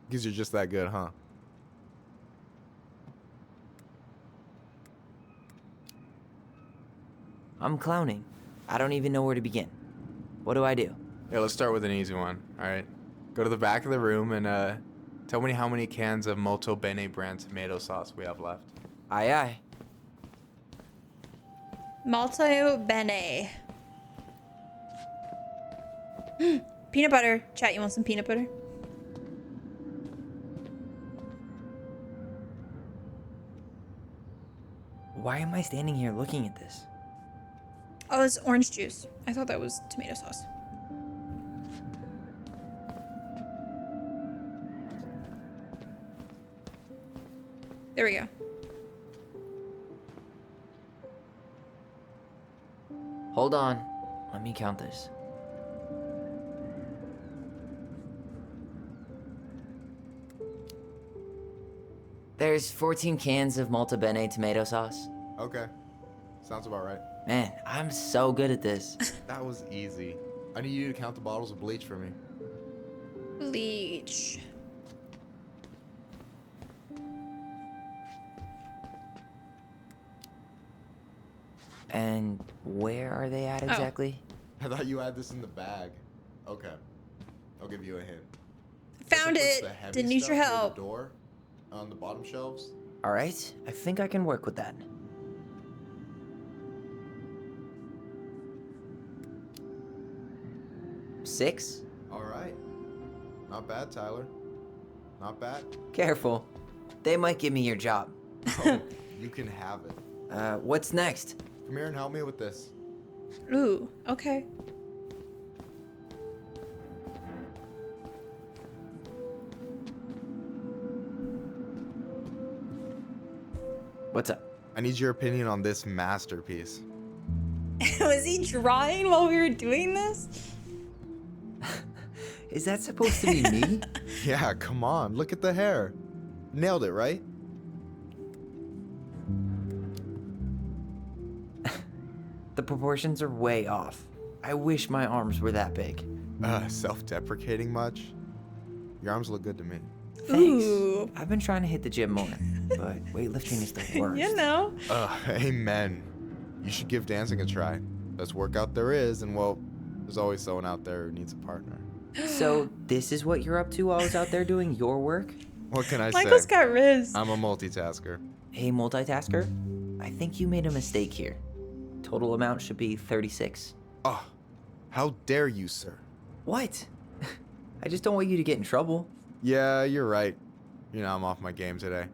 [SPEAKER 15] Because you're just that good, huh?
[SPEAKER 3] I'm clowning. I don't even know where to begin. What do I do?
[SPEAKER 15] Yeah, let's start with an easy one, alright? Go to the back of the room and tell me how many cans of Molto Bene brand tomato sauce we have left.
[SPEAKER 3] Aye aye.
[SPEAKER 1] Molto bene. Peanut butter. Chat, you want some peanut butter?
[SPEAKER 3] Why am I standing here looking at this?
[SPEAKER 1] Oh, it's orange juice. I thought that was tomato sauce. There we go.
[SPEAKER 3] Hold on. Let me count this. There's 14 cans of Molto Bene tomato sauce.
[SPEAKER 15] Okay. Sounds about right.
[SPEAKER 3] Man, I'm so good at this.
[SPEAKER 15] That was easy. I need you to count the bottles of bleach for me.
[SPEAKER 1] Bleach.
[SPEAKER 3] And where are they at exactly?
[SPEAKER 15] I thought you had this in the bag. Okay. I'll give you a hint.
[SPEAKER 1] Found it. Didn't need your help.
[SPEAKER 15] The door on the bottom shelves.
[SPEAKER 3] All right, I think I can work with that. 6?
[SPEAKER 15] All right. Not bad, Tyler. Not bad.
[SPEAKER 3] Careful. They might give me your job.
[SPEAKER 15] Oh, you can have it.
[SPEAKER 3] What's next?
[SPEAKER 15] Come here and help me with this.
[SPEAKER 1] Ooh, okay.
[SPEAKER 3] What's up?
[SPEAKER 15] I need your opinion on this masterpiece.
[SPEAKER 1] Was he drawing while we were doing this?
[SPEAKER 3] Is that supposed to be me?
[SPEAKER 15] Yeah, come on. Look at the hair. Nailed it, right?
[SPEAKER 3] The proportions are way off. I wish my arms were that big.
[SPEAKER 15] Self-deprecating much? Your arms look good to me.
[SPEAKER 3] Thanks.
[SPEAKER 1] Ooh.
[SPEAKER 3] I've been trying to hit the gym more, but weightlifting is the worst.
[SPEAKER 1] You know.
[SPEAKER 15] Amen. You should give dancing a try. Best workout there is, and well, there's always someone out there who needs a partner.
[SPEAKER 3] So this is what you're up to while I was out there doing your work?
[SPEAKER 15] What can I
[SPEAKER 1] Michael's
[SPEAKER 15] say?
[SPEAKER 1] got Riz.
[SPEAKER 15] I'm a multitasker.
[SPEAKER 3] Hey, multitasker. I think you made a mistake here. Total amount should be 36.
[SPEAKER 15] Oh, how dare you, sir?
[SPEAKER 3] What? I just don't want you to get in trouble.
[SPEAKER 15] Yeah, you're right. You know, I'm off my game today.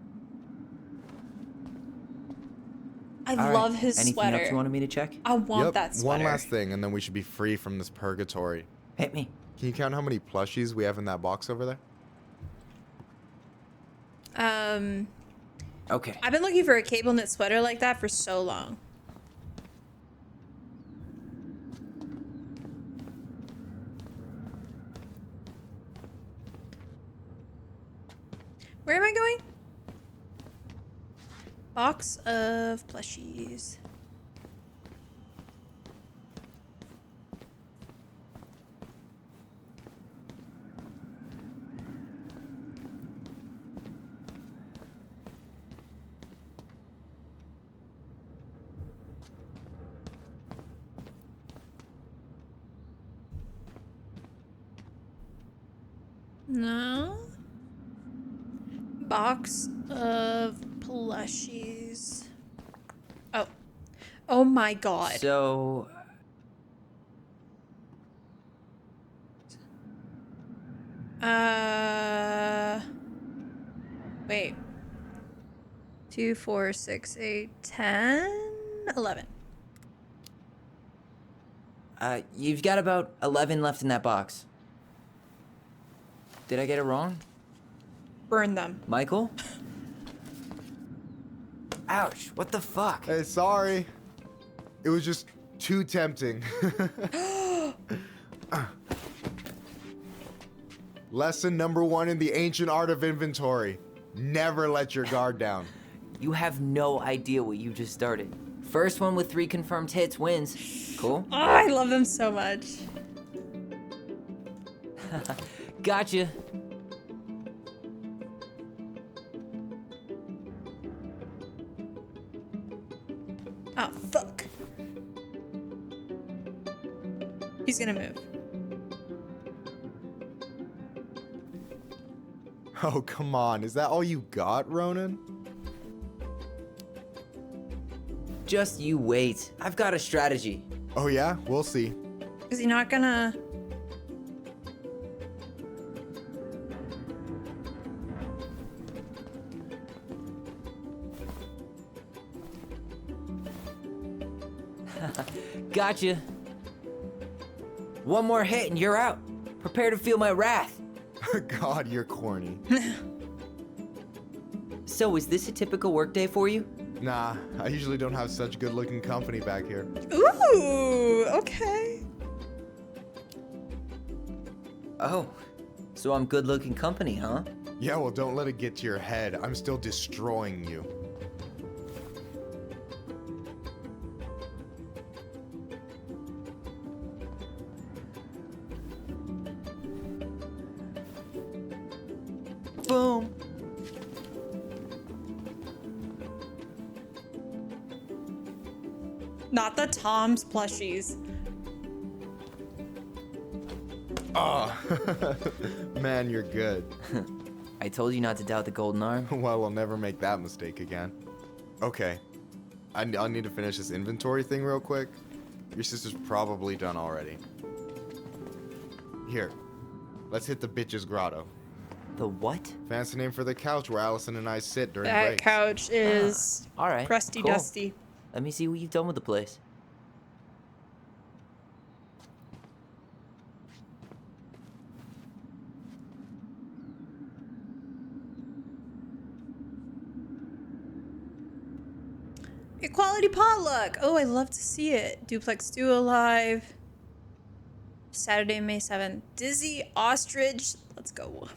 [SPEAKER 1] I
[SPEAKER 3] All
[SPEAKER 1] love
[SPEAKER 3] right.
[SPEAKER 1] his
[SPEAKER 3] Anything
[SPEAKER 1] sweater.
[SPEAKER 3] else you wanted me to check?
[SPEAKER 1] I want
[SPEAKER 15] Yep,
[SPEAKER 1] that sweater.
[SPEAKER 15] one last thing, and then we should be free from this purgatory.
[SPEAKER 3] Hit me.
[SPEAKER 15] Can you count how many plushies we have in that box over there?
[SPEAKER 3] Okay.
[SPEAKER 1] I've been looking for a cable knit sweater like that for so long. Where am I going? Box of plushies. No. Box of plushies. Oh. Oh my god.
[SPEAKER 3] So...
[SPEAKER 1] Wait. 2, 4, 6, 8, 10, 11.
[SPEAKER 3] You've got about 11 left in that box. Did I get it wrong?
[SPEAKER 1] Burn them.
[SPEAKER 3] Michael? Ouch, what the fuck?
[SPEAKER 15] Hey, sorry. It was just too tempting. Lesson number 1 in the ancient art of inventory. Never let your guard down.
[SPEAKER 3] You have no idea what you just started. First one with 3 confirmed hits wins. Cool?
[SPEAKER 1] Oh, I love them so much.
[SPEAKER 3] Gotcha.
[SPEAKER 1] Oh, fuck. He's gonna move.
[SPEAKER 15] Oh, come on. Is that all you got, Ronan?
[SPEAKER 3] Just you wait. I've got a strategy.
[SPEAKER 15] Oh, yeah? We'll see.
[SPEAKER 1] Is he not gonna...
[SPEAKER 3] Gotcha. One more hit and you're out. Prepare to feel my wrath.
[SPEAKER 15] God, you're corny.
[SPEAKER 3] So, is this a typical workday for you?
[SPEAKER 15] Nah, I usually don't have such good-looking company back here.
[SPEAKER 1] Ooh, okay.
[SPEAKER 3] Oh, so I'm good-looking company, huh?
[SPEAKER 15] Yeah, well, don't let it get to your head. I'm still destroying you.
[SPEAKER 3] Boom.
[SPEAKER 1] Not the Tom's plushies.
[SPEAKER 15] Oh, man, you're good.
[SPEAKER 3] I told you not to doubt the golden arm.
[SPEAKER 15] Well, we'll never make that mistake again. Okay, I'll need to finish this inventory thing real quick. Your sister's probably done already. Here, let's hit the bitch's grotto.
[SPEAKER 3] The what?
[SPEAKER 15] Fancy name for the couch where Allison and I sit during
[SPEAKER 1] That
[SPEAKER 15] breaks.
[SPEAKER 1] couch is
[SPEAKER 3] All right.
[SPEAKER 1] crusty
[SPEAKER 3] cool.
[SPEAKER 1] dusty.
[SPEAKER 3] Let me see what you've done with the place.
[SPEAKER 1] Equality potluck. Oh, I love to see it. Duplex Duo Live. Saturday, May 7th. Dizzy Ostrich. Let's go.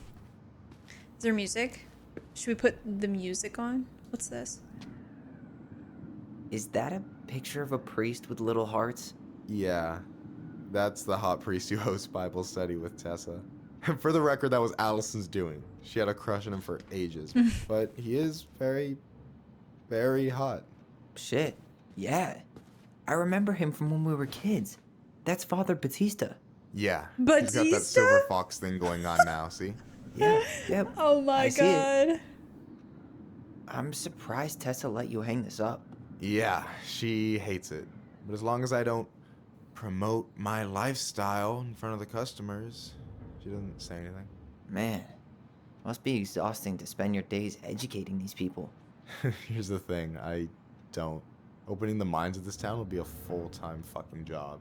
[SPEAKER 1] Is there music? Should we put the music on? What's this?
[SPEAKER 3] Is that a picture of a priest with little hearts?
[SPEAKER 15] Yeah, that's the hot priest who hosts Bible study with Tessa. For the record, that was Allison's doing. She had a crush on him for ages, but he is very, very hot.
[SPEAKER 3] Shit. Yeah. I remember him from when we were kids. That's Father Batista.
[SPEAKER 15] Yeah, he's got that
[SPEAKER 1] Batista?
[SPEAKER 15] silver fox thing going on now, see?
[SPEAKER 3] Yeah, yeah.
[SPEAKER 1] Oh my
[SPEAKER 3] I see it.
[SPEAKER 1] god.
[SPEAKER 3] I'm surprised Tessa let you hang this up.
[SPEAKER 15] Yeah, she hates it. But as long as I don't promote my lifestyle in front of the customers, she doesn't say anything.
[SPEAKER 3] Man, must be exhausting to spend your days educating these people.
[SPEAKER 15] Here's the thing, I don't. Opening the mines of this town would be a full-time fucking job.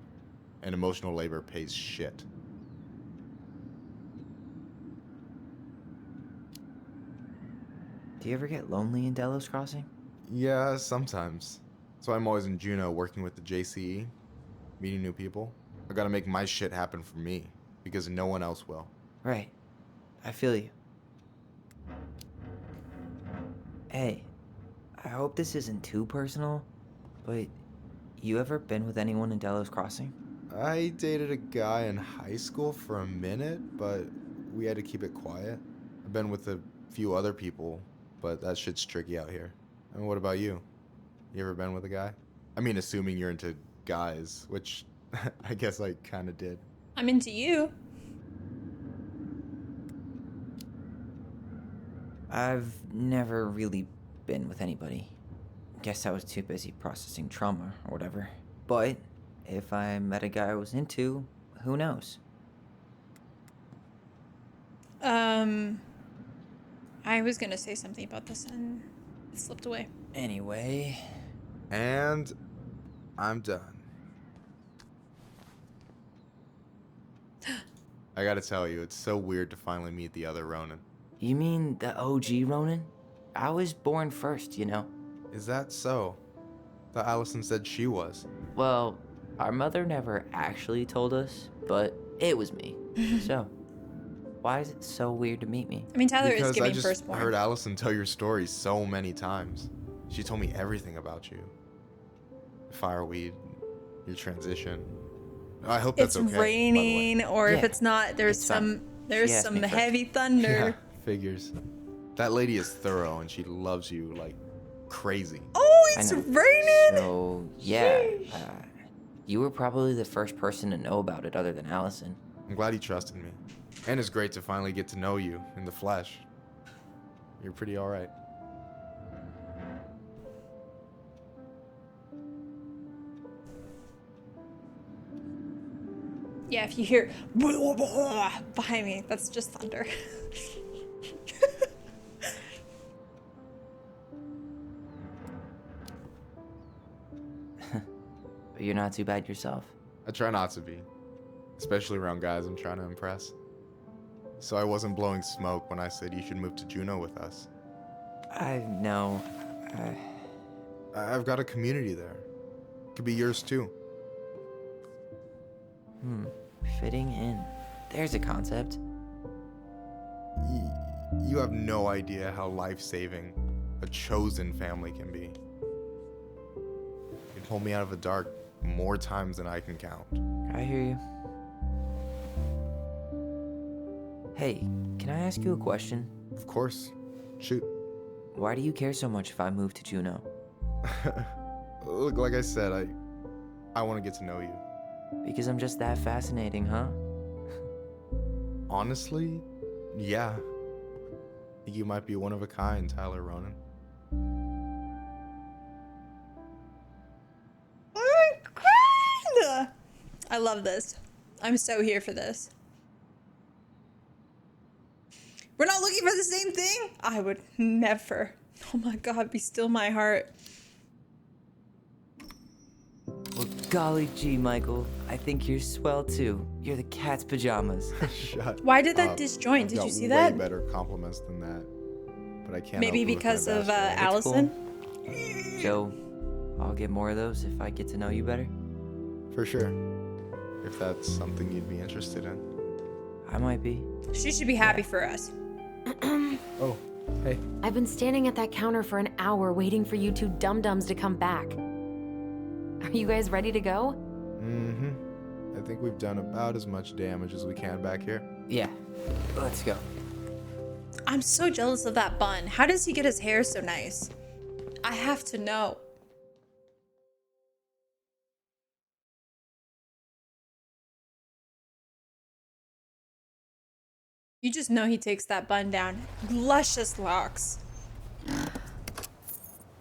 [SPEAKER 15] And emotional labor pays shit.
[SPEAKER 3] Do you ever get lonely in Delos Crossing?
[SPEAKER 15] Yeah, sometimes. So I'm always in Juneau working with the JCE, meeting new people. I gotta make my shit happen for me, because no one else will.
[SPEAKER 3] Right. I feel you. Hey, I hope this isn't too personal, but you ever been with anyone in Delos Crossing?
[SPEAKER 15] I dated a guy in high school for a minute, but we had to keep it quiet. I've been with a few other people, but that shit's tricky out here. And what about you? You ever been with a guy? I mean, assuming you're into guys, which I guess I kind of did.
[SPEAKER 1] I'm into you.
[SPEAKER 3] I've never really been with anybody. Guess I was too busy processing trauma or whatever. But if I met a guy I was into, who knows?
[SPEAKER 1] I was gonna say something about this and it slipped away.
[SPEAKER 3] Anyway.
[SPEAKER 15] And I'm done. I gotta tell you, it's so weird to finally meet the other Ronin.
[SPEAKER 3] You mean the OG Ronin? I was born first, you know.
[SPEAKER 15] Is that so? Thought Allison said she was.
[SPEAKER 3] Well, our mother never actually told us, but it was me. So, why is it so weird to meet me?
[SPEAKER 1] I mean, Tyler
[SPEAKER 15] Because
[SPEAKER 1] is giving
[SPEAKER 15] I just
[SPEAKER 1] firstborn.
[SPEAKER 15] heard Allison tell your story so many times. She told me everything about you. Fireweed, your transition. I hope that's
[SPEAKER 1] It's
[SPEAKER 15] okay.
[SPEAKER 1] raining, or if
[SPEAKER 3] Yeah,
[SPEAKER 1] it's not, there's
[SPEAKER 3] it's
[SPEAKER 1] some
[SPEAKER 3] fine.
[SPEAKER 1] there's
[SPEAKER 3] She asked
[SPEAKER 1] some
[SPEAKER 3] me first.
[SPEAKER 1] heavy thunder.
[SPEAKER 15] Yeah, figures. That lady is thorough and she loves you like crazy.
[SPEAKER 1] Oh,
[SPEAKER 3] I
[SPEAKER 1] it's
[SPEAKER 3] know.
[SPEAKER 1] raining.
[SPEAKER 3] So, yeah. You were probably the first person to know about it other than Allison.
[SPEAKER 15] I'm glad he trusted me. And it's great to finally get to know you in the flesh. You're pretty alright.
[SPEAKER 1] Yeah, if you hear behind me, that's just thunder.
[SPEAKER 3] But you're not too bad yourself.
[SPEAKER 15] I try not to be. Especially around guys I'm trying to impress. So I wasn't blowing smoke when I said you should move to Juneau with us.
[SPEAKER 3] I know.
[SPEAKER 15] I've got a community there. Could be yours too.
[SPEAKER 3] Fitting in. There's a concept.
[SPEAKER 15] You have no idea how life-saving a chosen family can be. You pulled me out of the dark more times than I can count.
[SPEAKER 3] I hear you. Hey, can I ask you a question?
[SPEAKER 15] Of course. Shoot.
[SPEAKER 3] Why do you care so much if I move to Juneau?
[SPEAKER 15] Look, like I said, I want to get to know you.
[SPEAKER 3] Because I'm just that fascinating, huh?
[SPEAKER 15] Honestly, yeah. I think you might be one of a kind, Tyler Ronan.
[SPEAKER 1] I love this. I'm so here for this. We're not looking for the same thing? I would never. Oh my god, be still my heart.
[SPEAKER 3] Well, golly gee, Michael. I think you're swell too. You're the cat's pajamas.
[SPEAKER 15] Shut
[SPEAKER 1] Why did that
[SPEAKER 15] up.
[SPEAKER 1] disjoint?
[SPEAKER 15] I've
[SPEAKER 1] Did
[SPEAKER 15] got
[SPEAKER 1] you see
[SPEAKER 15] way
[SPEAKER 1] that?
[SPEAKER 15] better compliments than that. But I can't
[SPEAKER 1] Maybe
[SPEAKER 15] help it with my
[SPEAKER 1] because of
[SPEAKER 15] bastard.
[SPEAKER 1] Allison?
[SPEAKER 3] So, I'll get more of those if I get to know you better.
[SPEAKER 15] For sure. If that's something you'd be interested in.
[SPEAKER 3] I might be.
[SPEAKER 1] She should be happy for us.
[SPEAKER 15] Oh, hey.
[SPEAKER 2] I've been standing at that counter for an hour waiting for you two dum-dums to come back. Are you guys ready to go?
[SPEAKER 15] I think we've done about as much damage as we can back here.
[SPEAKER 3] Yeah, let's go.
[SPEAKER 1] I'm so jealous of that bun. How does he get his hair so nice? I have to know. You just know he takes that bun down. Luscious locks.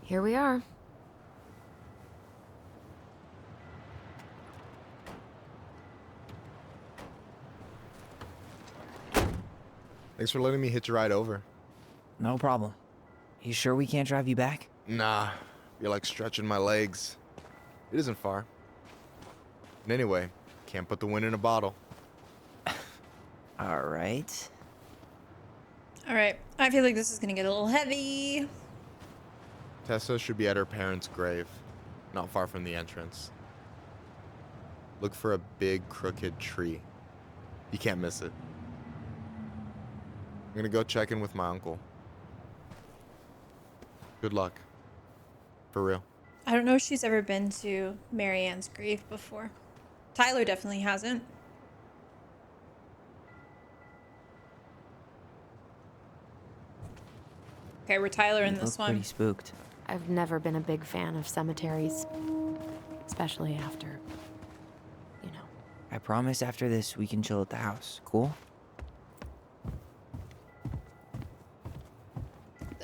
[SPEAKER 2] Here we are.
[SPEAKER 15] Thanks for letting me hitch a ride over.
[SPEAKER 3] No problem. You sure we can't drive you back?
[SPEAKER 15] Nah, you're like stretching my legs. It isn't far. And anyway, can't put the wind in a bottle.
[SPEAKER 3] All right.
[SPEAKER 1] All right. I feel like this is going to get a little heavy.
[SPEAKER 15] Tessa should be at her parents' grave, not far from the entrance. Look for a big crooked tree. You can't miss it. I'm gonna go check in with my uncle. Good luck. For real.
[SPEAKER 1] I don't know if she's ever been to Marianne's grave before. Tyler definitely hasn't. Okay, we're Tyler in
[SPEAKER 3] You
[SPEAKER 1] this
[SPEAKER 3] look
[SPEAKER 1] one.
[SPEAKER 3] pretty spooked.
[SPEAKER 2] I've never been a big fan of cemeteries, especially after, you know.
[SPEAKER 3] I promise after this we can chill at the house. Cool?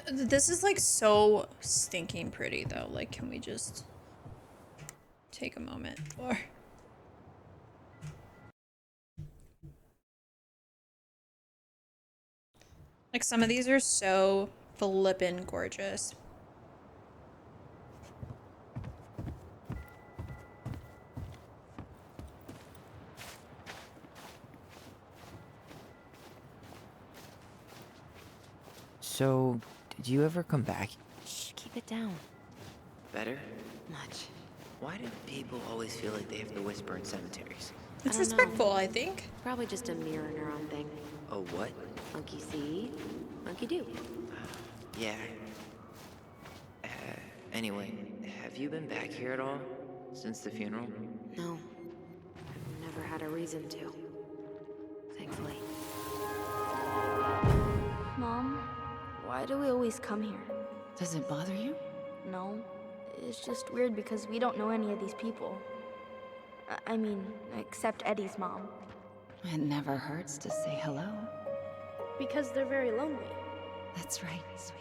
[SPEAKER 1] This is like so stinking pretty though. Like, can we just take a moment or... Like, some of these are so flippin' gorgeous.
[SPEAKER 3] So, did you ever come back?
[SPEAKER 2] Shh, keep it down.
[SPEAKER 3] Better?
[SPEAKER 2] Much.
[SPEAKER 3] Why do people always feel like they have to whisper in cemeteries?
[SPEAKER 1] It's
[SPEAKER 2] I don't
[SPEAKER 1] respectful,
[SPEAKER 2] know.
[SPEAKER 1] I think.
[SPEAKER 2] Probably just a mirror neuron thing.
[SPEAKER 3] Oh, what?
[SPEAKER 2] Monkey see, monkey do.
[SPEAKER 3] Yeah. Anyway, have you been back here at all? Since the funeral?
[SPEAKER 2] No. I've never had a reason to. Thankfully.
[SPEAKER 4] Mom, why do we always come here?
[SPEAKER 5] Does it bother you?
[SPEAKER 4] No. It's just weird because we don't know any of these people. I mean, except Eddie's mom.
[SPEAKER 5] It never hurts to say hello.
[SPEAKER 9] Because they're very lonely.
[SPEAKER 5] That's right, sweetie.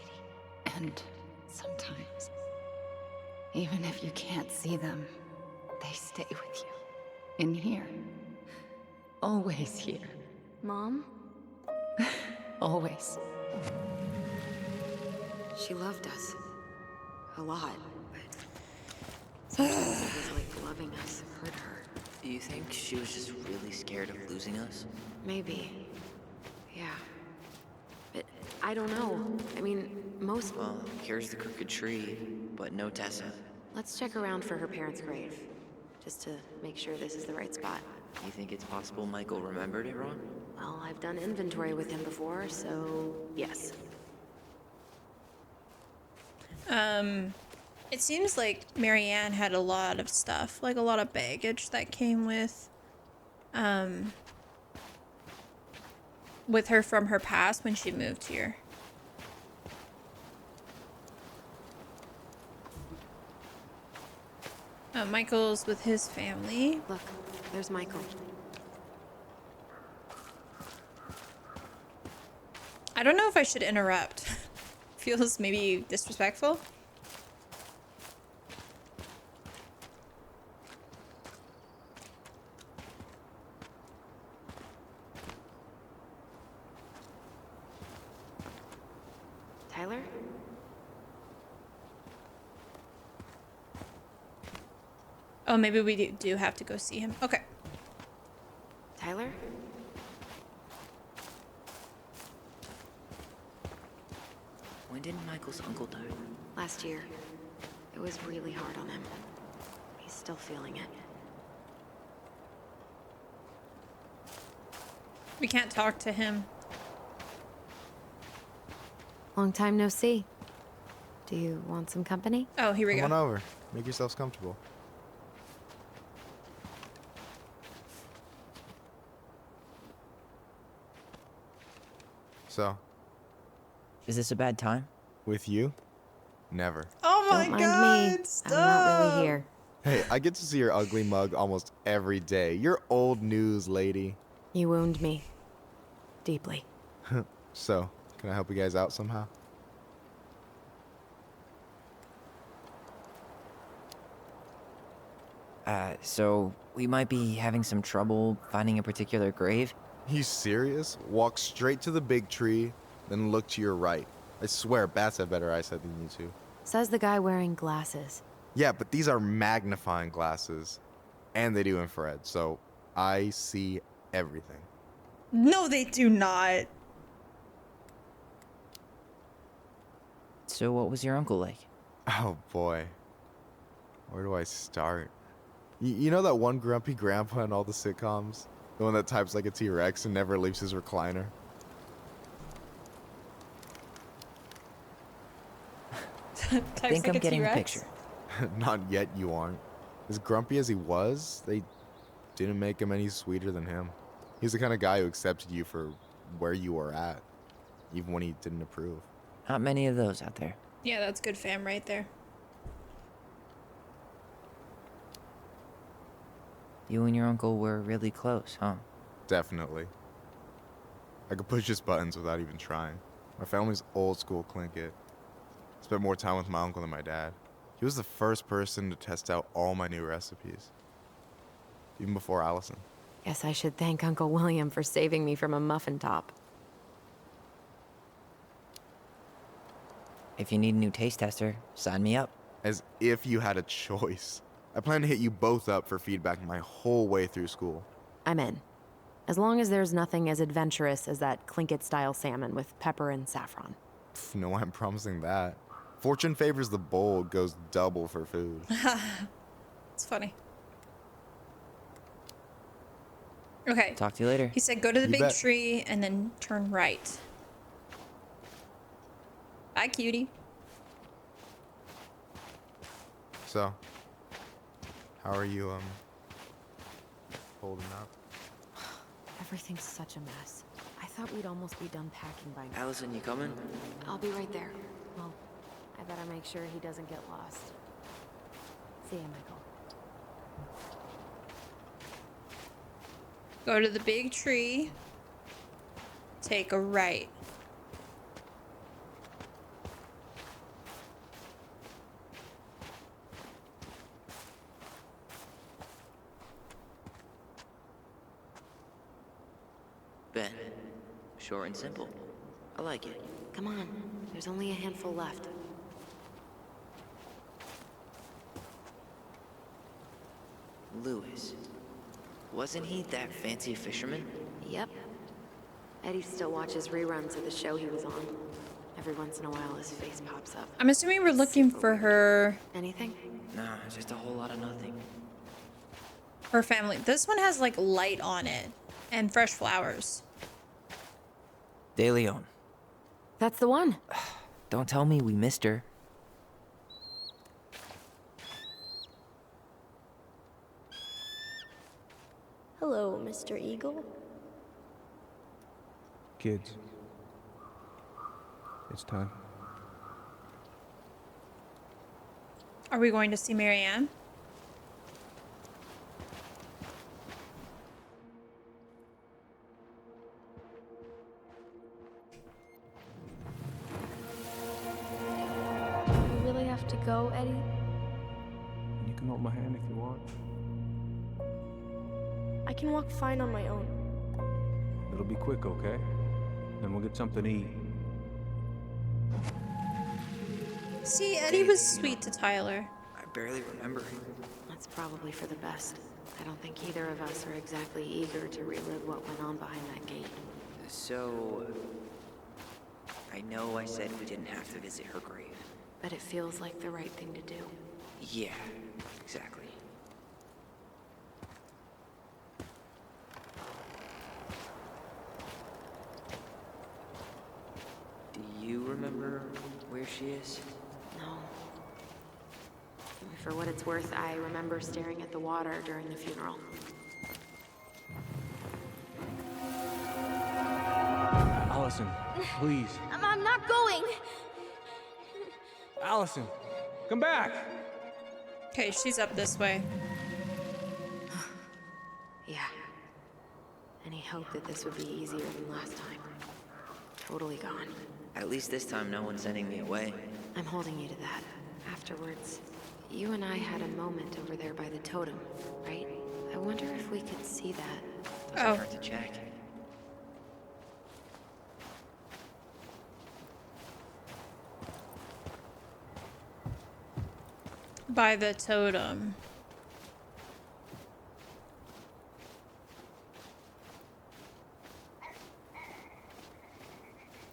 [SPEAKER 5] And sometimes, even if you can't see them, they stay with you. In here. Always here.
[SPEAKER 4] Mom?
[SPEAKER 5] Always.
[SPEAKER 2] She loved us. A lot, but sometimes it was like loving us hurt her.
[SPEAKER 3] Do you think she was just really scared of losing us?
[SPEAKER 2] Maybe. Yeah. But I don't know. I mean, most...
[SPEAKER 3] Well, here's the crooked tree, but no Tessa.
[SPEAKER 2] Let's check around for her parents' grave. Just to make sure this is the right spot.
[SPEAKER 3] You think it's possible Michael remembered it wrong?
[SPEAKER 2] Well, I've done inventory with him before, so yes.
[SPEAKER 1] It seems like Marianne had a lot of stuff, like a lot of baggage that came with her from her past when she moved here. Michael's with his family.
[SPEAKER 2] Look, there's Michael.
[SPEAKER 1] I don't know if I should interrupt. Feels maybe disrespectful. Oh, maybe we do have to go see him. Okay.
[SPEAKER 12] Tyler?
[SPEAKER 3] When did Michael's uncle die?
[SPEAKER 12] Last year. It was really hard on him. He's still feeling it.
[SPEAKER 1] We can't talk to him.
[SPEAKER 12] Long time no see. Do you want some company?
[SPEAKER 1] Oh, here we
[SPEAKER 15] Come
[SPEAKER 1] go.
[SPEAKER 15] on over. Make yourselves comfortable. So,
[SPEAKER 3] Is this a bad time?
[SPEAKER 15] with you? Never.
[SPEAKER 1] Oh my
[SPEAKER 12] Don't mind
[SPEAKER 1] god,
[SPEAKER 12] me.
[SPEAKER 1] stop.
[SPEAKER 12] I'm not really here.
[SPEAKER 15] Hey, I get to see your ugly mug almost every day. You're old news, lady.
[SPEAKER 12] You wound me. Deeply.
[SPEAKER 15] So, can I help you guys out somehow?
[SPEAKER 3] So we might be having some trouble finding a particular grave.
[SPEAKER 15] You serious? Walk straight to the big tree, then look to your right. I swear, bats have better eyesight than you two.
[SPEAKER 12] Says the guy wearing glasses.
[SPEAKER 15] Yeah, but these are magnifying glasses, and they do infrared, so I see everything.
[SPEAKER 1] No, they do not.
[SPEAKER 3] So what was your uncle like?
[SPEAKER 15] Oh boy. Where do I start? You know that one grumpy grandpa in all the sitcoms? The one that types like a T-Rex and never leaves his recliner?
[SPEAKER 3] I think I'm getting the picture.
[SPEAKER 15] Not yet, you aren't. As grumpy as he was, they didn't make him any sweeter than him. He's the kind of guy who accepted you for where you were at, even when he didn't approve.
[SPEAKER 3] Not many of those out there.
[SPEAKER 1] Yeah, that's good fam right there.
[SPEAKER 3] You and your uncle were really close, huh?
[SPEAKER 15] Definitely. I could push his buttons without even trying. My family's old school Clinkit. Spent more time with my uncle than my dad. He was the first person to test out all my new recipes. Even before Allison.
[SPEAKER 12] Guess I should thank Uncle William for saving me from a muffin top.
[SPEAKER 3] If you need a new taste tester, sign me up.
[SPEAKER 15] As if you had a choice. I plan to hit you both up for feedback my whole way through school.
[SPEAKER 12] I'm in. As long as there's nothing as adventurous as that Clinkit-style salmon with pepper and saffron.
[SPEAKER 15] No way I'm promising that. Fortune favors the bold, goes double for food.
[SPEAKER 1] It's funny. Okay.
[SPEAKER 3] Talk to you later.
[SPEAKER 1] He said go to the
[SPEAKER 15] You
[SPEAKER 1] big
[SPEAKER 15] bet.
[SPEAKER 1] tree and then turn right. Bye, cutie.
[SPEAKER 15] So, how are you, holding up?
[SPEAKER 12] Everything's such a mess. I thought we'd almost be done packing by now.
[SPEAKER 3] Allison, you coming?
[SPEAKER 12] I'll be right there. Well, I better make sure he doesn't get lost. See you, Michael.
[SPEAKER 1] Go to the big tree. Take a right.
[SPEAKER 3] Ben. Short and simple. I like it.
[SPEAKER 12] Come on. There's only a handful left.
[SPEAKER 3] Lewis. Wasn't he that fancy fisherman?
[SPEAKER 12] Yep. Eddie still watches reruns of the show he was on. Every once in a while, his face pops up.
[SPEAKER 1] I'm assuming we're looking for her
[SPEAKER 12] Anything?
[SPEAKER 3] Nah, just a whole lot of nothing.
[SPEAKER 1] her family. This one has like light on it and fresh flowers.
[SPEAKER 3] De Leon.
[SPEAKER 12] That's the one.
[SPEAKER 3] Don't tell me we missed her.
[SPEAKER 9] Hello, Mr. Eagle.
[SPEAKER 6] Kids. It's time.
[SPEAKER 1] Are we going to see Marianne?
[SPEAKER 9] You really have to go, Eddie?
[SPEAKER 6] You can hold my hand if you want.
[SPEAKER 9] I can walk fine on my own.
[SPEAKER 6] It'll be quick, okay? Then we'll get something to eat.
[SPEAKER 1] See, Eddie was sweet to Tyler.
[SPEAKER 3] I barely remember.
[SPEAKER 12] That's probably for the best. I don't think either of us are exactly eager to relive what went on behind that gate.
[SPEAKER 3] So, I know I said we didn't have to visit her grave.
[SPEAKER 12] But it feels like the right thing to do.
[SPEAKER 3] Yeah, exactly. Do you remember where she is?
[SPEAKER 12] No. For what it's worth, I remember staring at the water during the funeral.
[SPEAKER 6] Allison, please.
[SPEAKER 4] I'm not going.
[SPEAKER 6] Allison, come back.
[SPEAKER 1] Okay, she's up this way.
[SPEAKER 12] Yeah. Any hope that this would be easier than last time? Totally gone.
[SPEAKER 3] At least this time no one's sending me away.
[SPEAKER 12] I'm holding you to that. Afterwards, you and I had a moment over there by the totem, right? I wonder if we could see that.
[SPEAKER 3] Doesn't hurt to check.
[SPEAKER 1] By the totem.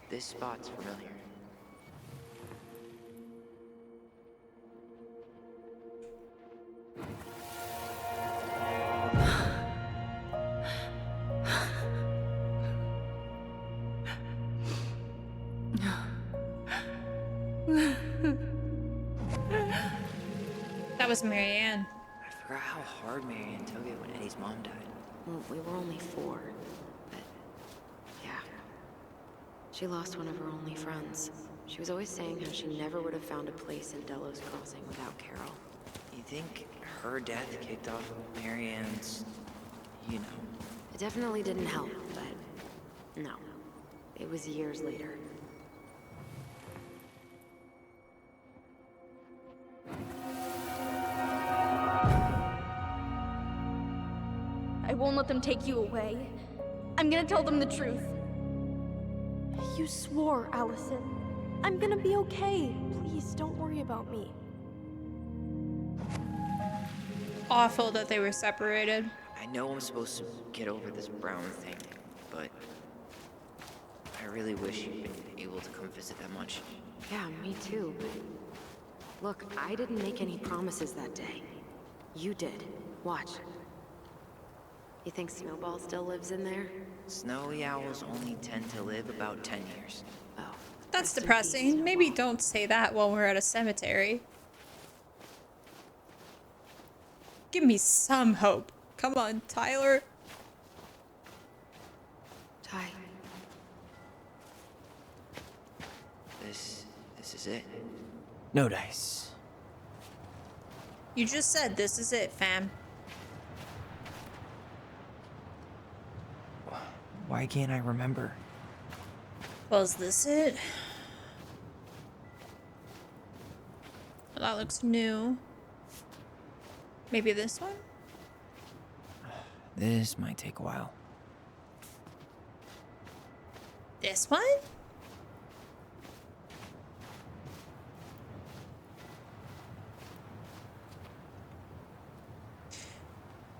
[SPEAKER 3] This spot's familiar.
[SPEAKER 1] That was Marianne.
[SPEAKER 3] I forgot how hard Marianne took it when Eddie's mom died.
[SPEAKER 12] Well, we were only 4, but yeah. She lost one of her only friends. She was always saying how she never would have found a place in Delos Crossing without Carol.
[SPEAKER 3] You think her death kicked off Marianne's, you know?
[SPEAKER 12] It definitely didn't help, but no. It was years later.
[SPEAKER 4] I won't let them take you away. I'm gonna tell them the truth.
[SPEAKER 9] You swore, Allison. I'm gonna be okay. Please, don't worry about me.
[SPEAKER 1] Awful that they were separated.
[SPEAKER 3] I know I'm supposed to get over this Brown thing, but I really wish you'd been able to come visit that much.
[SPEAKER 12] Yeah, me too, but look, I didn't make any promises that day. You did. Watch. You think Snowball still lives in there?
[SPEAKER 3] Snowy owls only tend to live about 10 years.
[SPEAKER 12] Oh.
[SPEAKER 1] That's depressing. Maybe don't say that while we're at a cemetery. Give me some hope. Come on, Tyler.
[SPEAKER 12] Ty.
[SPEAKER 3] This is it. No dice.
[SPEAKER 1] You just said this is it, fam.
[SPEAKER 3] Why can't I remember?
[SPEAKER 1] Well, is this it? Well, that looks new. Maybe this one?
[SPEAKER 3] This might take a while.
[SPEAKER 1] This one?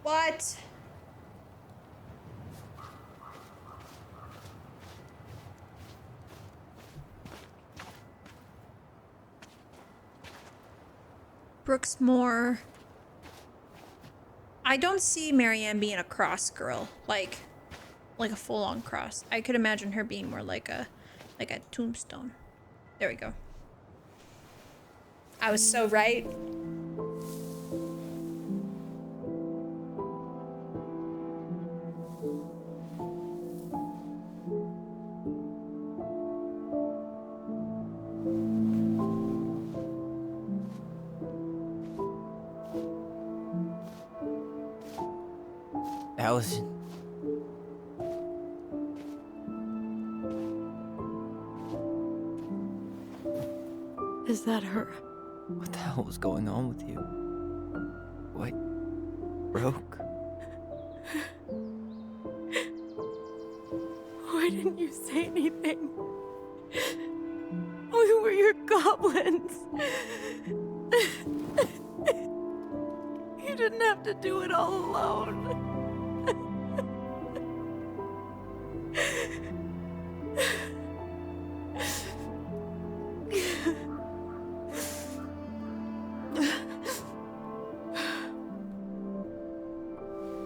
[SPEAKER 1] What? Brooksmore. I don't see Marianne being a cross girl, like a full-on cross. I could imagine her being more like a tombstone. There we go. I was so right.
[SPEAKER 3] Allison.
[SPEAKER 9] Is that her?
[SPEAKER 3] What the hell was going on with you? What broke?
[SPEAKER 9] Why didn't you say anything? We were your goblins. You have to do it all alone.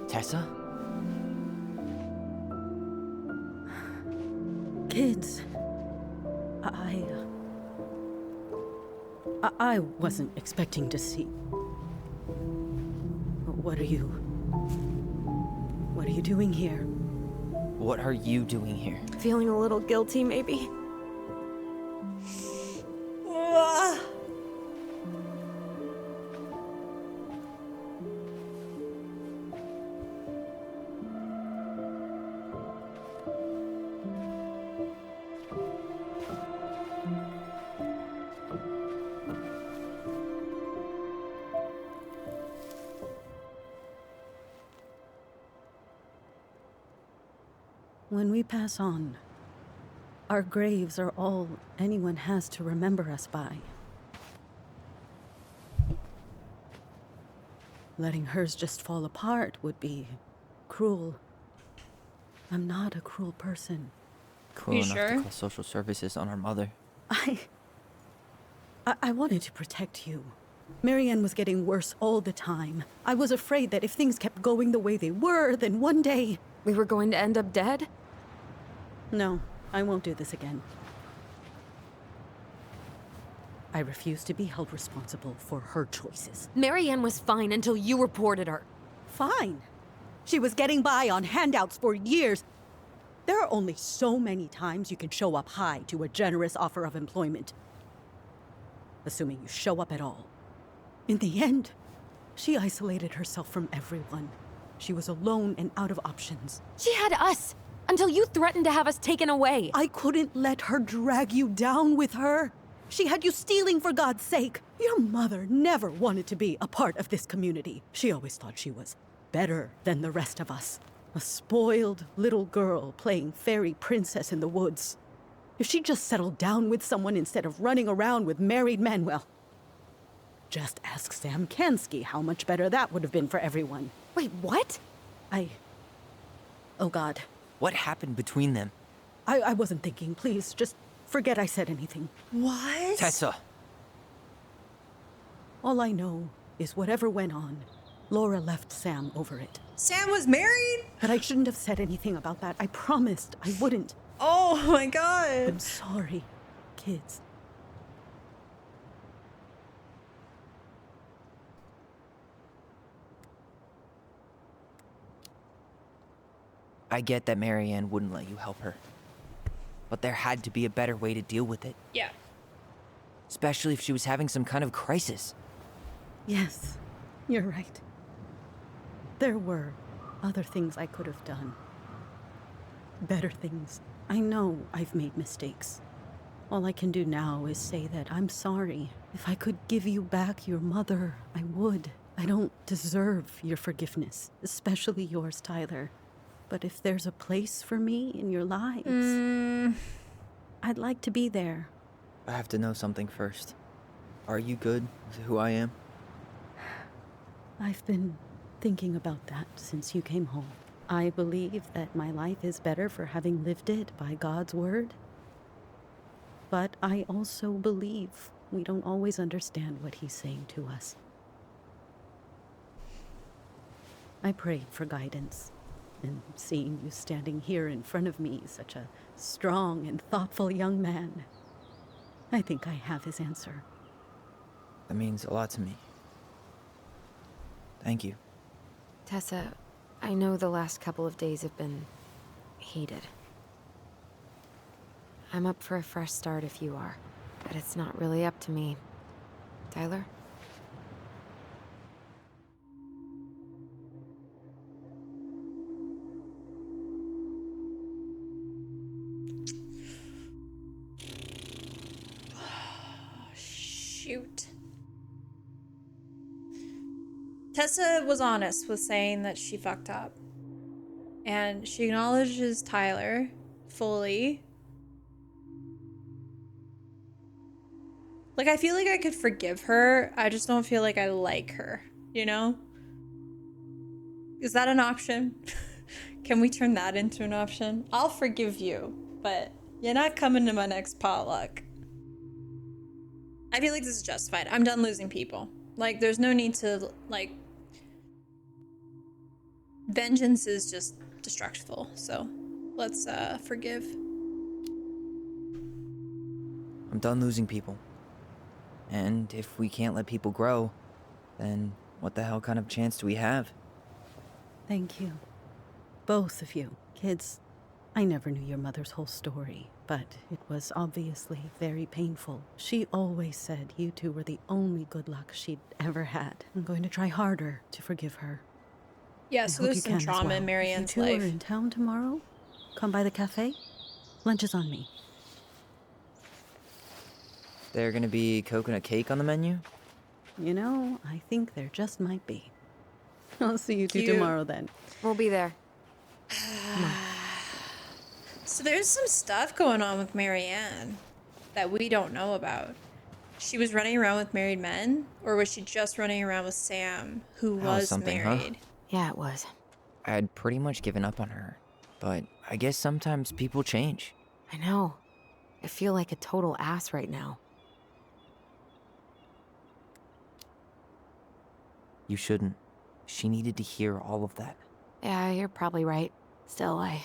[SPEAKER 3] Tessa?
[SPEAKER 7] Kids, I wasn't expecting to see. What are you doing here?
[SPEAKER 3] What are you doing here?
[SPEAKER 9] Feeling a little guilty, maybe?
[SPEAKER 7] When we pass on, our graves are all anyone has to remember us by. Letting hers just fall apart would be cruel. I'm not a cruel person.
[SPEAKER 3] Cool
[SPEAKER 1] You
[SPEAKER 3] enough
[SPEAKER 1] sure?
[SPEAKER 3] to call social services on our mother.
[SPEAKER 7] I wanted to protect you. Marianne was getting worse all the time. I was afraid that if things kept going the way they were, then one day...
[SPEAKER 9] We were going to end up dead?
[SPEAKER 7] No, I won't do this again. I refuse to be held responsible for her choices.
[SPEAKER 2] Marianne was fine until you reported her.
[SPEAKER 7] Fine. She was getting by on handouts for years. There are only so many times you can show up high to a generous offer of employment. Assuming you show up at all. In the end, she isolated herself from everyone. She was alone and out of options.
[SPEAKER 2] She had us until you threatened to have us taken away.
[SPEAKER 7] I couldn't let her drag you down with her. She had you stealing for God's sake. Your mother never wanted to be a part of this community. She always thought she was better than the rest of us. A spoiled little girl playing fairy princess in the woods. If she just settled down with someone instead of running around with married men, well, just ask Sam Kansky how much better that would have been for everyone.
[SPEAKER 2] Wait, what?
[SPEAKER 7] Oh God.
[SPEAKER 3] What happened between them?
[SPEAKER 7] I wasn't thinking. Please, just forget I said anything.
[SPEAKER 1] What?
[SPEAKER 3] Tessa!
[SPEAKER 7] All I know is whatever went on, Laura left Sam over it.
[SPEAKER 1] Sam was married?
[SPEAKER 7] But I shouldn't have said anything about that. I promised I wouldn't.
[SPEAKER 1] Oh my God.
[SPEAKER 7] I'm sorry, kids.
[SPEAKER 3] I get that Marianne wouldn't let you help her. But there had to be a better way to deal with it.
[SPEAKER 1] Yeah.
[SPEAKER 3] Especially if she was having some kind of crisis.
[SPEAKER 7] Yes, you're right. There were other things I could have done. Better things. I know I've made mistakes. All I can do now is say that I'm sorry. If I could give you back your mother, I would. I don't deserve your forgiveness, especially yours, Tyler. But if there's a place for me in your lives, I'd like to be there.
[SPEAKER 3] I have to know something first. Are you good with who I am?
[SPEAKER 7] I've been thinking about that since you came home. I believe that my life is better for having lived it by God's word. But I also believe we don't always understand what he's saying to us. I prayed for guidance. And seeing you standing here in front of me, such a strong and thoughtful young man, I think I have his answer.
[SPEAKER 3] That means a lot to me. Thank you.
[SPEAKER 2] Tessa, I know the last couple of days have been heated. I'm up for a fresh start if you are, but it's not really up to me. Tyler?
[SPEAKER 1] Shoot. Tessa was honest with saying that she fucked up. And she acknowledges Tyler fully. Like, I feel like I could forgive her. I just don't feel like I like her, you know? Is that an option? Can we turn that into an option? I'll forgive you, but you're not coming to my next potluck. I feel like this is justified. I'm done losing people. Like, there's no need to, like... Vengeance is just destructive, so let's forgive.
[SPEAKER 3] I'm done losing people. And if we can't let people grow, then what the hell kind of chance do we have?
[SPEAKER 7] Thank you. Both of you. Kids, I never knew your mother's whole story, but it was obviously very painful. She always said you two were the only good luck she'd ever had. I'm going to try harder to forgive her.
[SPEAKER 1] Yeah,
[SPEAKER 7] I
[SPEAKER 1] so
[SPEAKER 7] hope
[SPEAKER 1] there's
[SPEAKER 7] you
[SPEAKER 1] some
[SPEAKER 7] can as
[SPEAKER 1] trauma
[SPEAKER 7] well.
[SPEAKER 1] in Marianne's
[SPEAKER 7] If you two
[SPEAKER 1] life.
[SPEAKER 7] are in town tomorrow, come by the cafe. Lunch is on me.
[SPEAKER 3] There gonna be coconut cake on the menu?
[SPEAKER 7] You know, I think there just might be. I'll see you two
[SPEAKER 1] Cute.
[SPEAKER 7] tomorrow then.
[SPEAKER 2] We'll be there.
[SPEAKER 1] So there's some stuff going on with Marianne that we don't know about. She was running around with married men, or was she just running around with Sam, who
[SPEAKER 3] That was
[SPEAKER 1] was
[SPEAKER 3] something, huh?
[SPEAKER 1] married?
[SPEAKER 2] Yeah, it was.
[SPEAKER 3] I had pretty much given up on her, but I guess sometimes people change.
[SPEAKER 2] I know. I feel like a total ass right now.
[SPEAKER 3] You shouldn't. She needed to hear all of that.
[SPEAKER 2] Yeah, you're probably right. Still, I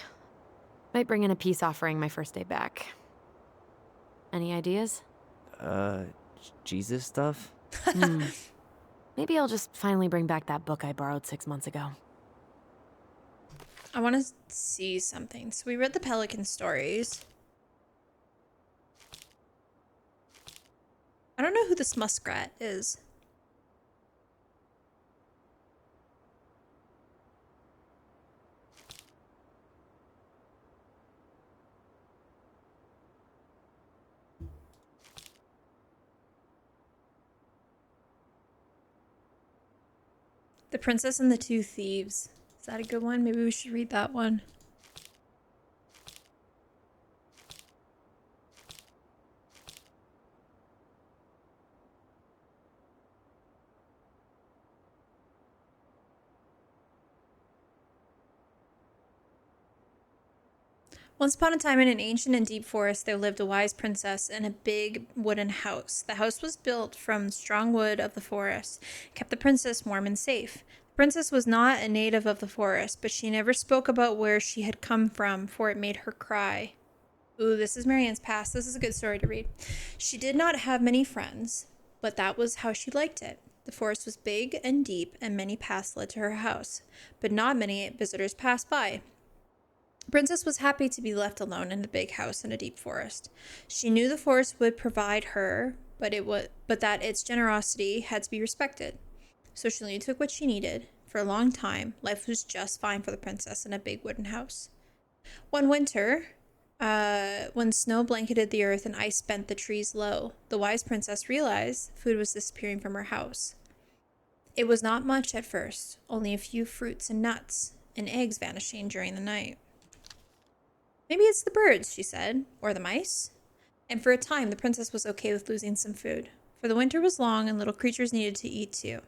[SPEAKER 2] might bring in a peace offering my first day back. Any ideas?
[SPEAKER 3] Jesus stuff?
[SPEAKER 2] Maybe I'll just finally bring back that book I borrowed 6 months ago.
[SPEAKER 1] I want to see something. So we read the Pelican stories. I don't know who this muskrat is. The Princess and the Two Thieves. Is that a good one? Maybe we should read that one. Once upon a time in an ancient and deep forest there lived a wise princess in a big wooden house. The house was built from strong wood of the forest, kept the princess warm and safe. The princess was not a native of the forest, but she never spoke about where she had come from, for it made her cry. Ooh, this is Marianne's past. This is a good story to read. She did not have many friends, but that was how she liked it. The forest was big and deep, and many paths led to her house, but not many visitors passed by. The princess was happy to be left alone in the big house in a deep forest. She knew the forest would provide her, but that its generosity had to be respected. So she only took what she needed. For a long time, life was just fine for the princess in a big wooden house. One winter, when snow blanketed the earth and ice bent the trees low, the wise princess realized food was disappearing from her house. It was not much at first, only a few fruits and nuts, and eggs vanishing during the night. Maybe it's the birds, she said, or the mice. And for a time, the princess was okay with losing some food, for the winter was long and little creatures needed to eat too.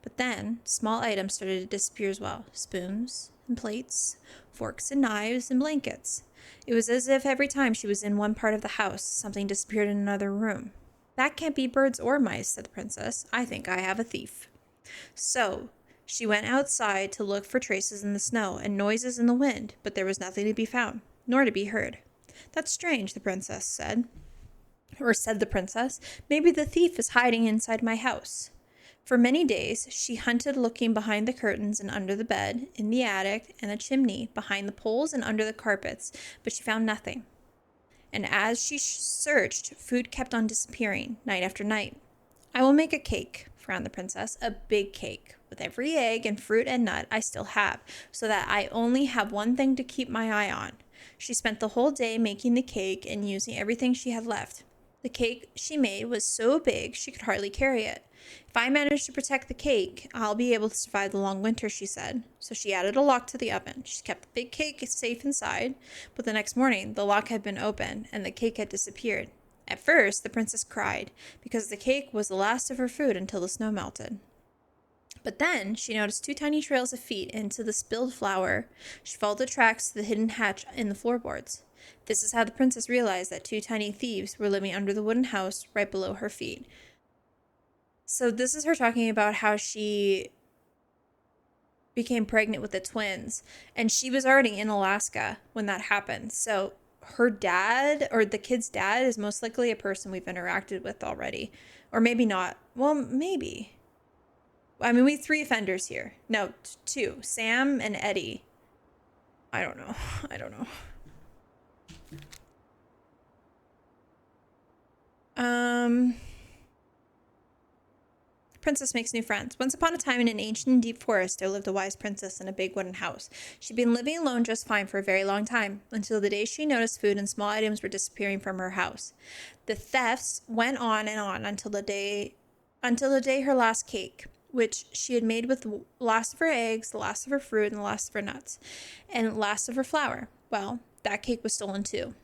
[SPEAKER 1] But then, small items started to disappear as well. Spoons and plates, forks and knives and blankets. It was as if every time she was in one part of the house, something disappeared in another room. That can't be birds or mice, said the princess. I think I have a thief. So, she went outside to look for traces in the snow and noises in the wind, but there was nothing to be found, nor to be heard. That's strange, the princess said. Or said the princess. Maybe the thief is hiding inside my house. For many days, she hunted looking behind the curtains and under the bed, in the attic and the chimney, behind the poles and under the carpets, but she found nothing. And as she searched, food kept on disappearing, night after night. I will make a cake, frowned the princess, a big cake, with every egg and fruit and nut I still have, so that I only have one thing to keep my eye on. She spent the whole day making the cake and using everything she had left. The cake she made was so big she could hardly carry it. If I manage to protect the cake, I'll be able to survive the long winter, she said. So she added a lock to the oven. She kept the big cake safe inside, but the next morning the lock had been opened and the cake had disappeared. At first, the princess cried, because the cake was the last of her food until the snow melted. But then she noticed 2 tiny trails of feet into the spilled flour. She followed the tracks to the hidden hatch in the floorboards. This is how the princess realized that 2 tiny thieves were living under the wooden house right below her feet. So this is her talking about how she became pregnant with the twins, and she was already in Alaska when that happened. So her dad, or the kid's dad, is most likely a person we've interacted with already. Or maybe not. Well, maybe. I mean, we have 3 offenders here. No, 2. Sam and Eddie. I don't know. I don't know. Princess makes new friends. Once upon a time in an ancient and deep forest, there lived a wise princess in a big wooden house. She'd been living alone just fine for a very long time, until the day she noticed food and small items were disappearing from her house. The thefts went on and on until the day her last cake, which she had made with the last of her eggs, the last of her fruit, and the last of her nuts, and the last of her flour. Well, that cake was stolen too.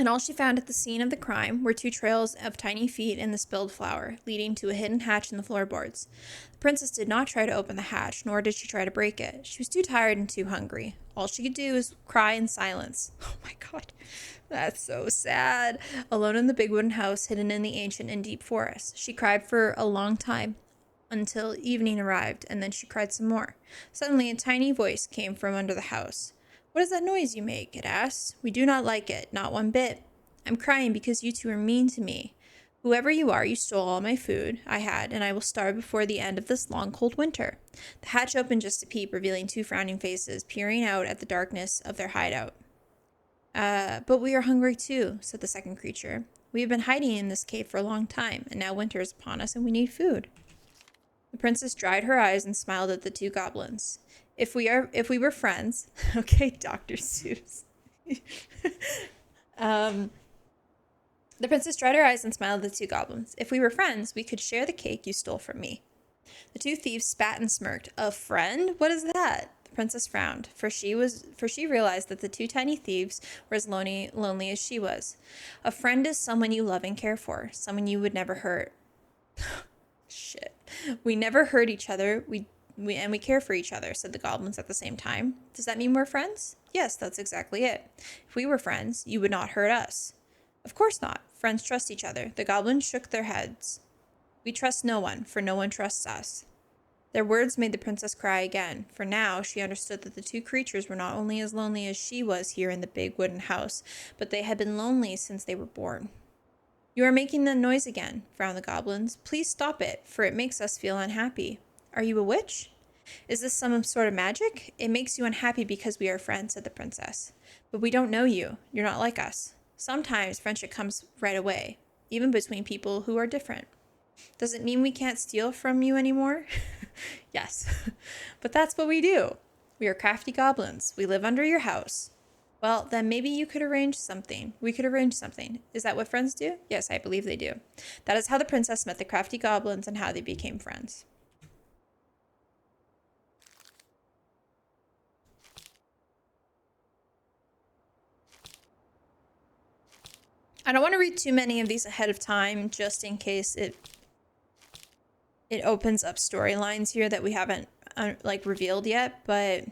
[SPEAKER 1] And all she found at the scene of the crime were 2 trails of tiny feet in the spilled flour, leading to a hidden hatch in the floorboards. The princess did not try to open the hatch, nor did she try to break it. She was too tired and too hungry. All she could do was cry in silence. Oh my god, that's so sad. Alone in the big wooden house, hidden in the ancient and deep forest. She cried for a long time, until evening arrived, and then she cried some more. Suddenly, a tiny voice came from under the house. "What is that noise you make?" it asked. "We do not like it, not one bit. I'm crying because you 2 are mean to me. Whoever you are, you stole all my food I had, and I will starve before the end of this long, cold winter." The hatch opened just a peep, revealing 2 frowning faces, peering out at the darkness of their hideout. But we are hungry too," said the second creature. "We have been hiding in this cave for a long time, and now winter is upon us and we need food." The princess dried her eyes and smiled at the 2 goblins. If we were friends," okay, Dr. Seuss. The princess dried her eyes and smiled at the 2 goblins. "If we were friends, we could share the cake you stole from me." The 2 thieves spat and smirked. "A friend? What is that?" The princess frowned, for she realized that the 2 tiny thieves were as lonely as she was. "A friend is someone you love and care for, someone you would never hurt." Shit. "We never hurt each other. We care for each other," said the goblins at the same time. "Does that mean we're friends?" "Yes, that's exactly it. If we were friends, you would not hurt us." "Of course not. Friends trust each other." The goblins shook their heads. "We trust no one, for no one trusts us." Their words made the princess cry again, for now she understood that the 2 creatures were not only as lonely as she was here in the big wooden house, but they had been lonely since they were born. "You are making that noise again," frowned the goblins. "Please stop it, for it makes us feel unhappy." "Are you a witch? Is this some sort of magic? It makes you unhappy because we are friends," said the princess. "But we don't know you. You're not like us. Sometimes friendship comes right away, even between people who are different. Does it mean we can't steal from you anymore?" "Yes, but that's what we do. We are crafty goblins. We live under your house." "Well, then maybe you could arrange something. We could arrange something. Is that what friends do?" "Yes, I believe they do." That is how the princess met the crafty goblins and how they became friends. I don't want to read too many of these ahead of time, just in case it opens up storylines here that we haven't revealed yet, but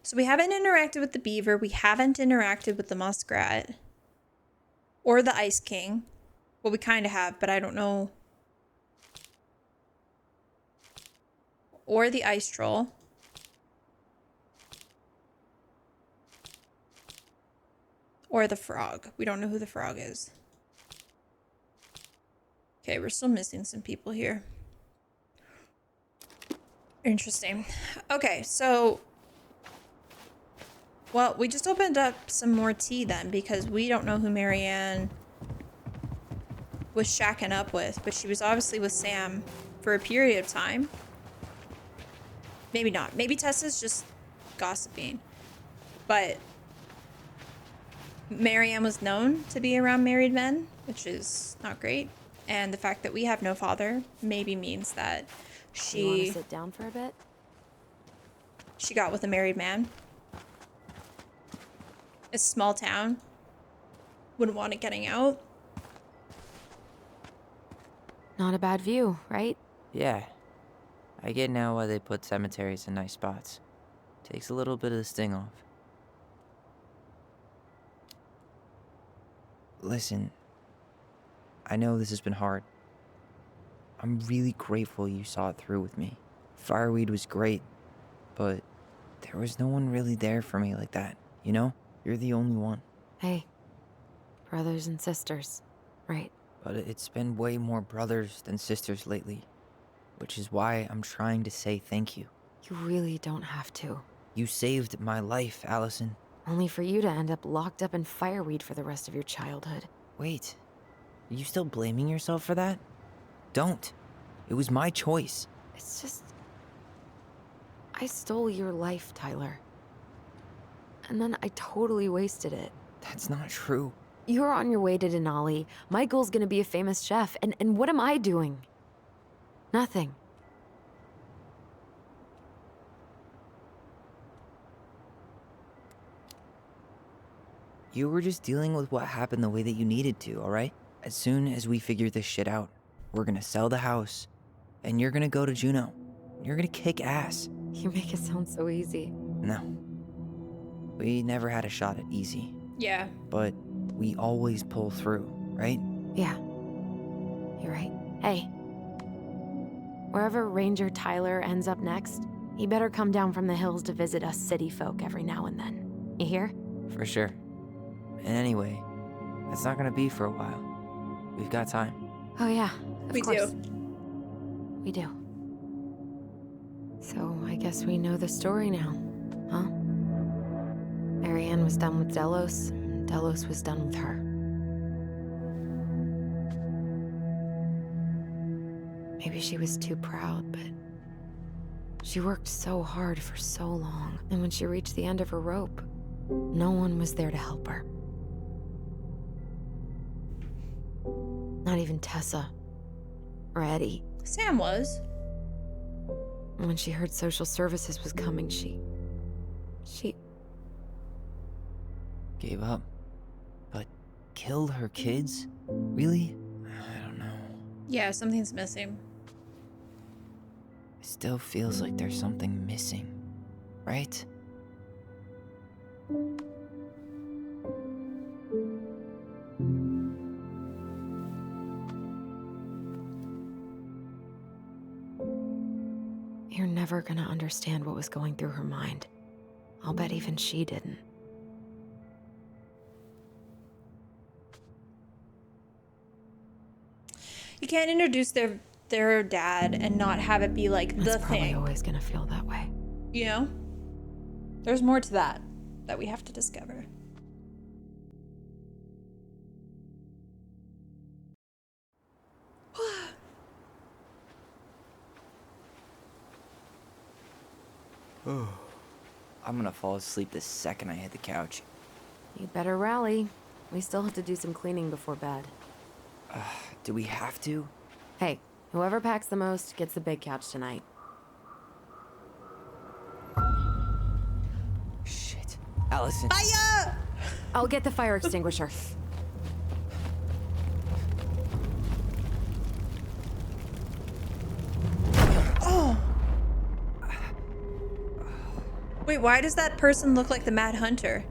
[SPEAKER 1] so we haven't interacted with the beaver, we haven't interacted with the muskrat or the ice king. Well, we kind of have, but I don't know. Or the ice troll. Or the frog. We don't know who the frog is. Okay, we're still missing some people here. Interesting. Okay, so... Well, we just opened up some more tea then, because we don't know who Marianne was shacking up with, but she was obviously with Sam for a period of time. Maybe not. Maybe Tessa's just gossiping. But Marianne was known to be around married men, which is not great. And the fact that we have no father maybe means that she...
[SPEAKER 12] You want to sit down for a bit?
[SPEAKER 1] She got with a married man. It's a small town. Wouldn't want it getting out.
[SPEAKER 2] Not a bad view, right?
[SPEAKER 3] Yeah. I get now why they put cemeteries in nice spots. Takes a little bit of the sting off. Listen, I know this has been hard. I'm really grateful you saw it through with me. Fireweed was great, but there was no one really there for me like that, you know? You're the only one.
[SPEAKER 2] Hey, brothers and sisters, right?
[SPEAKER 3] But it's been way more brothers than sisters lately, which is why I'm trying to say thank you.
[SPEAKER 2] You really don't have to.
[SPEAKER 3] You saved my life, Allison.
[SPEAKER 2] Only for you to end up locked up in fireweed for the rest of your childhood.
[SPEAKER 3] Wait, are you still blaming yourself for that? Don't. It was my choice.
[SPEAKER 2] It's just... I stole your life, Tyler. And then I totally wasted it.
[SPEAKER 3] That's not true.
[SPEAKER 2] You're on your way to Denali. My goal's gonna be a famous chef, and what am I doing? Nothing.
[SPEAKER 3] You were just dealing with what happened the way that you needed to, alright? As soon as we figure this shit out, we're gonna sell the house, and you're gonna go to Juneau. You're gonna kick ass.
[SPEAKER 2] You make it sound so easy.
[SPEAKER 3] No. We never had a shot at easy.
[SPEAKER 1] Yeah.
[SPEAKER 3] But we always pull through, right?
[SPEAKER 2] Yeah. You're right. Hey. Wherever Ranger Tyler ends up next, he better come down from the hills to visit us city folk every now and then. You hear?
[SPEAKER 3] For sure. And anyway, that's not gonna be for a while. We've got time.
[SPEAKER 2] Oh yeah,
[SPEAKER 1] We
[SPEAKER 2] of course.
[SPEAKER 1] do.
[SPEAKER 2] We do. So I guess we know the story now, huh? Marianne was done with Delos, and Delos was done with her. Maybe she was too proud, but she worked so hard for so long, and when she reached the end of her rope, no one was there to help her. Not even Tessa or Eddie.
[SPEAKER 1] Sam was.
[SPEAKER 2] When she heard social services was coming, she
[SPEAKER 3] Gave up. But killed her kids? Really? I don't know.
[SPEAKER 1] Yeah, something's missing.
[SPEAKER 3] It still feels like there's something missing, right?
[SPEAKER 2] You're never gonna understand what was going through her mind. I'll bet even she didn't.
[SPEAKER 1] You can't introduce their dad and not have it be like
[SPEAKER 2] It's
[SPEAKER 1] the
[SPEAKER 2] probably
[SPEAKER 1] thing.
[SPEAKER 2] always gonna feel that way.
[SPEAKER 1] You know? There's more to that we have to discover.
[SPEAKER 3] I'm gonna fall asleep the second I hit the couch.
[SPEAKER 2] You better rally. We still have to do some cleaning before bed.
[SPEAKER 3] Do we have to?
[SPEAKER 2] Hey, whoever packs the most gets the big couch tonight.
[SPEAKER 3] Shit. Allison.
[SPEAKER 1] Fire!
[SPEAKER 2] I'll get the fire extinguisher.
[SPEAKER 1] Oh! Wait, why does that person look like the Mad Hunter?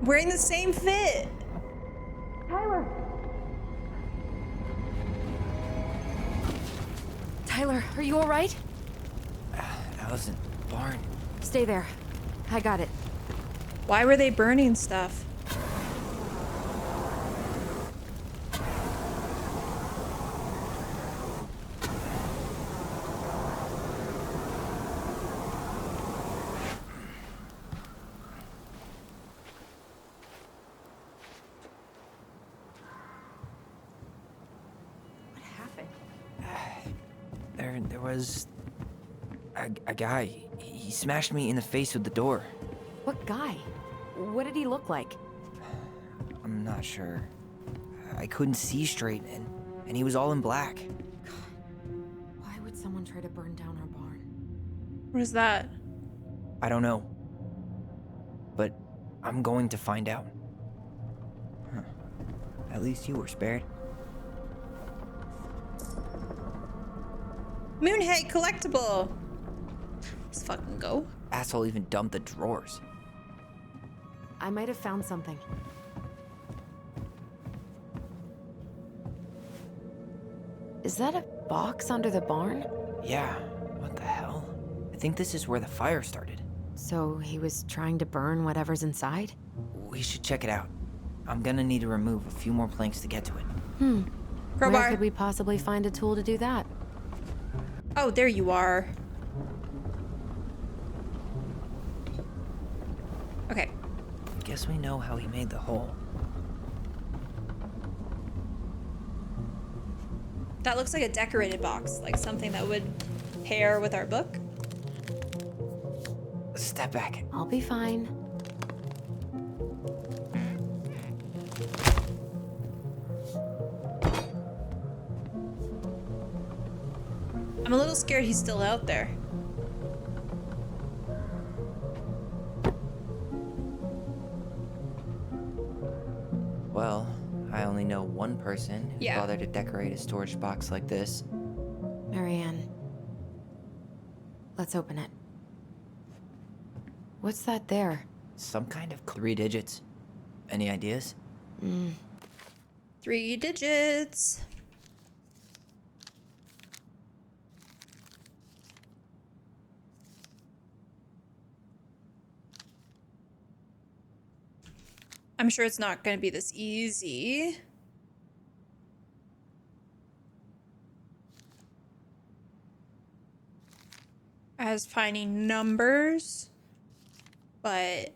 [SPEAKER 1] Wearing the same fit.
[SPEAKER 2] Tyler, are you all right?
[SPEAKER 3] Allison, barn.
[SPEAKER 2] Stay there. I got it.
[SPEAKER 1] Why were they burning stuff?
[SPEAKER 2] What happened?
[SPEAKER 3] There was a guy. He smashed me in the face with the door.
[SPEAKER 2] What guy? What did he look like?
[SPEAKER 3] I'm not sure. I couldn't see straight, and he was all in black.
[SPEAKER 2] Why would someone try to burn down our barn?
[SPEAKER 1] What is that?
[SPEAKER 3] I don't know. But I'm going to find out. Huh. At least you were spared.
[SPEAKER 1] Moonhead collectible. Let's fucking go.
[SPEAKER 3] Asshole even dumped the drawers.
[SPEAKER 2] I might have found something. Is that a box under the barn?
[SPEAKER 3] Yeah, what the hell? I think this is where the fire started.
[SPEAKER 2] So he was trying to burn whatever's inside?
[SPEAKER 3] We should check it out. I'm gonna need to remove a few more planks to get to it.
[SPEAKER 1] Crowbar.
[SPEAKER 2] Where could we possibly find a tool to do that?
[SPEAKER 1] Oh, there you are. Okay.
[SPEAKER 3] Guess we know how he made the hole.
[SPEAKER 1] That looks like a decorated box, like something that would pair with our book.
[SPEAKER 3] Step back.
[SPEAKER 2] I'll be fine.
[SPEAKER 1] I'm a little scared he's still out there.
[SPEAKER 3] Well, I only know one person who
[SPEAKER 1] Yeah.
[SPEAKER 3] bothered to decorate a storage box like this.
[SPEAKER 2] Marianne. Let's open it. What's that there?
[SPEAKER 3] Some kind of 3 digits. Any ideas?
[SPEAKER 1] 3 digits. I'm sure it's not going to be this easy. As finding numbers, but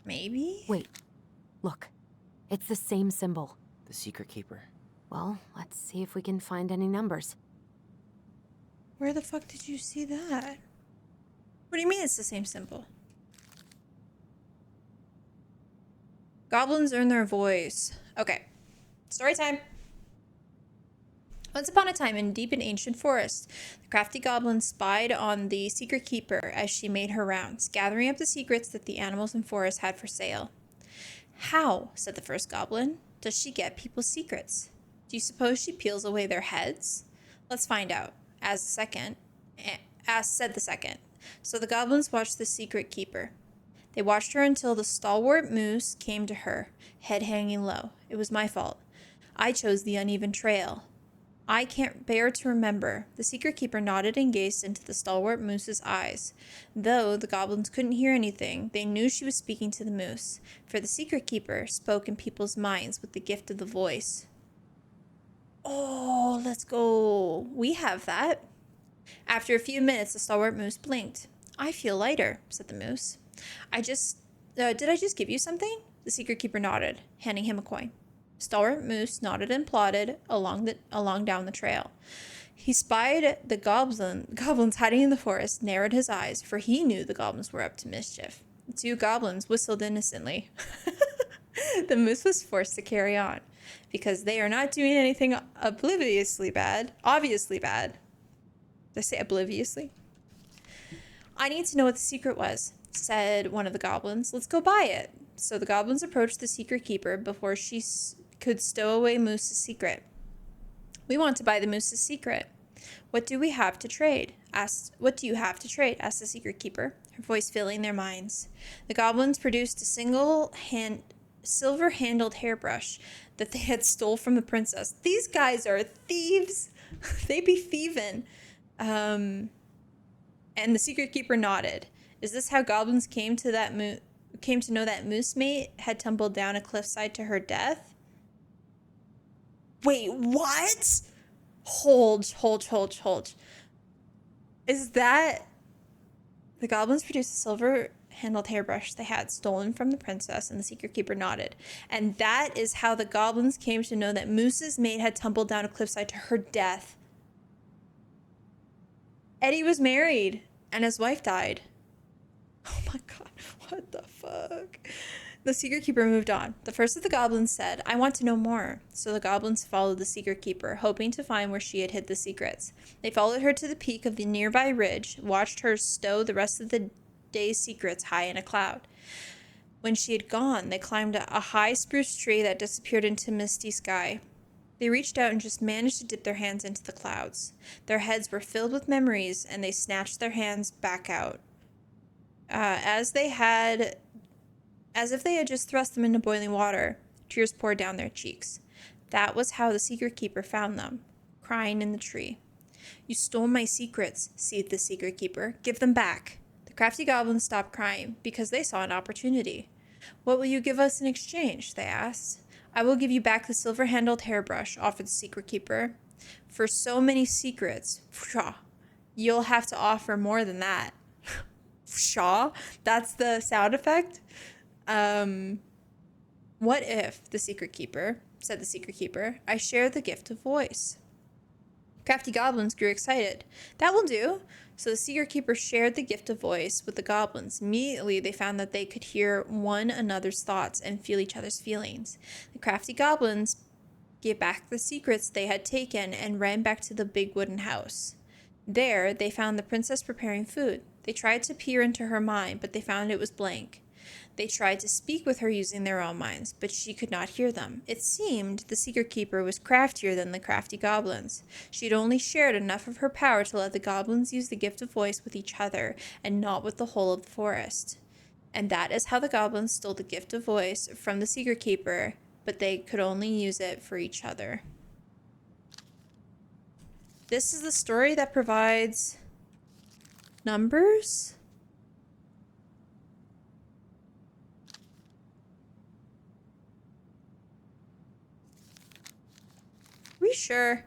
[SPEAKER 1] maybe?
[SPEAKER 2] Wait. Look. It's the same symbol.
[SPEAKER 3] The secret keeper.
[SPEAKER 2] Well, let's see if we can find any numbers.
[SPEAKER 1] Where the fuck did you see that? What do you mean it's the same symbol? Goblins earn their voice. Okay. Story time. Once upon a time in deep and ancient forest, the crafty goblin spied on the secret keeper as she made her rounds, gathering up the secrets that the animals in forest had for sale. How, said the first goblin, does she get people's secrets? Do you suppose she peels away their heads? Let's find out, said the second. So the goblins watched the secret keeper. They watched her until the stalwart moose came to her, head hanging low. It was my fault. I chose the uneven trail. I can't bear to remember. The secret keeper nodded and gazed into the stalwart moose's eyes. Though the goblins couldn't hear anything, they knew she was speaking to the moose, for the secret keeper spoke in people's minds with the gift of the voice. Oh, let's go. We have that. After a few minutes, the stalwart moose blinked. I feel lighter, said the moose. Did I just give you something? The secret keeper nodded, handing him a coin. Stalwart moose nodded and plodded along down the trail. He spied the goblins hiding in the forest, narrowed his eyes, for he knew the goblins were up to mischief. The 2 goblins whistled innocently. The moose was forced to carry on, because they are not doing anything obviously bad. Did I say obliviously? I need to know what the secret was, said one of the goblins. Let's go buy it. So the goblins approached the secret keeper before she could stow away Moose's secret. We want to buy the Moose's secret. What do you have to trade? Asked the secret keeper, her voice filling their minds. The goblins produced a silver-handled hairbrush that they had stole from the princess. These guys are thieves. They be thieving. And the secret keeper nodded. Is this how goblins came to know that Moose Mate had tumbled down a cliffside to her death? Wait, what? Hold. Is that... The goblins produced a silver-handled hairbrush they had stolen from the princess, and the secret keeper nodded. And that is how the goblins came to know that Moose's mate had tumbled down a cliffside to her death. Eddie was married, and his wife died. Oh my god, what the fuck? The secret keeper moved on. The first of the goblins said, I want to know more. So the goblins followed the secret keeper, hoping to find where she had hid the secrets. They followed her to the peak of the nearby ridge, watched her stow the rest of the day's secrets high in a cloud. When she had gone, they climbed a high spruce tree that disappeared into misty sky. They reached out and just managed to dip their hands into the clouds. Their heads were filled with memories, and they snatched their hands back out. As if they had just thrust them into boiling water, tears poured down their cheeks. That was how the secret keeper found them, crying in the tree. "You stole my secrets," seethed the secret keeper. "Give them back." The crafty goblins stopped crying because they saw an opportunity. "What will you give us in exchange?" they asked. "I will give you back the silver-handled hairbrush," offered the secret keeper. "For so many secrets, pshaw, you'll have to offer more than that." Pshaw? That's the sound effect? What if, said the secret keeper, I share the gift of voice? Crafty goblins grew excited. "That will do." So the secret keeper shared the gift of voice with the goblins. Immediately, they found that they could hear one another's thoughts and feel each other's feelings. The crafty goblins gave back the secrets they had taken and ran back to the big wooden house. There, they found the princess preparing food. They tried to peer into her mind, but they found it was blank. They tried to speak with her using their own minds, but she could not hear them. It seemed the secret keeper was craftier than the crafty goblins. She had only shared enough of her power to let the goblins use the gift of voice with each other and not with the whole of the forest. And that is how the goblins stole the gift of voice from the secret keeper, but they could only use it for each other. This is the story that provides numbers? We sure?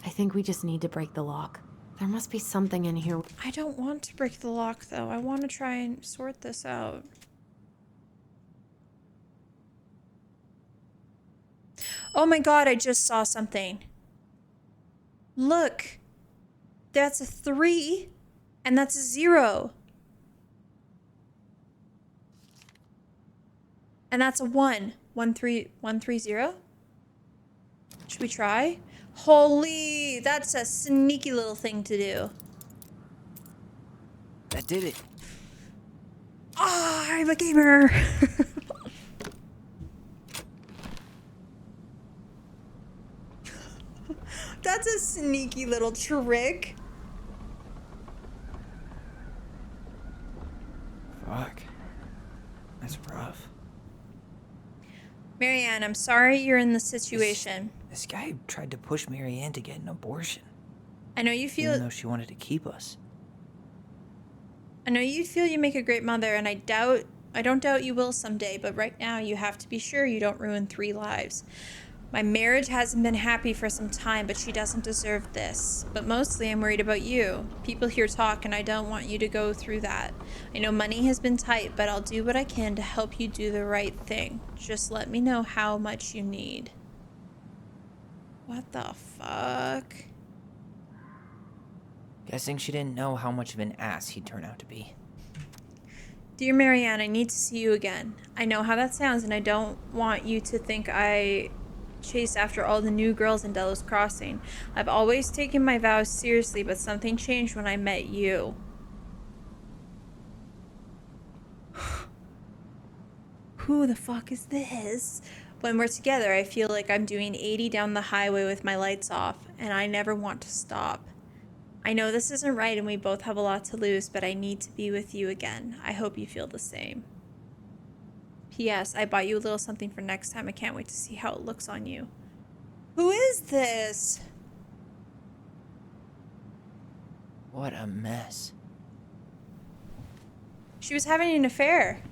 [SPEAKER 2] I think we just need to break the lock. There must be something in here.
[SPEAKER 1] I don't want to break the lock, though. I want to try and sort this out. Oh my god, I just saw something. Look. That's a 3, and that's a 0. And that's a 1. 130? Should we try? Holy, that's a sneaky little thing to do.
[SPEAKER 3] That did it.
[SPEAKER 1] Ah, I'm a gamer. That's a sneaky little trick.
[SPEAKER 3] Fuck. That's rough.
[SPEAKER 1] Marianne, I'm sorry you're in this situation.
[SPEAKER 3] This guy tried to push Marianne to get an abortion.
[SPEAKER 1] I know you feel...
[SPEAKER 3] Even though she wanted to keep us.
[SPEAKER 1] I know you feel you make a great mother, and I don't doubt you will someday, but right now you have to be sure you don't ruin 3 lives. My marriage hasn't been happy for some time, but she doesn't deserve this. But mostly I'm worried about you. People here talk, and I don't want you to go through that. I know money has been tight, but I'll do what I can to help you do the right thing. Just let me know how much you need. What the fuck?
[SPEAKER 3] Guessing she didn't know how much of an ass he'd turn out to be.
[SPEAKER 1] Dear Marianne, I need to see you again. I know how that sounds, and I don't want you to think I chase after all the new girls in Delos Crossing. I've always taken my vows seriously, but something changed when I met you. Who the fuck is this? When we're together, I feel like I'm doing 80 down the highway with my lights off, and I never want to stop. I know this isn't right and we both have a lot to lose, but I need to be with you again. I hope you feel the same. P.S. I bought you a little something for next time. I can't wait to see how it looks on you. Who is this?
[SPEAKER 3] What a mess.
[SPEAKER 1] She was having an affair.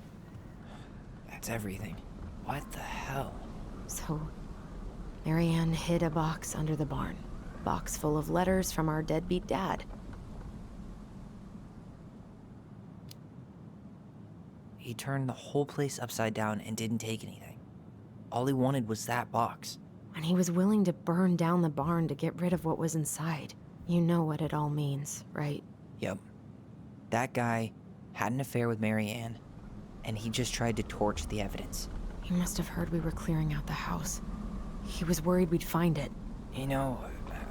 [SPEAKER 3] That's everything. What the hell?
[SPEAKER 2] So, Marianne hid a box under the barn. Box full of letters from our deadbeat dad.
[SPEAKER 3] He turned the whole place upside down and didn't take anything. All he wanted was that box.
[SPEAKER 2] And he was willing to burn down the barn to get rid of what was inside. You know what it all means, right?
[SPEAKER 3] Yep. That guy had an affair with Marianne, and he just tried to torch the evidence.
[SPEAKER 2] He must have heard we were clearing out the house. He was worried we'd find it.
[SPEAKER 3] You know,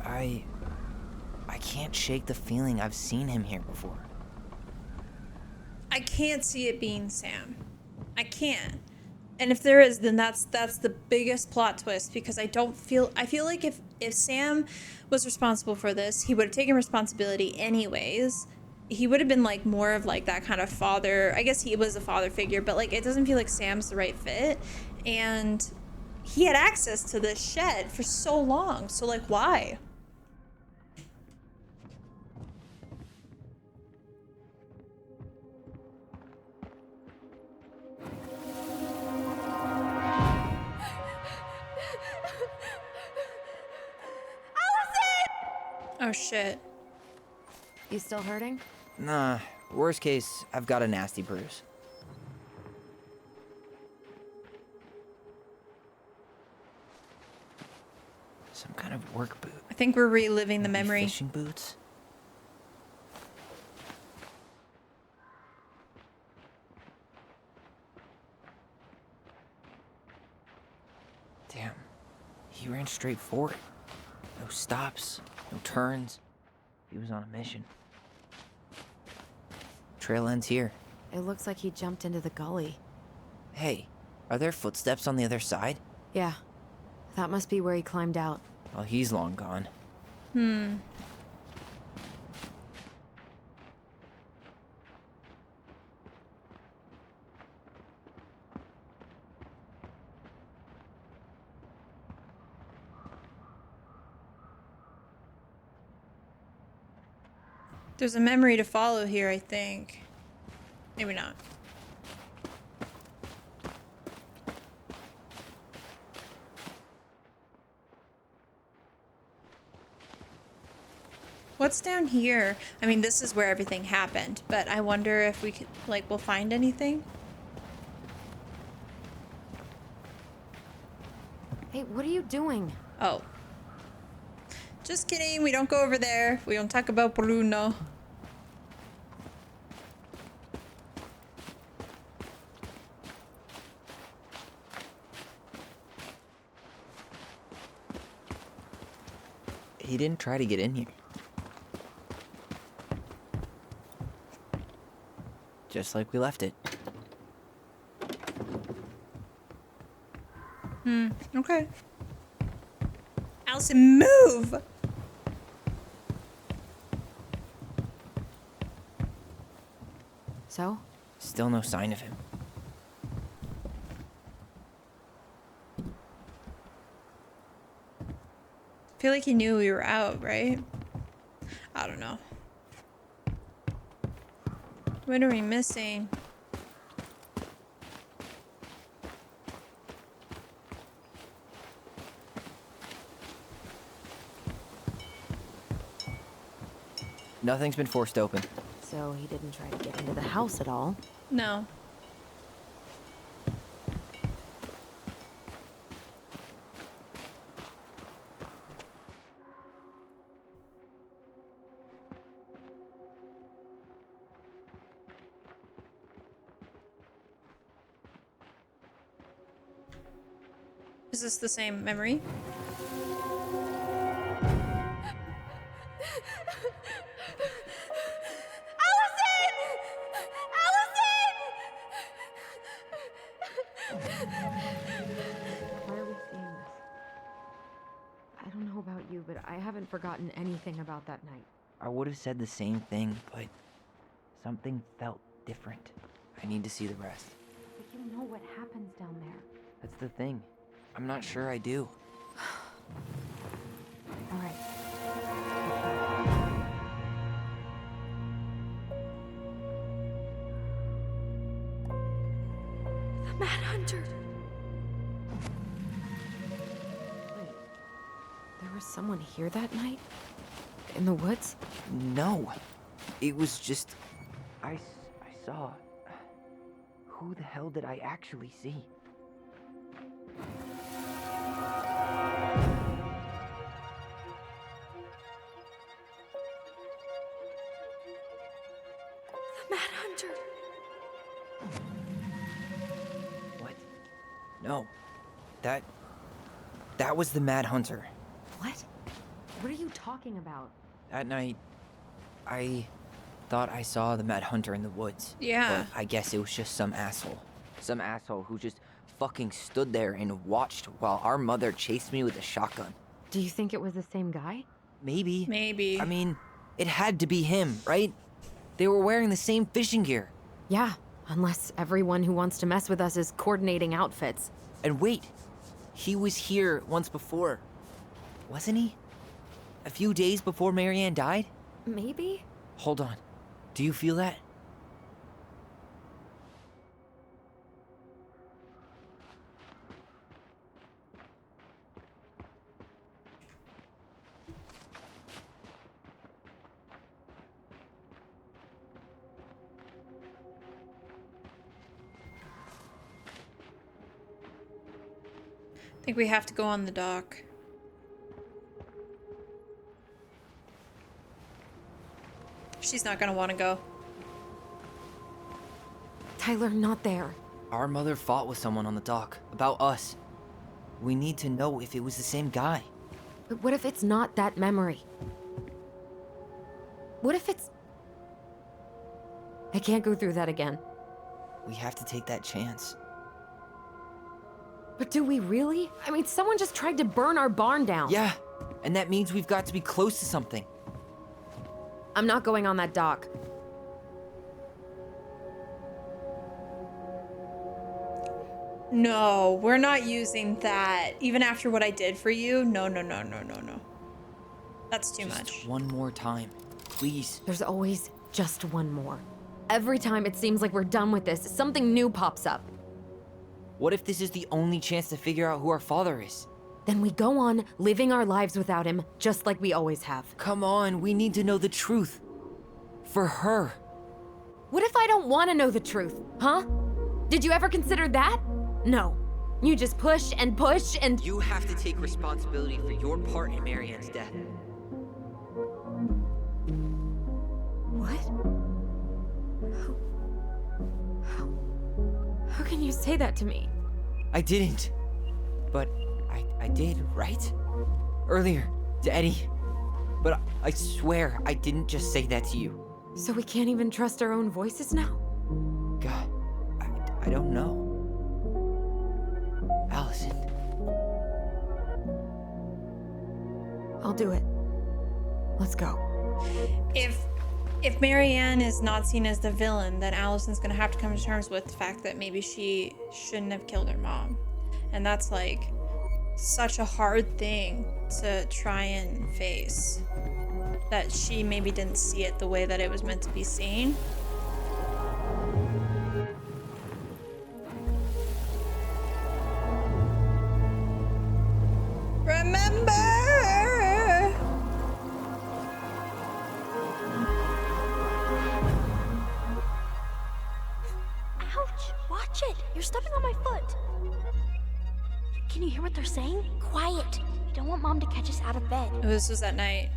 [SPEAKER 3] I can't shake the feeling I've seen him here before.
[SPEAKER 1] I can't see it being Sam. I can't. And if there is, then that's the biggest plot twist, because I feel like if Sam was responsible for this, he would have taken responsibility anyways. He would have been like more of like that kind of father. I guess he was a father figure, but like it doesn't feel like Sam's the right fit. And he had access to this shed for so long. So like why? Oh shit.
[SPEAKER 2] You still hurting?
[SPEAKER 3] Nah, worst case, I've got a nasty bruise. Some kind of work boot.
[SPEAKER 1] I think we're reliving the
[SPEAKER 3] Maybe
[SPEAKER 1] memory.
[SPEAKER 3] Fishing boots? Damn. He ran straight for it. No stops, no turns. He was on a mission. Trail ends here.
[SPEAKER 2] It looks like he jumped into the gully.
[SPEAKER 3] Hey, are there footsteps on the other side?
[SPEAKER 2] Yeah. That must be where he climbed out.
[SPEAKER 3] Well, he's long gone.
[SPEAKER 1] There's a memory to follow here, I think. Maybe not. What's down here? I mean, this is where everything happened, but I wonder if we could, like, we'll find anything.
[SPEAKER 2] Hey, what are you doing?
[SPEAKER 1] Oh. Just kidding, we don't go over there. We don't talk about Bruno.
[SPEAKER 3] He didn't try to get in here. Just like we left it.
[SPEAKER 1] Okay. Allison, move!
[SPEAKER 2] So?
[SPEAKER 3] Still no sign of him.
[SPEAKER 1] I feel like he knew we were out, right? I don't know. What are we missing?
[SPEAKER 3] Nothing's been forced open.
[SPEAKER 2] So he didn't try to get into the house at all?
[SPEAKER 1] No. Is this the same memory?
[SPEAKER 2] Why are we seeing this? I don't know about you, but I haven't forgotten anything about that night.
[SPEAKER 3] I would have said the same thing, but something felt different. I need to see the rest.
[SPEAKER 2] But you know what happens down there.
[SPEAKER 3] That's the thing. I'm not sure I do.
[SPEAKER 2] All right.
[SPEAKER 9] The Mad Hunter.
[SPEAKER 2] Wait. There was someone here that night? In the woods?
[SPEAKER 3] No. It was just... I saw... Who the hell did I actually see?
[SPEAKER 9] The Mad Hunter.
[SPEAKER 3] What? No. That was the Mad Hunter.
[SPEAKER 2] What? What are you talking about?
[SPEAKER 3] That night, I thought I saw the Mad Hunter in the woods.
[SPEAKER 1] Yeah.
[SPEAKER 3] But I guess it was just some asshole. Some asshole who just fucking stood there and watched while our mother chased me with a shotgun.
[SPEAKER 2] Do you think it was the same guy?
[SPEAKER 3] Maybe.
[SPEAKER 1] Maybe.
[SPEAKER 3] I mean, it had to be him, right? They were wearing the same fishing gear.
[SPEAKER 2] Yeah, unless everyone who wants to mess with us is coordinating outfits.
[SPEAKER 3] And wait, he was here once before, wasn't he? A few days before Marianne died?
[SPEAKER 2] Maybe?
[SPEAKER 3] Hold on. Do you feel that?
[SPEAKER 1] I think we have to go on the dock. She's not gonna want to go.
[SPEAKER 2] Tyler, not there.
[SPEAKER 3] Our mother fought with someone on the dock about us. We need to know if it was the same guy.
[SPEAKER 2] But what if it's not that memory? What if it's... I can't go through that again.
[SPEAKER 3] We have to take that chance.
[SPEAKER 2] But do we really? I mean, someone just tried to burn our barn down.
[SPEAKER 3] Yeah, and that means we've got to be close to something.
[SPEAKER 2] I'm not going on that dock.
[SPEAKER 1] No, we're not using that. Even after what I did for you. No. That's too much.
[SPEAKER 3] One more time, please.
[SPEAKER 2] There's always just one more. Every time it seems like we're done with this, something new pops up.
[SPEAKER 3] What if this is the only chance to figure out who our father is?
[SPEAKER 2] Then we go on living our lives without him, just like we always have.
[SPEAKER 3] Come on, we need to know the truth. For her.
[SPEAKER 2] What if I don't want to know the truth, huh? Did you ever consider that? No. You just push and push and...
[SPEAKER 3] You have to take responsibility for your part in Marianne's death.
[SPEAKER 2] What? How can you say that to me?
[SPEAKER 3] I didn't. But I did, right? Earlier, to Eddie. But I swear I didn't just say that to you.
[SPEAKER 2] So we can't even trust our own voices now?
[SPEAKER 3] God, I don't know. Allison.
[SPEAKER 2] I'll do it. Let's go.
[SPEAKER 1] If Marianne is not seen as the villain, then Allison's gonna have to come to terms with the fact that maybe she shouldn't have killed her mom. And that's like such a hard thing to try and face. That she maybe didn't see it the way that it was meant to be seen. Remember!
[SPEAKER 9] Ouch! Watch it! You're stepping on my foot! Can you hear what they're saying? Quiet! I don't want Mom to catch us out of bed.
[SPEAKER 1] Oh, this was at night.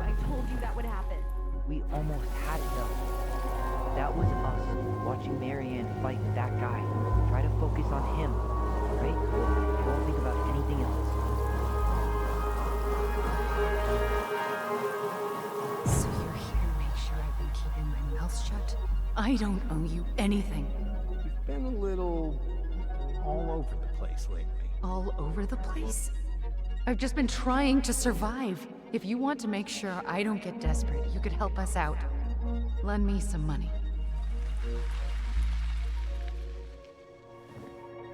[SPEAKER 2] I told you that would happen.
[SPEAKER 3] We almost had it though. That was us watching Marianne fight that guy. Try to focus on him, right? Don't think about anything else.
[SPEAKER 5] So you're here to make sure I've been keeping my mouth shut? I don't owe you anything.
[SPEAKER 8] You've been a little all over the place lately.
[SPEAKER 5] All over the place? I've just been trying to survive. If you want to make sure I don't get desperate, you could help us out. Lend me some money.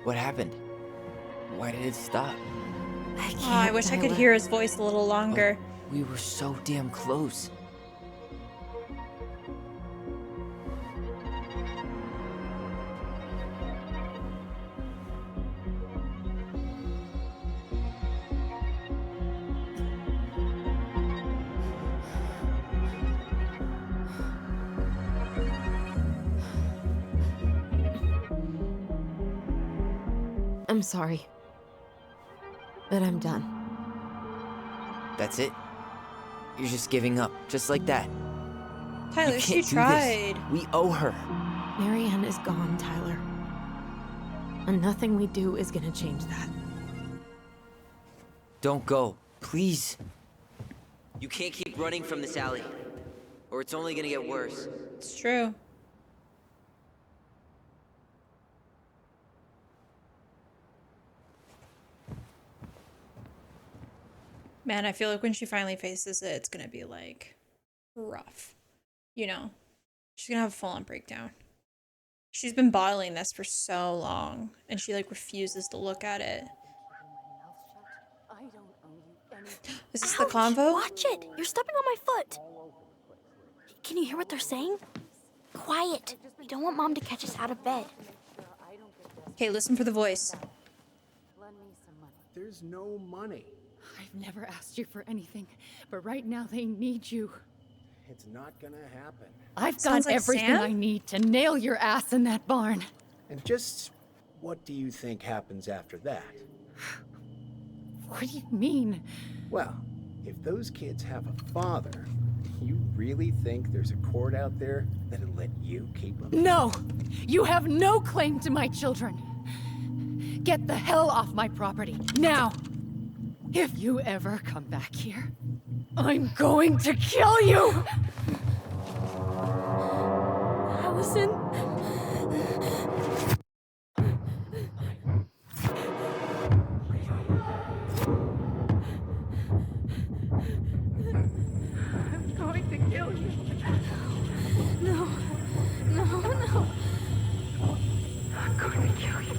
[SPEAKER 3] What happened? Why did it stop?
[SPEAKER 1] I wish I could hear his voice a little longer.
[SPEAKER 3] We were so damn close.
[SPEAKER 2] I'm sorry. But I'm done.
[SPEAKER 3] That's it? You're just giving up, just like that.
[SPEAKER 1] Tyler,
[SPEAKER 3] You
[SPEAKER 1] she
[SPEAKER 3] can't do
[SPEAKER 1] tried.
[SPEAKER 3] this. We owe her.
[SPEAKER 2] Marianne is gone, Tyler. And nothing we do is gonna change that.
[SPEAKER 3] Don't go, please. You can't keep running from this alley, or it's only gonna get worse.
[SPEAKER 1] It's true. Man, I feel like when she finally faces it, it's gonna be like rough. You know, she's gonna have a full-on breakdown. She's been bottling this for so long, and she like refuses to look at it. Is this the
[SPEAKER 9] Ouch!
[SPEAKER 1] convo?
[SPEAKER 9] Watch it! You're stepping on my foot! Can you hear what they're saying? Quiet! We don't want Mom to catch us out of bed.
[SPEAKER 1] Okay, listen for the voice.
[SPEAKER 16] There's no money.
[SPEAKER 5] I've never asked you for anything, but right now they need you.
[SPEAKER 16] It's not gonna happen.
[SPEAKER 5] I've done
[SPEAKER 1] Sounds like
[SPEAKER 5] everything
[SPEAKER 1] Sam?
[SPEAKER 5] I need to nail your ass in that barn.
[SPEAKER 16] And just what do you think happens after that?
[SPEAKER 5] What do you mean?
[SPEAKER 16] Well, if those kids have a father, you really think there's a court out there that'll let you keep them?
[SPEAKER 5] No! You have no claim to my children. Get the hell off my property, now! If you ever come back here, I'm going to kill you!
[SPEAKER 9] Allison?
[SPEAKER 5] I'm going to kill you.
[SPEAKER 9] No. No.
[SPEAKER 5] I'm going to kill you.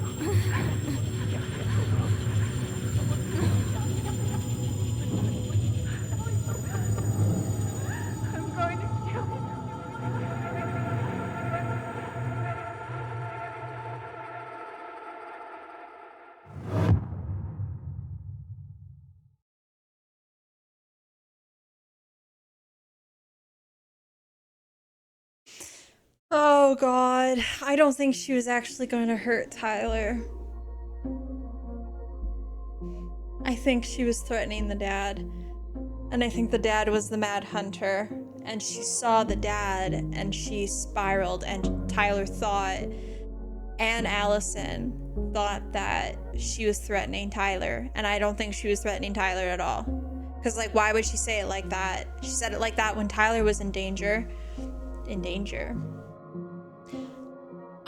[SPEAKER 5] I'm going to kill you.
[SPEAKER 1] Oh God, I don't think she was actually going to hurt Tyler. I think she was threatening the dad. And I think the dad was the mad hunter. And she saw the dad and she spiraled, and Tyler thought, and Allison thought that she was threatening Tyler. And I don't think she was threatening Tyler at all. Because like, why would she say it like that? She said it like that when Tyler was in danger. In danger.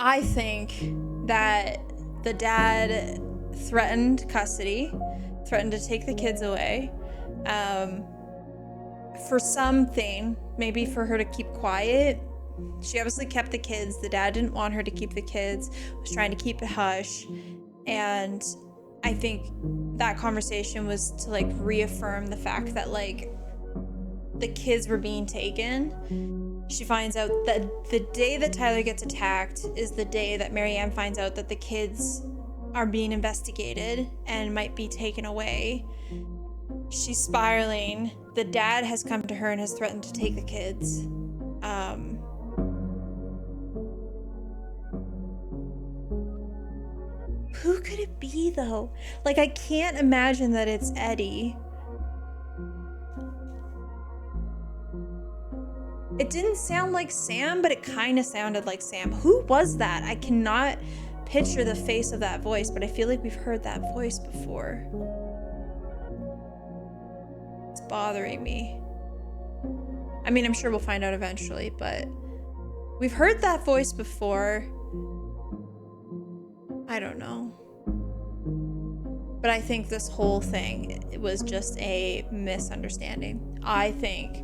[SPEAKER 1] I think that the dad threatened custody, threatened to take the kids away, for something, maybe for her to keep quiet. She obviously kept the kids. The dad didn't want her to keep the kids, was trying to keep it hush. And I think that conversation was to like reaffirm the fact that like the kids were being taken. She finds out that the day that Tyler gets attacked is the day that Marianne finds out that the kids are being investigated and might be taken away. She's spiraling. The dad has come to her and has threatened to take the kids. Who could it be though? Like, I can't imagine that it's Eddie. It didn't sound like Sam, but it kind of sounded like Sam. Who was that? I cannot picture the face of that voice, but I feel like we've heard that voice before. It's bothering me. I mean, I'm sure we'll find out eventually, but we've heard that voice before. I don't know. But I think this whole thing was just a misunderstanding. I think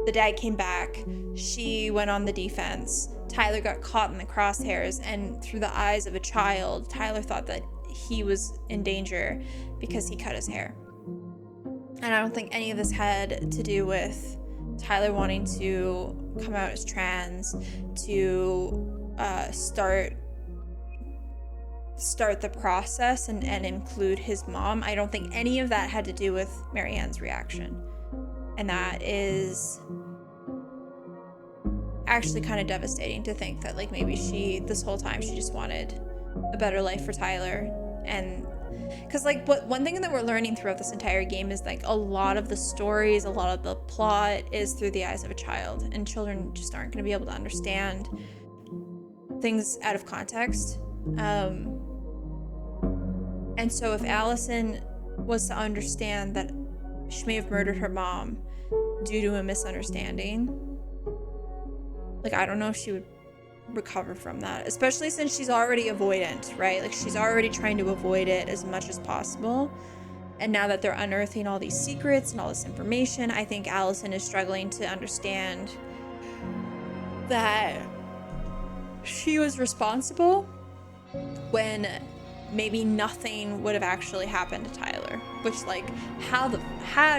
[SPEAKER 1] the dad came back, she went on the defense, Tyler got caught in the crosshairs, and through the eyes of a child, Tyler thought that he was in danger because he cut his hair. And I don't think any of this had to do with Tyler wanting to come out as trans, to start the process and include his mom. I don't think any of that had to do with Marianne's reaction. And that is actually kind of devastating to think that like maybe this whole time she just wanted a better life for Tyler. And because like one thing that we're learning throughout this entire game is like a lot of the stories, a lot of the plot is through the eyes of a child, and children just aren't going to be able to understand things out of context. And so if Allison was to understand that she may have murdered her mom due to a misunderstanding, like, I don't know if she would recover from that, especially since she's already avoidant, right? Like, she's already trying to avoid it as much as possible. And now that they're unearthing all these secrets and all this information, I think Allison is struggling to understand that she was responsible when maybe nothing would have actually happened to Tyler. Which, like, how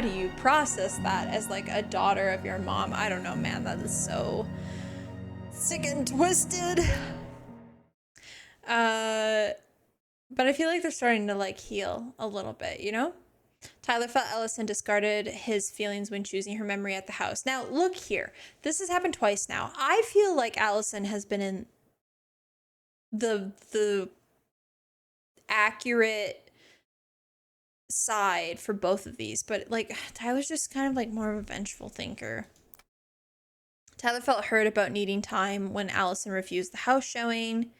[SPEAKER 1] do you process that as like a daughter of your mom? I don't know, man. That is so sick and twisted. But I feel like they're starting to like heal a little bit, you know? Tyler felt Ellison discarded his feelings when choosing her memory at the house. Now, look here. This has happened twice now. I feel like Allison has been in the accurate side for both of these, but like Tyler's just kind of like more of a vengeful thinker. Tyler felt hurt about needing time when Allison refused the house showing.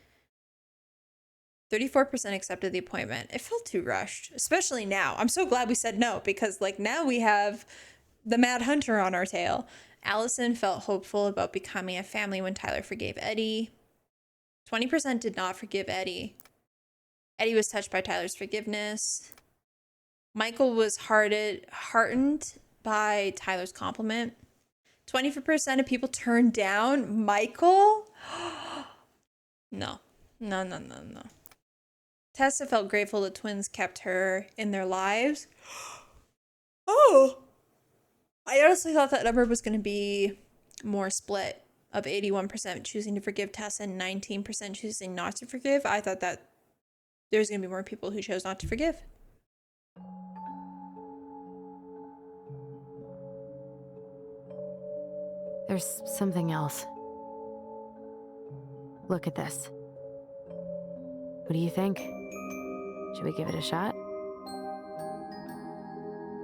[SPEAKER 1] 34% accepted the appointment. It felt too rushed, especially now. I'm so glad we said no, because like now we have the Mad Hunter on our tail. Allison felt hopeful about becoming a family when Tyler forgave Eddie. 20% did not forgive Eddie. Eddie was touched by Tyler's forgiveness. Michael was heartened by Tyler's compliment. 24% of people turned down Michael. No. Tessa felt grateful the twins kept her in their lives. Oh, I honestly thought that number was going to be more split, of 81% choosing to forgive Tessa and 19% choosing not to forgive. I thought that there's going to be more people who chose not to forgive.
[SPEAKER 2] There's something else. Look at this. What do you think? Should we give it a shot?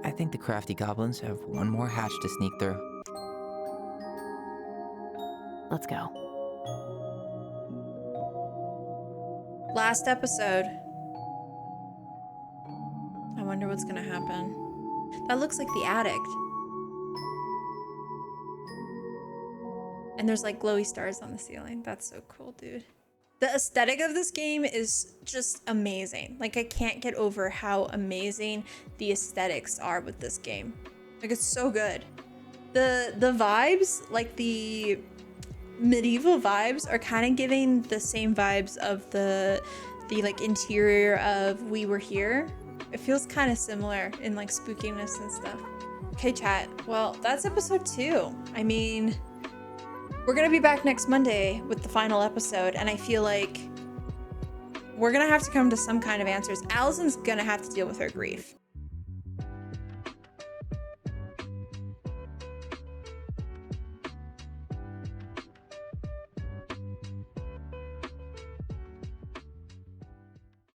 [SPEAKER 3] I think the crafty goblins have one more hatch to sneak through.
[SPEAKER 2] Let's go.
[SPEAKER 1] Last episode. I wonder what's gonna happen. That looks like the attic. And there's like glowy stars on the ceiling. That's so cool, dude. The aesthetic of this game is just amazing. Like, I can't get over how amazing the aesthetics are with this game. Like, it's so good. The vibes, like the medieval vibes, are kind of giving the same vibes of the like interior of We Were Here. It feels kind of similar in like spookiness and stuff. Okay, chat. Well, that's episode 2. I mean, we're gonna be back next Monday with the final episode, and I feel like we're gonna have to come to some kind of answers. Allison's gonna have to deal with her grief.